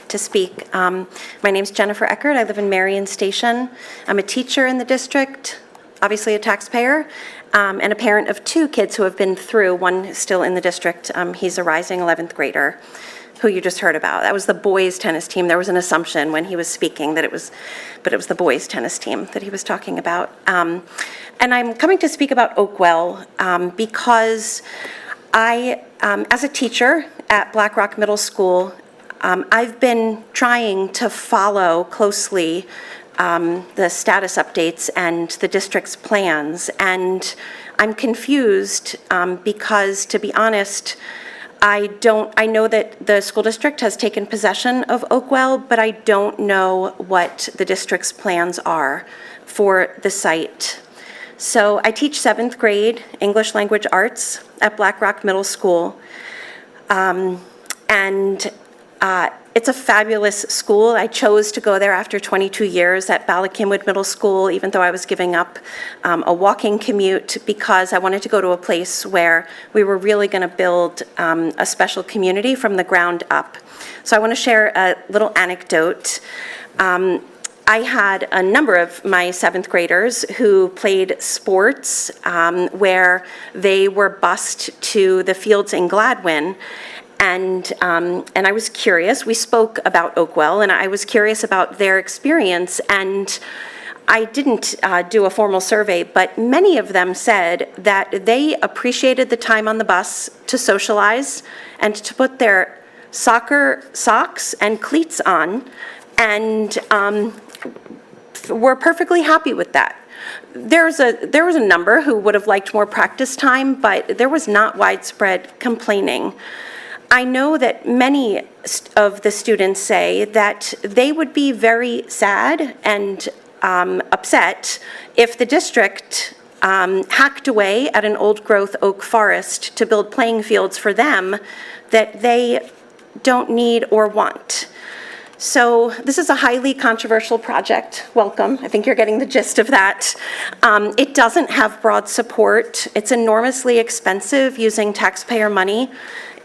to speak. My name's Jennifer Eckert. I live in Marion Station. I'm a teacher in the district, obviously a taxpayer, and a parent of 2 kids who have been through. One is still in the district. He's a rising 11th grader who you just heard about. That was the boys' tennis team. There was an assumption when he was speaking that it was the boys' tennis team that he was talking about. And I'm coming to speak about Oakwell because I, as a teacher at Black Rock Middle School, I've been trying to follow closely the status updates and the district's plans, and I'm confused because, to be honest, I know that the school district has taken possession of Oakwell, but I don't know what the district's plans are for the site. So I teach 7th grade English Language Arts at Black Rock Middle School. It's a fabulous school. I chose to go there after 22 years at Bala-Cynwyd Middle School, even though I was giving up a walking commute, because I wanted to go to a place where we were really going to build a special community from the ground up. So I want to share a little anecdote. I had a number of my 7th graders who played sports where they were bused to the fields in Gladwin. And I was curious. We spoke about Oakwell, and I was curious about their experience. And I didn't do a formal survey, but many of them said that they appreciated the time on the bus to socialize and to put their soccer socks and cleats on, and were perfectly happy with that. There was a number who would have liked more practice time, but there was not widespread complaining. I know that many of the students say that they would be very sad and upset if the district hacked away at an old-growth oak forest to build playing fields for them that they don't need or want. So this is a highly controversial project. Welcome. I think you're getting the gist of that. It doesn't have broad support. It's enormously expensive using taxpayer money.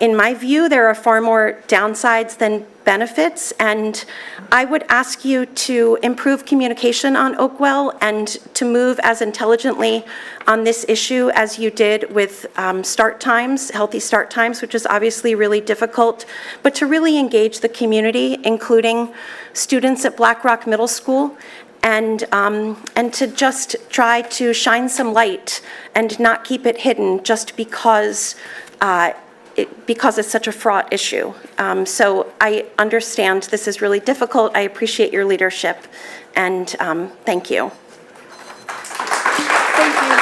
In my view, there are far more downsides than benefits, and I would ask you to improve communication on Oakwell and to move as intelligently on this issue as you did with start times, healthy start times, which is obviously really difficult, but to really engage the community, including students at Black Rock Middle School, and to just try to shine some light and not keep it hidden just because it's such a fraught issue. So I understand this is really difficult. I appreciate your leadership, and thank you. Thank you.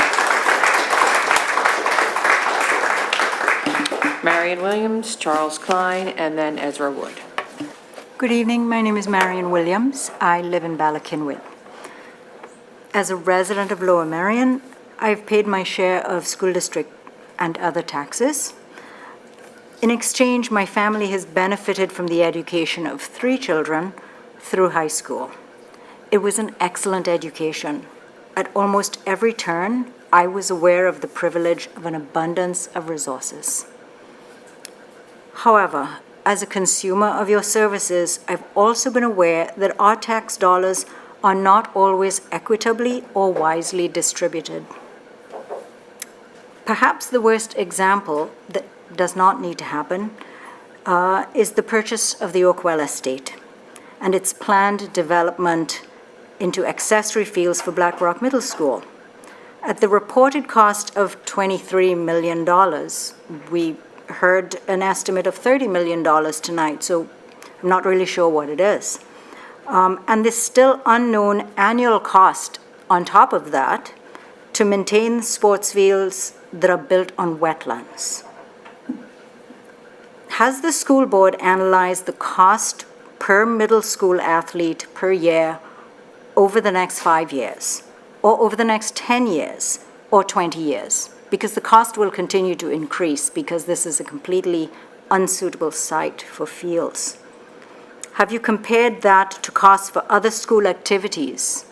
Marion Williams, Charles Klein, and then Ezra Wood. Good evening. My name is Marion Williams. I live in Bala-Cynwyd. As a resident of Lower Merion, I've paid my share of school district and other taxes. In exchange, my family has benefited from the education of 3 children through high school. It was an excellent education. At almost every turn, I was aware of the privilege of an abundance of resources. However, as a consumer of your services, I've also been aware that our tax dollars are not always equitably or wisely distributed. Perhaps the worst example that does not need to happen is the purchase of the Oakwell estate and its planned development into accessory fields for Black Rock Middle School. At the reported cost of $23 million, we heard an estimate of $30 million tonight, so I'm not really sure what it is. And this still unknown annual cost on top of that to maintain sports fields that are built on wetlands. Has the school board analyzed the cost per middle school athlete per year over the next 5 years, or over the next 10 years, or 20 years? Because the cost will continue to increase because this is a completely unsuitable site for fields. Have you compared that to costs for other school activities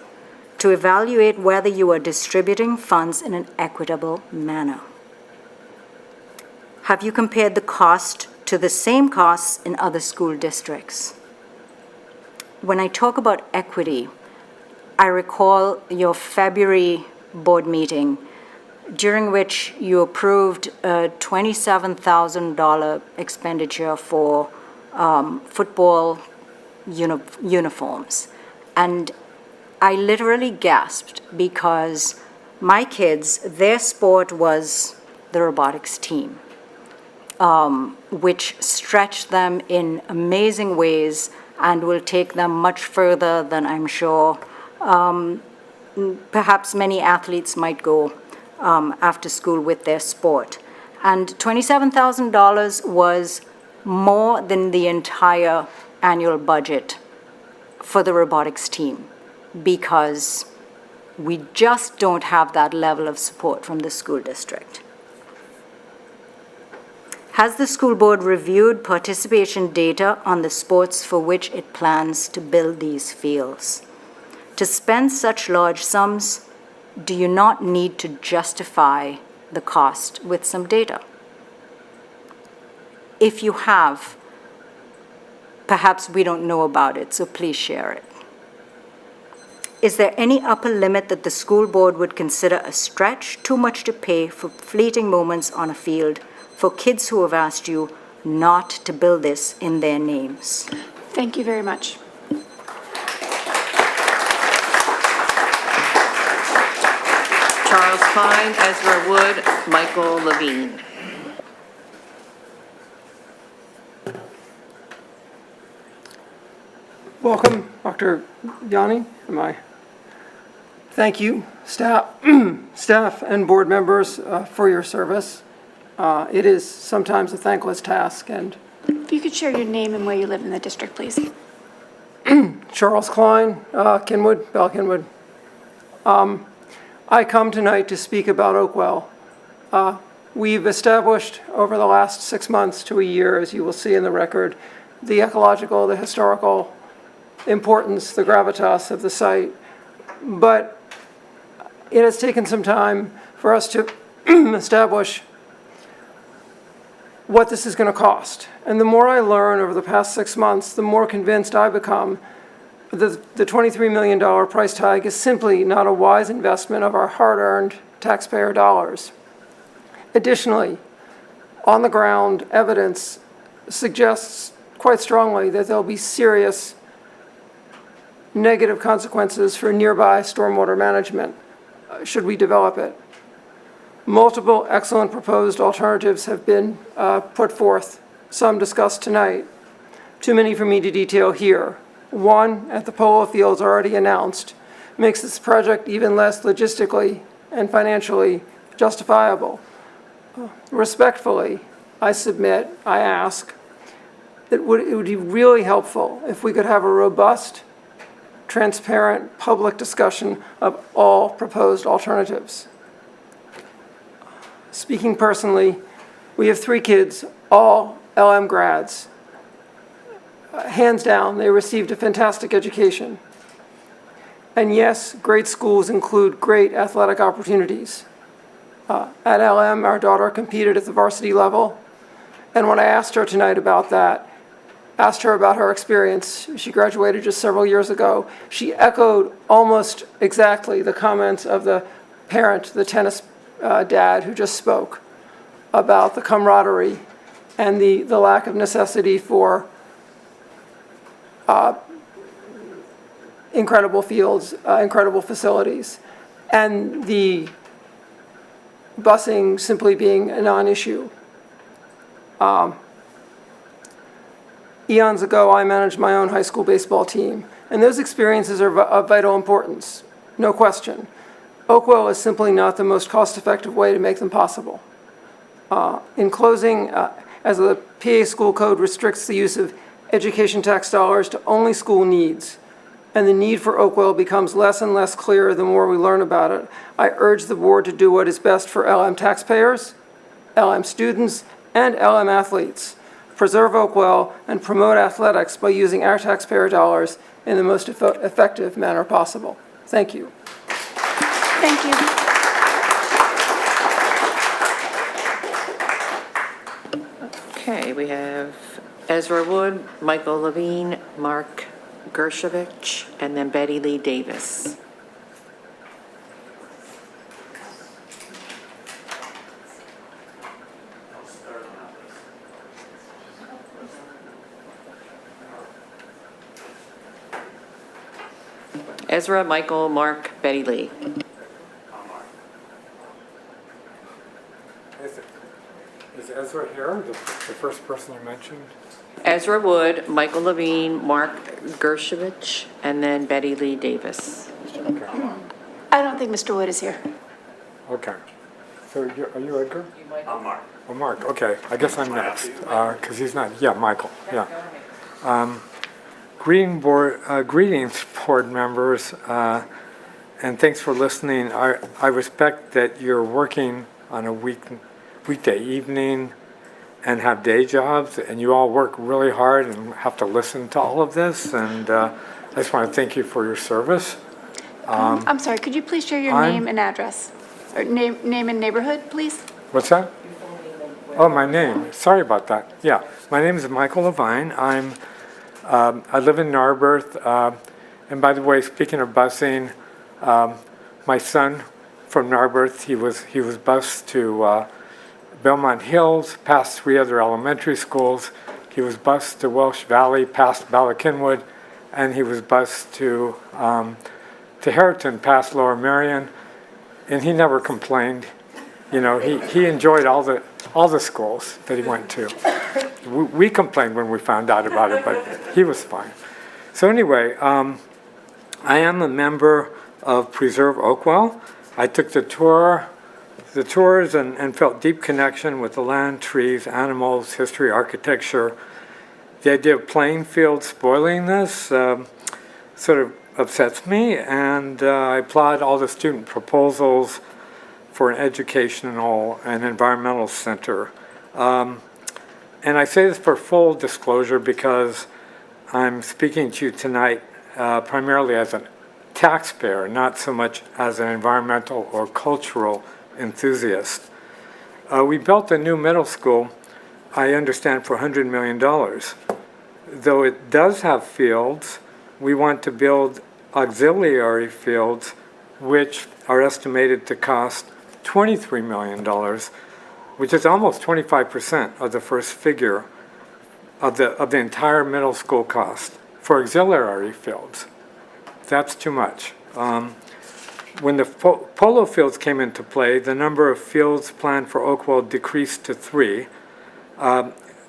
to evaluate whether you are distributing funds in an equitable manner? Have you compared the cost to the same costs in other school districts? When I talk about equity, I recall your February board meeting during which you approved a $27,000 expenditure for football uniforms. And I literally gasped because my kids, their sport was the robotics team, which stretched them in amazing ways and will take them much further than I'm sure perhaps many athletes might go after school with their sport. And $27,000 was more than the entire annual budget for the robotics team because we just don't have that level of support from the school district. Has the school board reviewed participation data on the sports for which it plans to build these fields? To spend such large sums, do you not need to justify the cost with some data? If you have, perhaps we don't know about it, so please share it. Is there any upper limit that the school board would consider a stretch, too much to pay for fleeting moments on a field for kids who have asked you not to build this in their names? Thank you very much. Charles Klein, Ezra Wood, Michael Levine. Welcome, Dr. Yanni. Thank you, staff and board members for your service. It is sometimes a thankless task. And if you could share your name and where you live in the district, please. Charles Klein, Kenwood, Bell Kenwood. I come tonight to speak about Oakwell. We've established over the last 6 months to a year, as you will see in the record, the ecological, the historical importance, the gravitas of the site. But it has taken some time for us to establish what this is going to cost. And the more I learn over the past 6 months, the more convinced I become that the $23 million price tag is simply not a wise investment of our hard-earned taxpayer dollars. Additionally, on the ground evidence suggests quite strongly that there'll be serious negative consequences for nearby stormwater management should we develop it. Multiple excellent proposed alternatives have been put forth, some discussed tonight. Too many for me to detail here. One, at the polo fields already announced, makes this project even less logistically and financially justifiable. Respectfully, I submit, I ask, that it would be really helpful if we could have a robust, transparent public discussion of all proposed alternatives. Speaking personally, we have 3 kids, all LM grads. Hands down, they received a fantastic education. And yes, great schools include great athletic opportunities. At LM, our daughter competed at the varsity level. And when I asked her tonight about that, asked her about her experience, she graduated just several years ago, she echoed almost exactly the comments of the parent, the tennis dad who just spoke, about the camaraderie and the lack of necessity for incredible fields, incredible facilities, and the busing simply being a non-issue. Eons ago, I managed my own high school baseball team, and those experiences are of vital importance, no question. Oakwell is simply not the most cost-effective way to make them possible. In closing, as the PA school code restricts the use of education tax dollars to only school needs, and the need for Oakwell becomes less and less clear the more we learn about it. I urge the board to do what is best for LM taxpayers, LM students, and LM athletes. Preserve Oakwell and promote athletics by using our taxpayer dollars in the most effective manner possible. Thank you. Thank you. Okay, we have Ezra Wood, Michael Levine, Mark Gershovich, and then Betty Lee Davis. Ezra, Michael, Mark, Betty Lee. Is Ezra here, the first person you mentioned? Ezra Wood, Michael Levine, Mark Gershovich, and then Betty Lee Davis. Okay. I don't think Mr. Wood is here. Okay. So are you Edgar? I'm Mark. Oh, Mark, okay. I guess I'm next, because he's not, yeah, Michael, yeah. Greetings, board members, and thanks for listening. I respect that you're working on a weekday evening and have day jobs, and you all work really hard and have to listen to all of this, and I just want to thank you for your service. I'm sorry, could you please share your name and address? Or name and neighborhood, please? What's that? Oh, my name. Sorry about that. Yeah, my name is Michael Levine. I live in Narberth, and by the way, speaking of busing, my son from Narberth, he was bused to Belmont Hills, past 3 other elementary schools. He was bused to Welsh Valley, past Ballackinwood, and he was bused to Harriton, past Lower Merion, and he never complained. You know, he enjoyed all the schools that he went to. We complained when we found out about it, but he was fine. So anyway, I am a member of Preserve Oakwell. I took the tours and felt deep connection with the land, trees, animals, history, architecture. The idea of playing fields spoiling this sort of upsets me, and I applaud all the student proposals for an educational and environmental center. And I say this for full disclosure because I'm speaking to you tonight primarily as a taxpayer, not so much as an environmental or cultural enthusiast. We built a new middle school, I understand, for $100 million. Though it does have fields, we want to build auxiliary fields, which are estimated to cost $23 million, which is almost 25% of the first figure of the entire middle school cost for auxiliary fields. That's too much. When the polo fields came into play, the number of fields planned for Oakwell decreased to 3,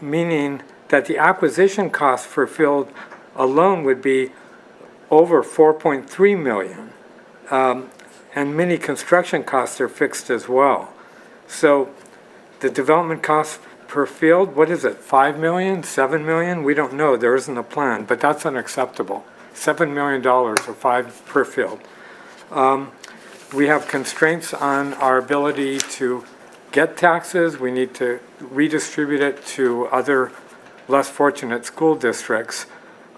meaning that the acquisition cost for a field alone would be over $4.3 million. And many construction costs are fixed as well. So the development cost per field, what is it, 5 million, 7 million? We don't know, there isn't a plan, but that's unacceptable. $7 million or 5 per field. We have constraints on our ability to get taxes. We need to redistribute it to other less fortunate school districts.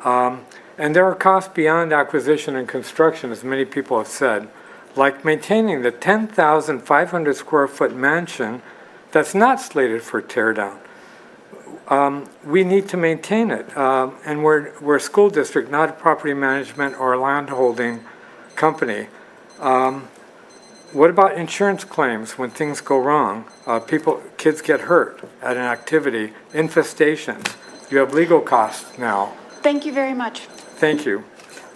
And there are costs beyond acquisition and construction, as many people have said, like maintaining the 10,500 square foot mansion that's not slated for tear down. We need to maintain it, and we're a school district, not a property management or a land holding company. What about insurance claims when things go wrong? Kids get hurt at an activity, infestations. You have legal costs now. Thank you very much. Thank you.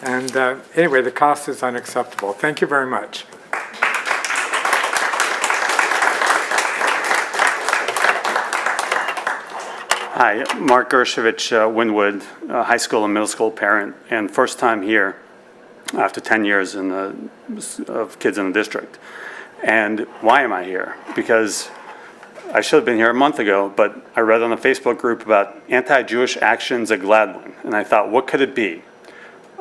And anyway, the cost is unacceptable. Thank you very much. Hi, Mark Gershovich, Wynwood, high school and middle school parent, and first time here after 10 years of kids in the district. And why am I here? Because I should have been here a month ago, but I read on a Facebook group about anti-Jewish actions at Gladwin, and I thought, what could it be?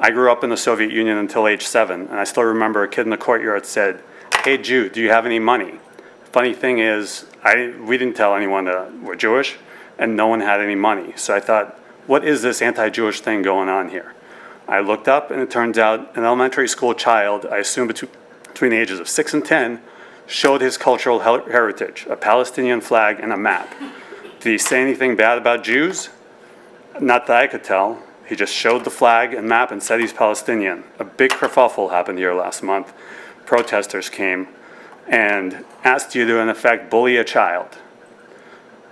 I grew up in the Soviet Union until age 7, and I still remember a kid in the courtyard said, "Hey, Jew, do you have any money?" Funny thing is, we didn't tell anyone that we're Jewish, and no one had any money. So I thought, what is this anti-Jewish thing going on here? I looked up, and it turns out an elementary school child, I assume between the ages of 6 and 10, showed his cultural heritage, a Palestinian flag and a map. Did he say anything bad about Jews? Not that I could tell. He just showed the flag and map and said he's Palestinian. A big kerfuffle happened here last month. Protesters came and asked you to, in effect, bully a child.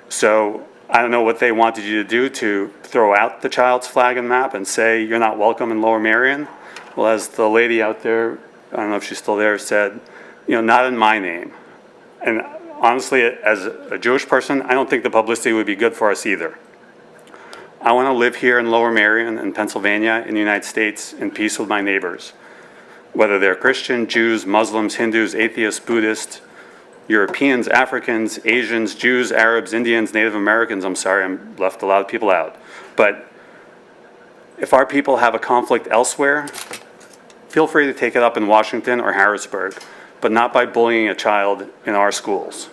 So I don't know what they wanted you to do, to throw out the child's flag and map and say you're not welcome in Lower Merion. Well, as the lady out there, I don't know if she's still there, said, not in my name. And honestly, as a Jewish person, I don't think the publicity would be good for us either. I want to live here in Lower Merion in Pennsylvania, in the United States, in peace with my neighbors. Whether they're Christian, Jews, Muslims, Hindus, atheists, Buddhists, Europeans, Africans, Asians, Jews, Arabs, Indians, Native Americans. I'm sorry, I left a lot of people out. But if our people have a conflict elsewhere, feel free to take it up in Washington or Harrisburg, but not by bullying a child in our schools.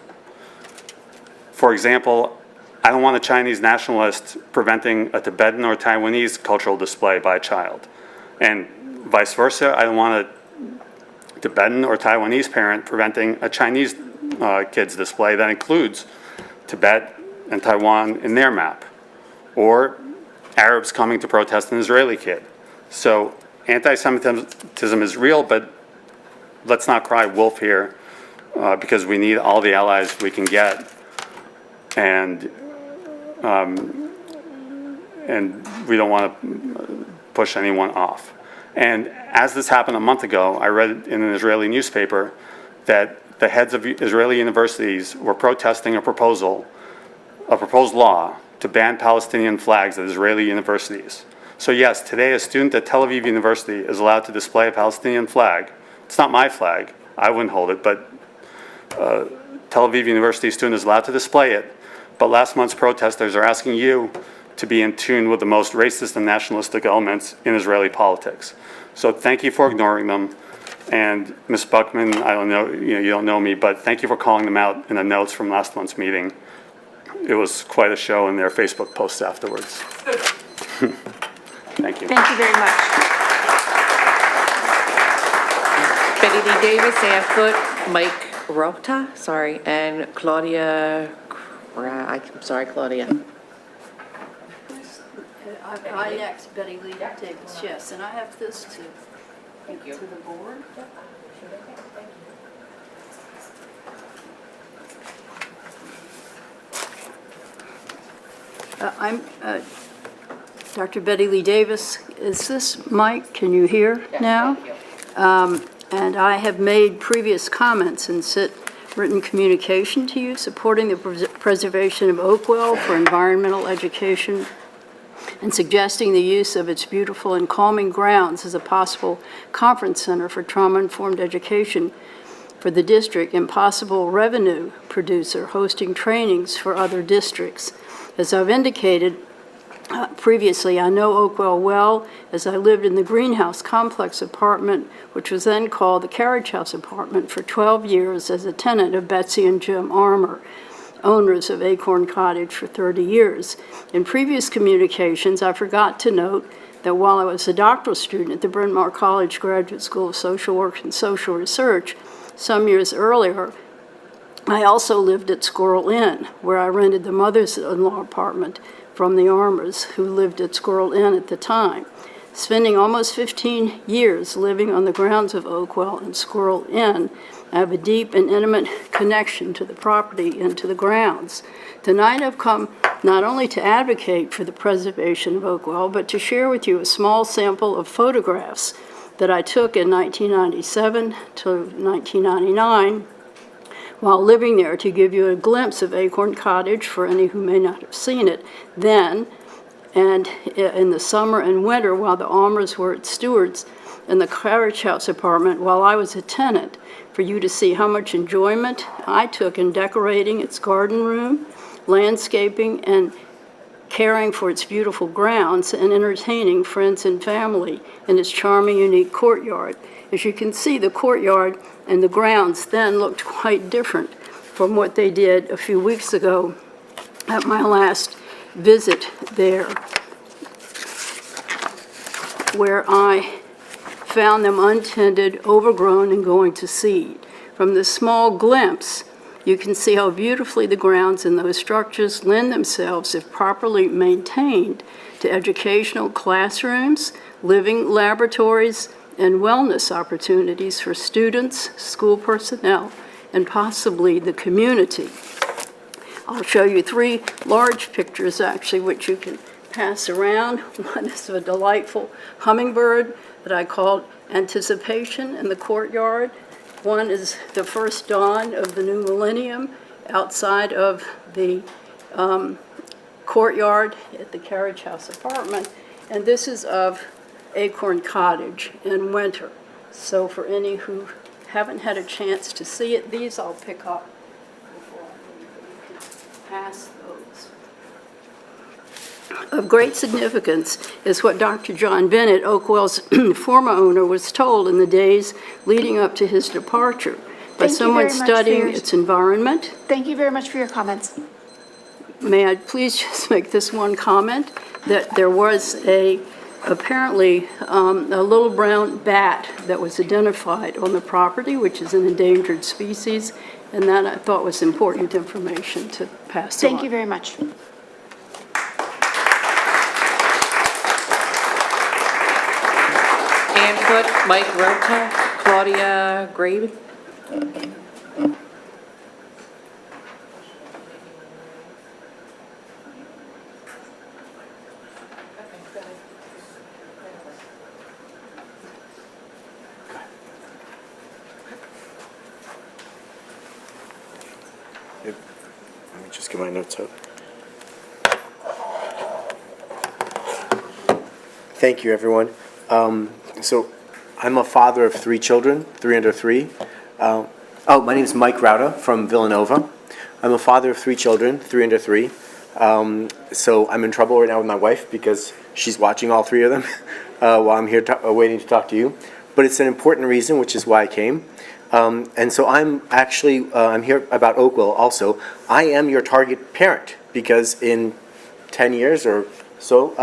For example, I don't want a Chinese nationalist preventing a Tibetan or Taiwanese cultural display by a child. And vice versa, I don't want a Tibetan or Taiwanese parent preventing a Chinese kid's display that includes Tibet and Taiwan in their map, or Arabs coming to protest an Israeli kid. So anti-Semitism is real, but let's not cry wolf here, because we need all the allies we can get, and we don't want to push anyone off. And as this happened a month ago, I read in an Israeli newspaper that the heads of Israeli universities were protesting a proposed law to ban Palestinian flags at Israeli universities. So yes, today a student at Tel Aviv University is allowed to display a Palestinian flag. It's not my flag, I wouldn't hold it, but Tel Aviv University student is allowed to display it. But last month's protesters are asking you to be in tune with the most racist and nationalistic elements in Israeli politics. So thank you for ignoring them. And Ms. Buckman, I don't know, you don't know me, but thank you for calling them out in the notes from last month's meeting. It was quite a show in their Facebook posts afterwards. Thank you. Thank you very much. Betty Lee Davis, Ann Foot, Mike Rota, and Claudia, I'm sorry, Claudia. I next, Betty Lee Davis, yes, and I have this to the board. I'm Dr. Betty Lee Davis. Is this Mike? Can you hear now? And I have made previous comments and written communication to you supporting the preservation of Oakwell for environmental education and suggesting the use of its beautiful and calming grounds as a possible conference center for trauma-informed education for the district and possible revenue producer hosting trainings for other districts. As I've indicated previously, I know Oakwell well, as I lived in the Greenhouse Complex apartment, which was then called the Carriage House apartment, for 12 years as a tenant of Betsy and Jim Armour, owners of Acorn Cottage, for 30 years. In previous communications, I forgot to note that while I was a doctoral student at the Bryn Mawr College Graduate School of Social Work and Social Research, some years earlier, I also lived at Squirrel Inn, where I rented the mother-in-law apartment from the Armours, who lived at Squirrel Inn at the time. Spending almost 15 years living on the grounds of Oakwell and Squirrel Inn, I have a deep and intimate connection to the property and to the grounds. Tonight I've come not only to advocate for the preservation of Oakwell, but to share with you a small sample of photographs that I took in 1997 to 1999 while living there, to give you a glimpse of Acorn Cottage for any who may not have seen it then, and in the summer and winter while the Almers were its stewards, in the Carriage House apartment while I was a tenant, for you to see how much enjoyment I took in decorating its garden room, landscaping, and caring for its beautiful grounds and entertaining friends and family in its charming, unique courtyard. As you can see, the courtyard and the grounds then looked quite different from what they did a few weeks ago at my last visit there, where I found them untended, overgrown, and going to seed. From this small glimpse, you can see how beautifully the grounds in those structures lend themselves, if properly maintained, to educational classrooms, living laboratories, and wellness opportunities for students, school personnel, and possibly the community. I'll show you 3 large pictures, actually, which you can pass around. One is a delightful hummingbird that I called Anticipation in the courtyard. One is the first dawn of the new millennium outside of the courtyard at the Carriage House apartment. And this is of Acorn Cottage in winter. So for any who haven't had a chance to see it, these I'll pick up before I pass those. Of great significance is what Dr. John Bennett, Oakwell's former owner, was told in the days leading up to his departure by someone studying its environment. Thank you very much for your comments. May I please just make this one comment, that there was apparently a little brown bat that was identified on the property, which is an endangered species, and that I thought was important information to pass on. Thank you very much. Ann Foote, Mike Rota, Claudia Grabe. Let me just get my notes out. Thank you, everyone. So I'm a father of 3 children, 3 under 3. My name is Mike Rauda from Villanova. I'm a father of 3 children, 3 under 3. So I'm in trouble right now with my wife because she's watching all 3 of them while I'm here waiting to talk to you. But it's an important reason, which is why I came. And so I'm actually, I'm here about Oakwell also. I am your target parent because in 10 years or so,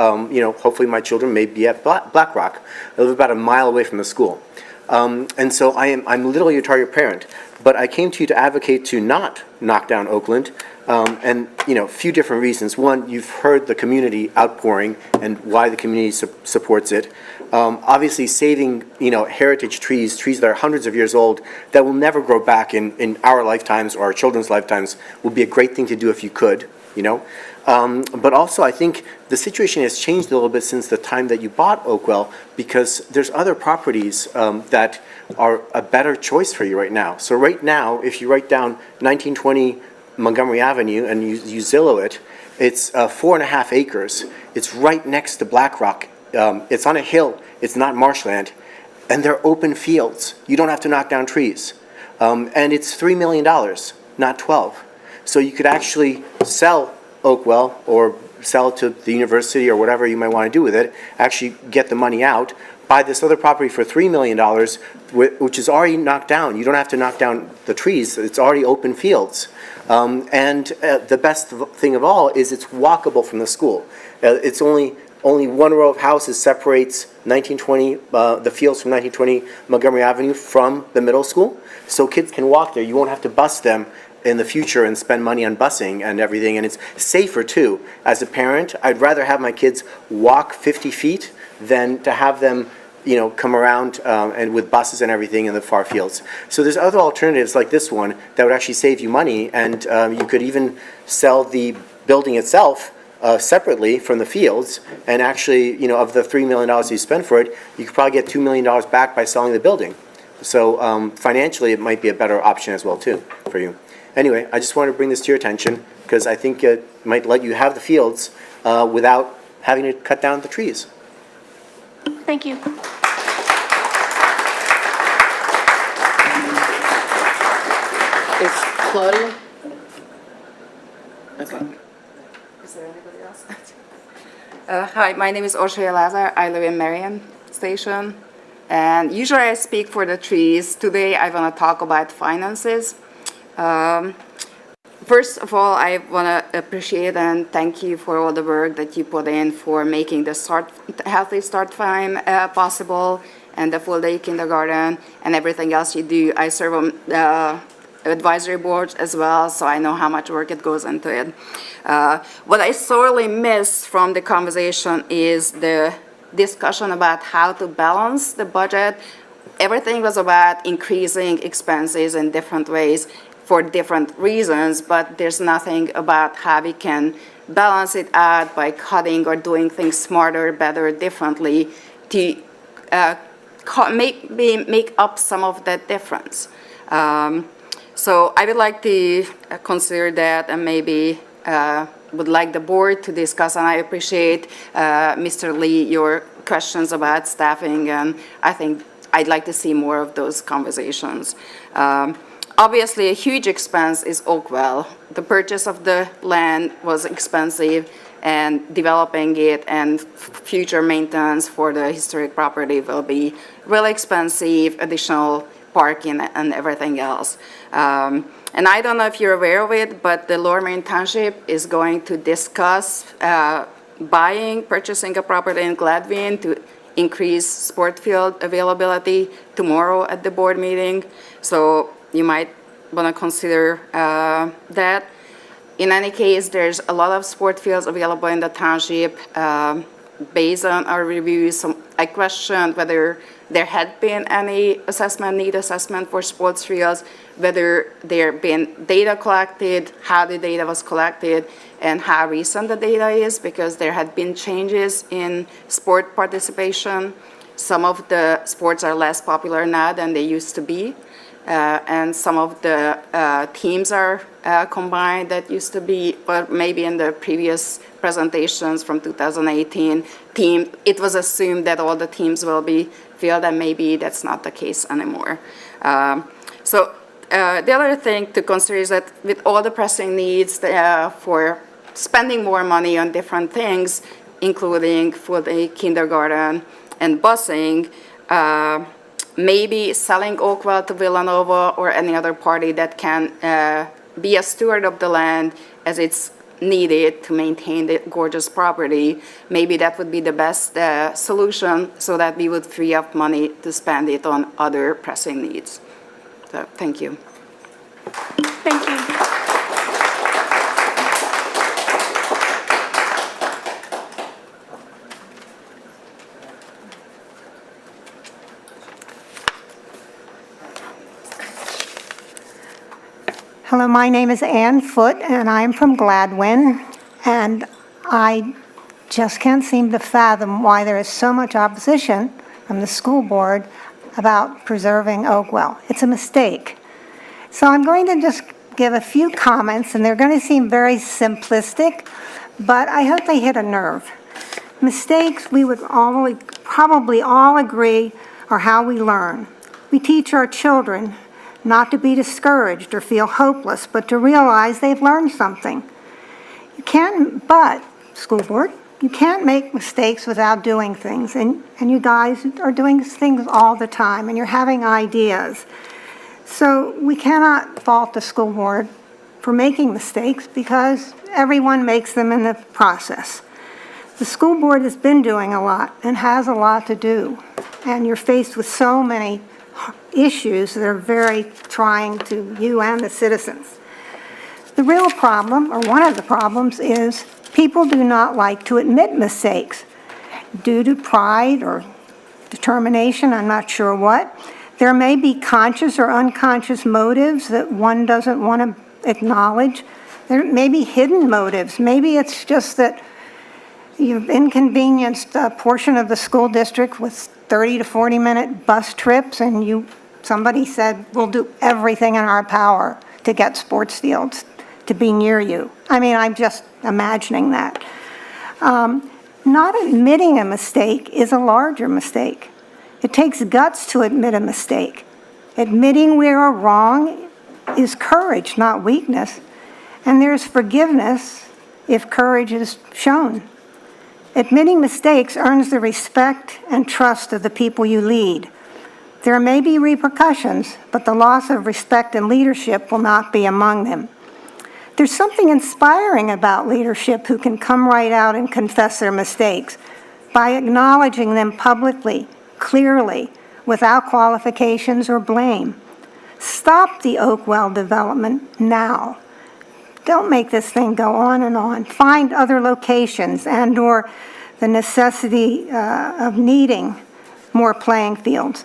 hopefully my children may be at Black Rock. I live about a mile away from the school. And so I'm literally your target parent. But I came to you to advocate to not knock down Oakland. And, a few different reasons. One, you've heard the community outpouring and why the community supports it. Obviously, saving, heritage trees that are hundreds of years old, that will never grow back in our lifetimes or our children's lifetimes, would be a great thing to do if you could, But also, I think the situation has changed a little bit since the time that you bought Oakwell, because there's other properties that are a better choice for you right now. So right now, if you write down 1920 Montgomery Avenue and you Zillow it, it's 4.5 acres. It's right next to Black Rock. It's on a hill. It's not marshland. And they're open fields. You don't have to knock down trees. And it's $3 million, not 12. So you could actually sell Oakwell or sell it to the university or whatever you might want to do with it, actually get the money out, buy this other property for $3 million, which is already knocked down. You don't have to knock down the trees. It's already open fields. And the best thing of all is it's walkable from the school. It's only one row of houses separates 1920, the fields from 1920 Montgomery Avenue from the middle school. So kids can walk there. You won't have to bus them in the future and spend money on busing and everything. And it's safer too. As a parent, I'd rather have my kids walk 50 feet than to have them come around and with buses and everything in the far fields. So there's other alternatives like this one that would actually save you money, and you could even sell the building itself separately from the fields, and actually, of the $3 million you spend for it, you could probably get $2 million back by selling the building. So financially, it might be a better option as well too for you. Anyway, I just wanted to bring this to your attention because I think it might let you have the fields without having to cut down the trees. Thank you. Is Claudia? Okay. Is there anybody else? Hi, my name is Orsoya Lazar. I live in Marion Station. And usually I speak for the trees. Today I want to talk about finances. First of all, I want to appreciate and thank you for all the work that you put in for making the healthy start time possible, and the full day kindergarten and everything else you do. I serve on advisory boards as well, so I know how much work it goes into it. What I sorely miss from the conversation is the discussion about how to balance the budget. Everything was about increasing expenses in different ways for different reasons, but there's nothing about how we can balance it out by cutting or doing things smarter, better, differently to make up some of that difference. So I would like to consider that, and maybe would like the board to discuss, and I appreciate, Mr. Lee, your questions about staffing, and I think I'd like to see more of those conversations. Obviously, a huge expense is Oakwell. The purchase of the land was expensive, and developing it and future maintenance for the historic property will be really expensive, additional parking and everything else. And I don't know if you're aware of it, but the Lower Marion Township is going to discuss purchasing a property in Gladwin to increase sport field availability tomorrow at the board meeting. So you might want to consider that. In any case, there's a lot of sport fields available in the township. Based on our reviews, I questioned whether there had been any need assessment for sports fields, whether there been data collected, how the data was collected, and how recent the data is, because there had been changes in sport participation. Some of the sports are less popular now than they used to be. And some of the teams are combined that used to be, but maybe in the previous presentations from 2018, it was assumed that all the teams will be filled, and maybe that's not the case anymore. So the other thing to consider is that with all the pressing needs for spending more money on different things, including for the kindergarten and busing, maybe selling Oakwell to Villanova or any other party that can be a steward of the land as it's needed to maintain the gorgeous property. Maybe that would be the best solution, so that we would free up money to spend it on other pressing needs. So, thank you. Thank you. Hello, my name is Ann Foote, and I'm from Gladwin, and I just can't seem to fathom why there is so much opposition from the school board about preserving Oakwell. It's a mistake. So I'm going to just give a few comments, and they're going to seem very simplistic, but I hope they hit a nerve. Mistakes, we would probably all agree, are how we learn. We teach our children not to be discouraged or feel hopeless, but to realize they've learned something. School board, you can't make mistakes without doing things, and you guys are doing things all the time, and you're having ideas. So we cannot fault the school board for making mistakes, because everyone makes them in the process. The school board has been doing a lot and has a lot to do, and you're faced with so many issues that are very trying to you and the citizens. The real problem, or one of the problems, is people do not like to admit mistakes due to pride or determination, I'm not sure what. There may be conscious or unconscious motives that one doesn't want to acknowledge. There may be hidden motives. Maybe it's just that you've inconvenienced a portion of the school district with 30 to 40-minute bus trips, and somebody said, we'll do everything in our power to get sports fields to be near you. I mean, I'm just imagining that. Not admitting a mistake is a larger mistake. It takes guts to admit a mistake. Admitting we are wrong is courage, not weakness. And there's forgiveness if courage is shown. Admitting mistakes earns the respect and trust of the people you lead. There may be repercussions, but the loss of respect and leadership will not be among them. There's something inspiring about leadership who can come right out and confess their mistakes by acknowledging them publicly, clearly, without qualifications or blame. Stop the Oakwell development now. Don't make this thing go on and on. Find other locations and/or the necessity of needing more playing fields.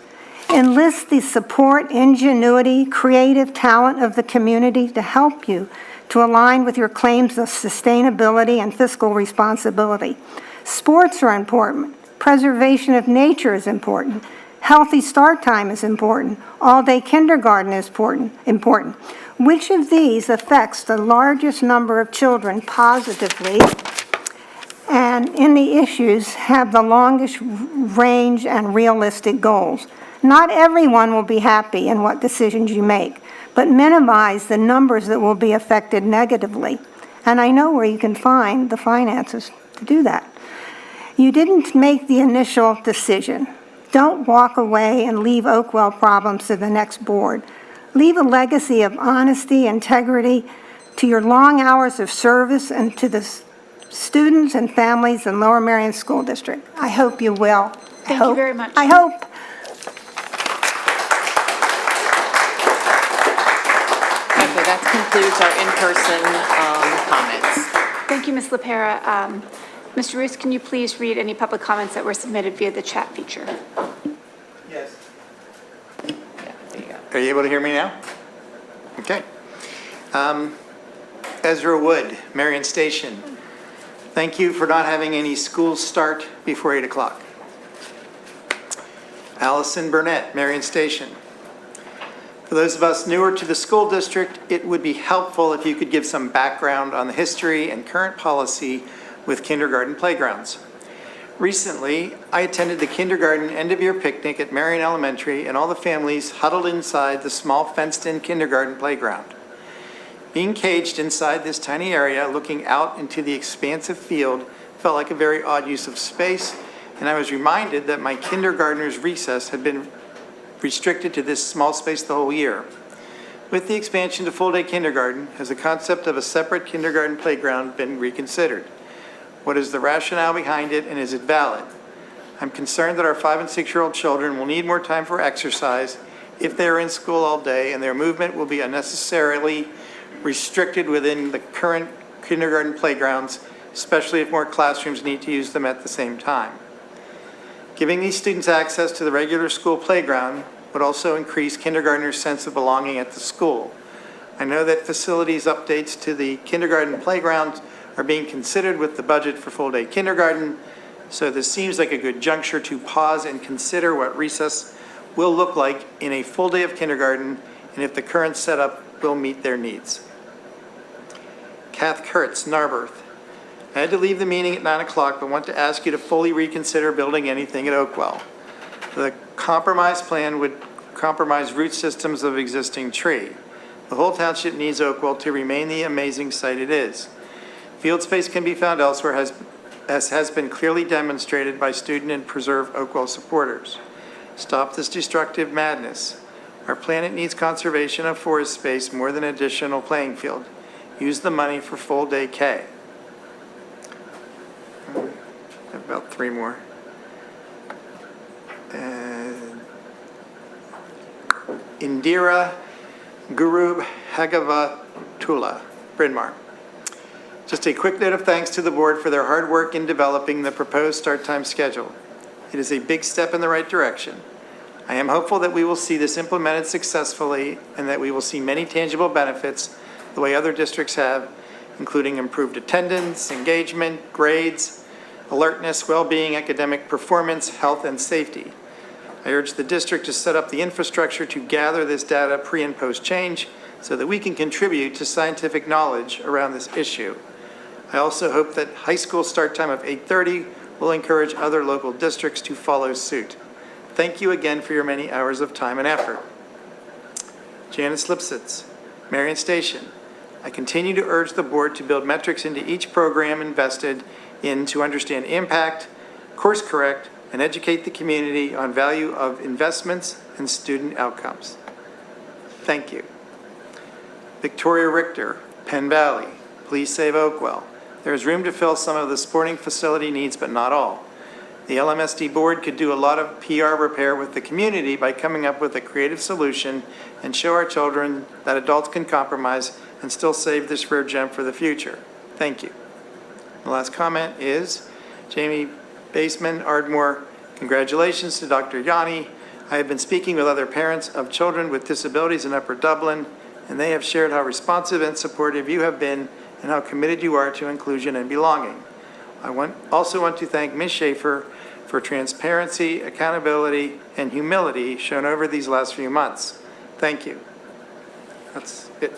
Enlist the support, ingenuity, creative talent of the community to help you to align with your claims of sustainability and fiscal responsibility. Sports are important. Preservation of nature is important. Healthy start time is important. All-day kindergarten is important. Which of these affects the largest number of children positively and in the issues have the longest range and realistic goals? Not everyone will be happy in what decisions you make, but minimize the numbers that will be affected negatively. And I know where you can find the finances to do that. You didn't make the initial decision. Don't walk away and leave Oakwell problems to the next board. Leave a legacy of honesty, integrity to your long hours of service and to the students and families in Lower Merion School District. I hope you will. Thank you very much. I hope. Okay, that concludes our in-person comments. Thank you, Ms. LaPera. Mr. Roos, can you please read any public comments that were submitted via the chat feature? Yes. Are you able to hear me now? Okay. Ezra Wood, Marion Station. Thank you for not having any school start before 8 o'clock. Allison Burnett, Marion Station. For those of us newer to the school district, it would be helpful if you could give some background on the history and current policy with kindergarten playgrounds. Recently, I attended the kindergarten end-of-year picnic at Marion Elementary, and all the families huddled inside the small fenced-in kindergarten playground. Being caged inside this tiny area, looking out into the expansive field, felt like a very odd use of space, and I was reminded that my kindergartner's recess had been restricted to this small space the whole year. With the expansion to full-day kindergarten, has the concept of a separate kindergarten playground been reconsidered? What is the rationale behind it, and is it valid? I'm concerned that our 5- and 6-year-old children will need more time for exercise if they are in school all day, and their movement will be unnecessarily restricted within the current kindergarten playgrounds, especially if more classrooms need to use them at the same time. Giving these students access to the regular school playground would also increase kindergartners' sense of belonging at the school. I know that facilities updates to the kindergarten playground are being considered with the budget for full-day kindergarten, so this seems like a good juncture to pause and consider what recess will look like in a full day of kindergarten and if the current setup will meet their needs. Kath Kurtz, Narberth. I had to leave the meeting at 9 o'clock, but want to ask you to fully reconsider building anything at Oakwell. The compromise plan would compromise root systems of existing tree. The whole township needs Oakwell to remain the amazing site it is. Field space can be found elsewhere, as has been clearly demonstrated by student and Preserve Oakwell supporters. Stop this destructive madness. Our planet needs conservation of forest space more than additional playing field. Use the money for full-day K. I have about 3 more. Indira Gurub Hagavatula, Bryn Mawr. Just a quick note of thanks to the board for their hard work in developing the proposed start time schedule. It is a big step in the right direction. I am hopeful that we will see this implemented successfully and that we will see many tangible benefits the way other districts have, including improved attendance, engagement, grades, alertness, well-being, academic performance, health, and safety. I urge the district to set up the infrastructure to gather this data pre and post change so that we can contribute to scientific knowledge around this issue. I also hope that high school start time of 8:30 will encourage other local districts to follow suit. Thank you again for your many hours of time and effort. Janice Lipsitz, Marion Station. I continue to urge the board to build metrics into each program invested in to understand impact, course correct, and educate the community on value of investments and student outcomes. Thank you. Victoria Richter, Penn Valley, please save Oakwell. There is room to fill some of the sporting facility needs, but not all. The Lmsd board could do a lot of PR repair with the community by coming up with a creative solution and show our children that adults can compromise and still save this rare gem for the future. Thank you. The last comment is Jamie Baseman, Ardmore. Congratulations to Dr. Yanni. I have been speaking with other parents of children with disabilities in Upper Dublin, and they have shared how responsive and supportive you have been and how committed you are to inclusion and belonging. I also want to thank Ms. Schaefer for transparency, accountability, and humility shown over these last few months. Thank you. That's it.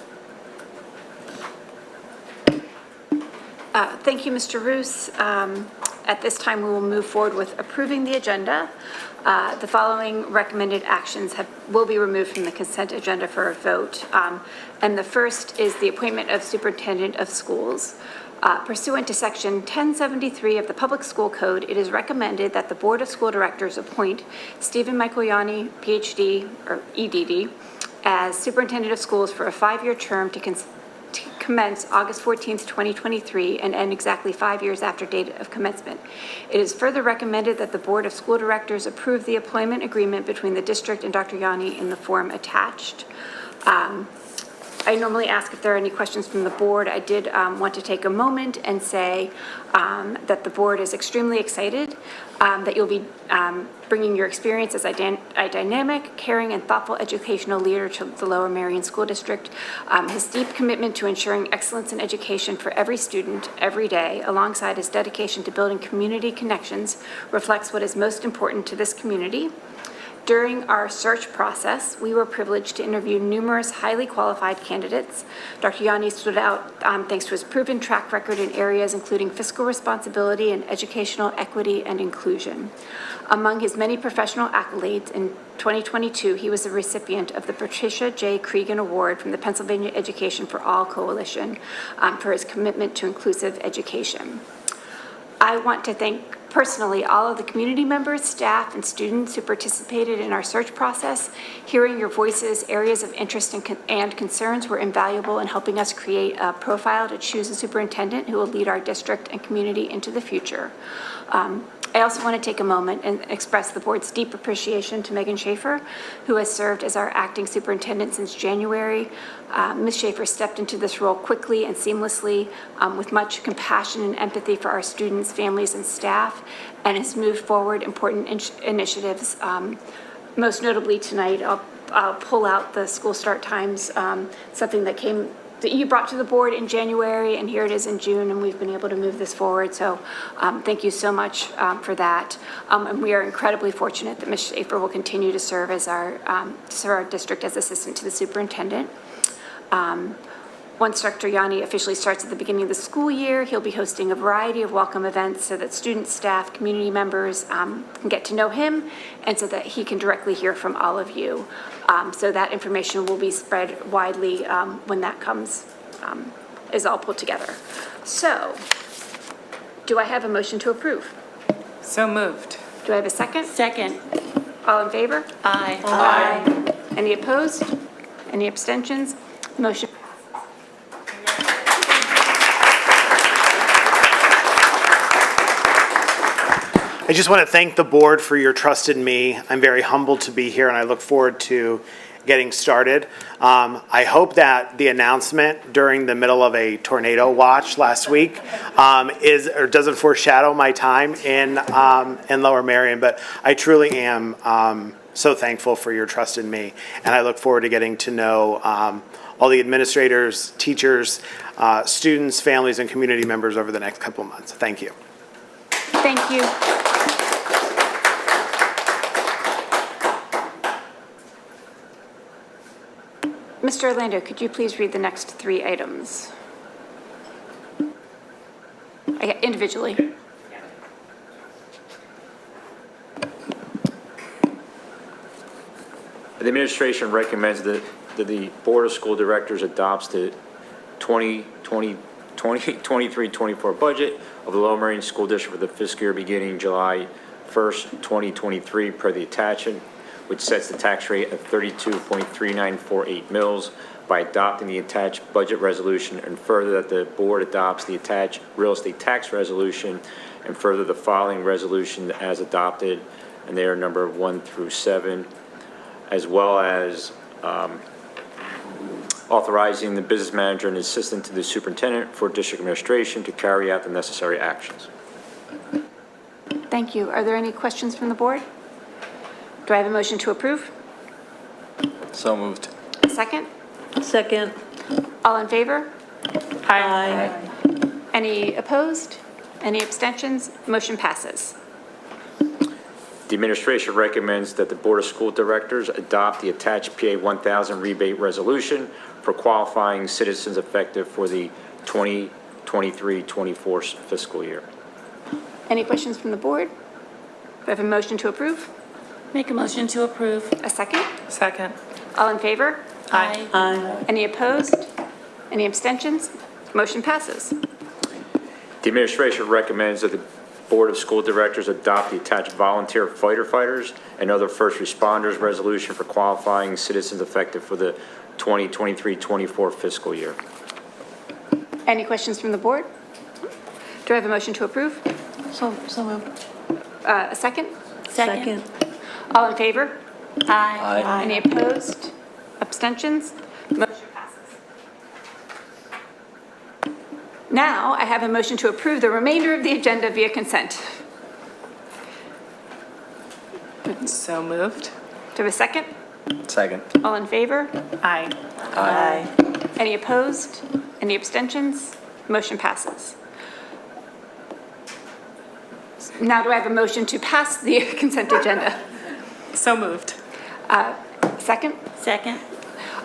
Thank you, Mr. Roos. At this time, we will move forward with approving the agenda. The following recommended actions will be removed from the consent agenda for a vote. And the first is the appointment of superintendent of schools. Pursuant to Section 1073 of the Public School Code, it is recommended that the Board of School Directors appoint Stephen Michael Yanni, PhD, or EDD, as superintendent of schools for a 5-year term to commence August 14th, 2023, and end exactly 5 years after date of commencement. It is further recommended that the Board of School Directors approve the employment agreement between the district and Dr. Yanni in the form attached. I normally ask if there are any questions from the board. I did want to take a moment and say that the board is extremely excited that you'll be bringing your experience as a dynamic, caring, and thoughtful educational leader to the Lower Merion School District. His deep commitment to ensuring excellence in education for every student, every day, alongside his dedication to building community connections, reflects what is most important to this community. During our search process, we were privileged to interview numerous highly qualified candidates. Dr. Yanni stood out thanks to his proven track record in areas including fiscal responsibility and educational equity and inclusion. Among his many professional accolades, in 2022, he was the recipient of the Patricia J. Cregan Award from the Pennsylvania Education for All Coalition for his commitment to inclusive education. I want to thank personally all of the community members, staff, and students who participated in our search process. Hearing your voices, areas of interest, and concerns were invaluable in helping us create a profile to choose a superintendent who will lead our district and community into the future. I also want to take a moment and express the board's deep appreciation to Megan Schaefer, who has served as our acting superintendent since January. Ms. Schaefer stepped into this role quickly and seamlessly with much compassion and empathy for our students, families, and staff, and has moved forward important initiatives. Most notably tonight, I'll pull out the school start times, something that you brought to the board in January, and here it is in June, and we've been able to move this forward. So thank you so much for that. And we are incredibly fortunate that Ms. Schaefer will continue to serve as our district as assistant to the superintendent. Once Dr. Yanni officially starts at the beginning of the school year, he'll be hosting a variety of welcome events so that students, staff, community members can get to know him, and so that he can directly hear from all of you. So that information will be spread widely when that is all put together. So, do I have a motion to approve? So moved. Do I have a second? Second. All in favor? Aye. Aye. Any opposed? Any abstentions? Motion. I just want to thank the board for your trust in me. I'm very humbled to be here, and I look forward to getting started. I hope that the announcement during the middle of a tornado watch last week doesn't foreshadow my time in Lower Merion, but I truly am so thankful for your trust in me, and I look forward to getting to know all the administrators, teachers, students, families, and community members over the next couple of months. Thank you. Thank you. Mr. Orlando, could you please read the next 3 items? Individually. The administration recommends that the Board of School Directors adopts the 2023-24 budget of the Lower Merion School District for the fiscal year beginning July 1st, 2023 per the attachment, which sets the tax rate at 32.3948 mils by adopting the attached budget resolution, and further that the board adopts the attached real estate tax resolution, and further the following resolution as adopted, and they are number 1 through 7, as well as authorizing the business manager and assistant to the superintendent for district administration to carry out the necessary actions. Thank you. Are there any questions from the board? Do I have a motion to approve? So moved. Second? Second. All in favor? Aye. Any opposed? Any abstentions? Motion passes. The administration recommends that the Board of School Directors adopt the attached PA 1000 rebate resolution for qualifying citizens effective for the 2023-24 fiscal year. Any questions from the board? Do I have a motion to approve? Make a motion to approve. A second? Second. All in favor? Aye. Aye. Any opposed? Any abstentions? Motion passes. The administration recommends that the Board of School Directors adopt the attached volunteer fighters and other first responders resolution for qualifying citizens effective for the 2023-24 fiscal year. Any questions from the board? Do I have a motion to approve? So moved. A second? Second. All in favor? Aye. Any opposed? Abstentions? Motion passes. Now, I have a motion to approve the remainder of the agenda via consent. So moved. Do I have a second? Second. All in favor? Aye. Aye. Any opposed? Any abstentions? Motion passes. Now, do I have a motion to pass the consent agenda? So moved. Second? Second.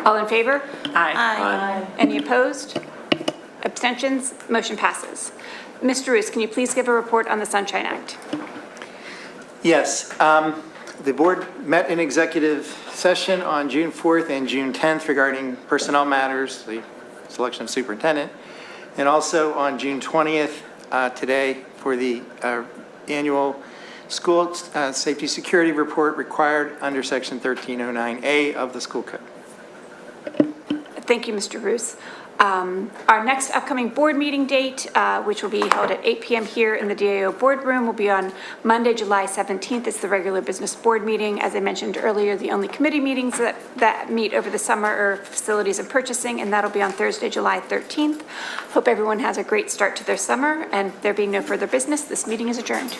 All in favor? Aye. Any opposed? Abstentions? Motion passes. Mr. Roos, can you please give a report on the Sunshine Act? Yes. The board met in executive session on June 4th and June 10th regarding personnel matters, the selection of superintendent, and also on June 20th today for the annual school safety security report required under section 1309A of the school code. Thank you, Mr. Roos. Our next upcoming board meeting date, which will be held at 8 p.m. here in the DAO boardroom, will be on Monday, July 17th. It's the regular business board meeting. As I mentioned earlier, the only committee meetings that meet over the summer are facilities and purchasing, and that'll be on Thursday, July 13th. Hope everyone has a great start to their summer, and there being no further business, this meeting is adjourned.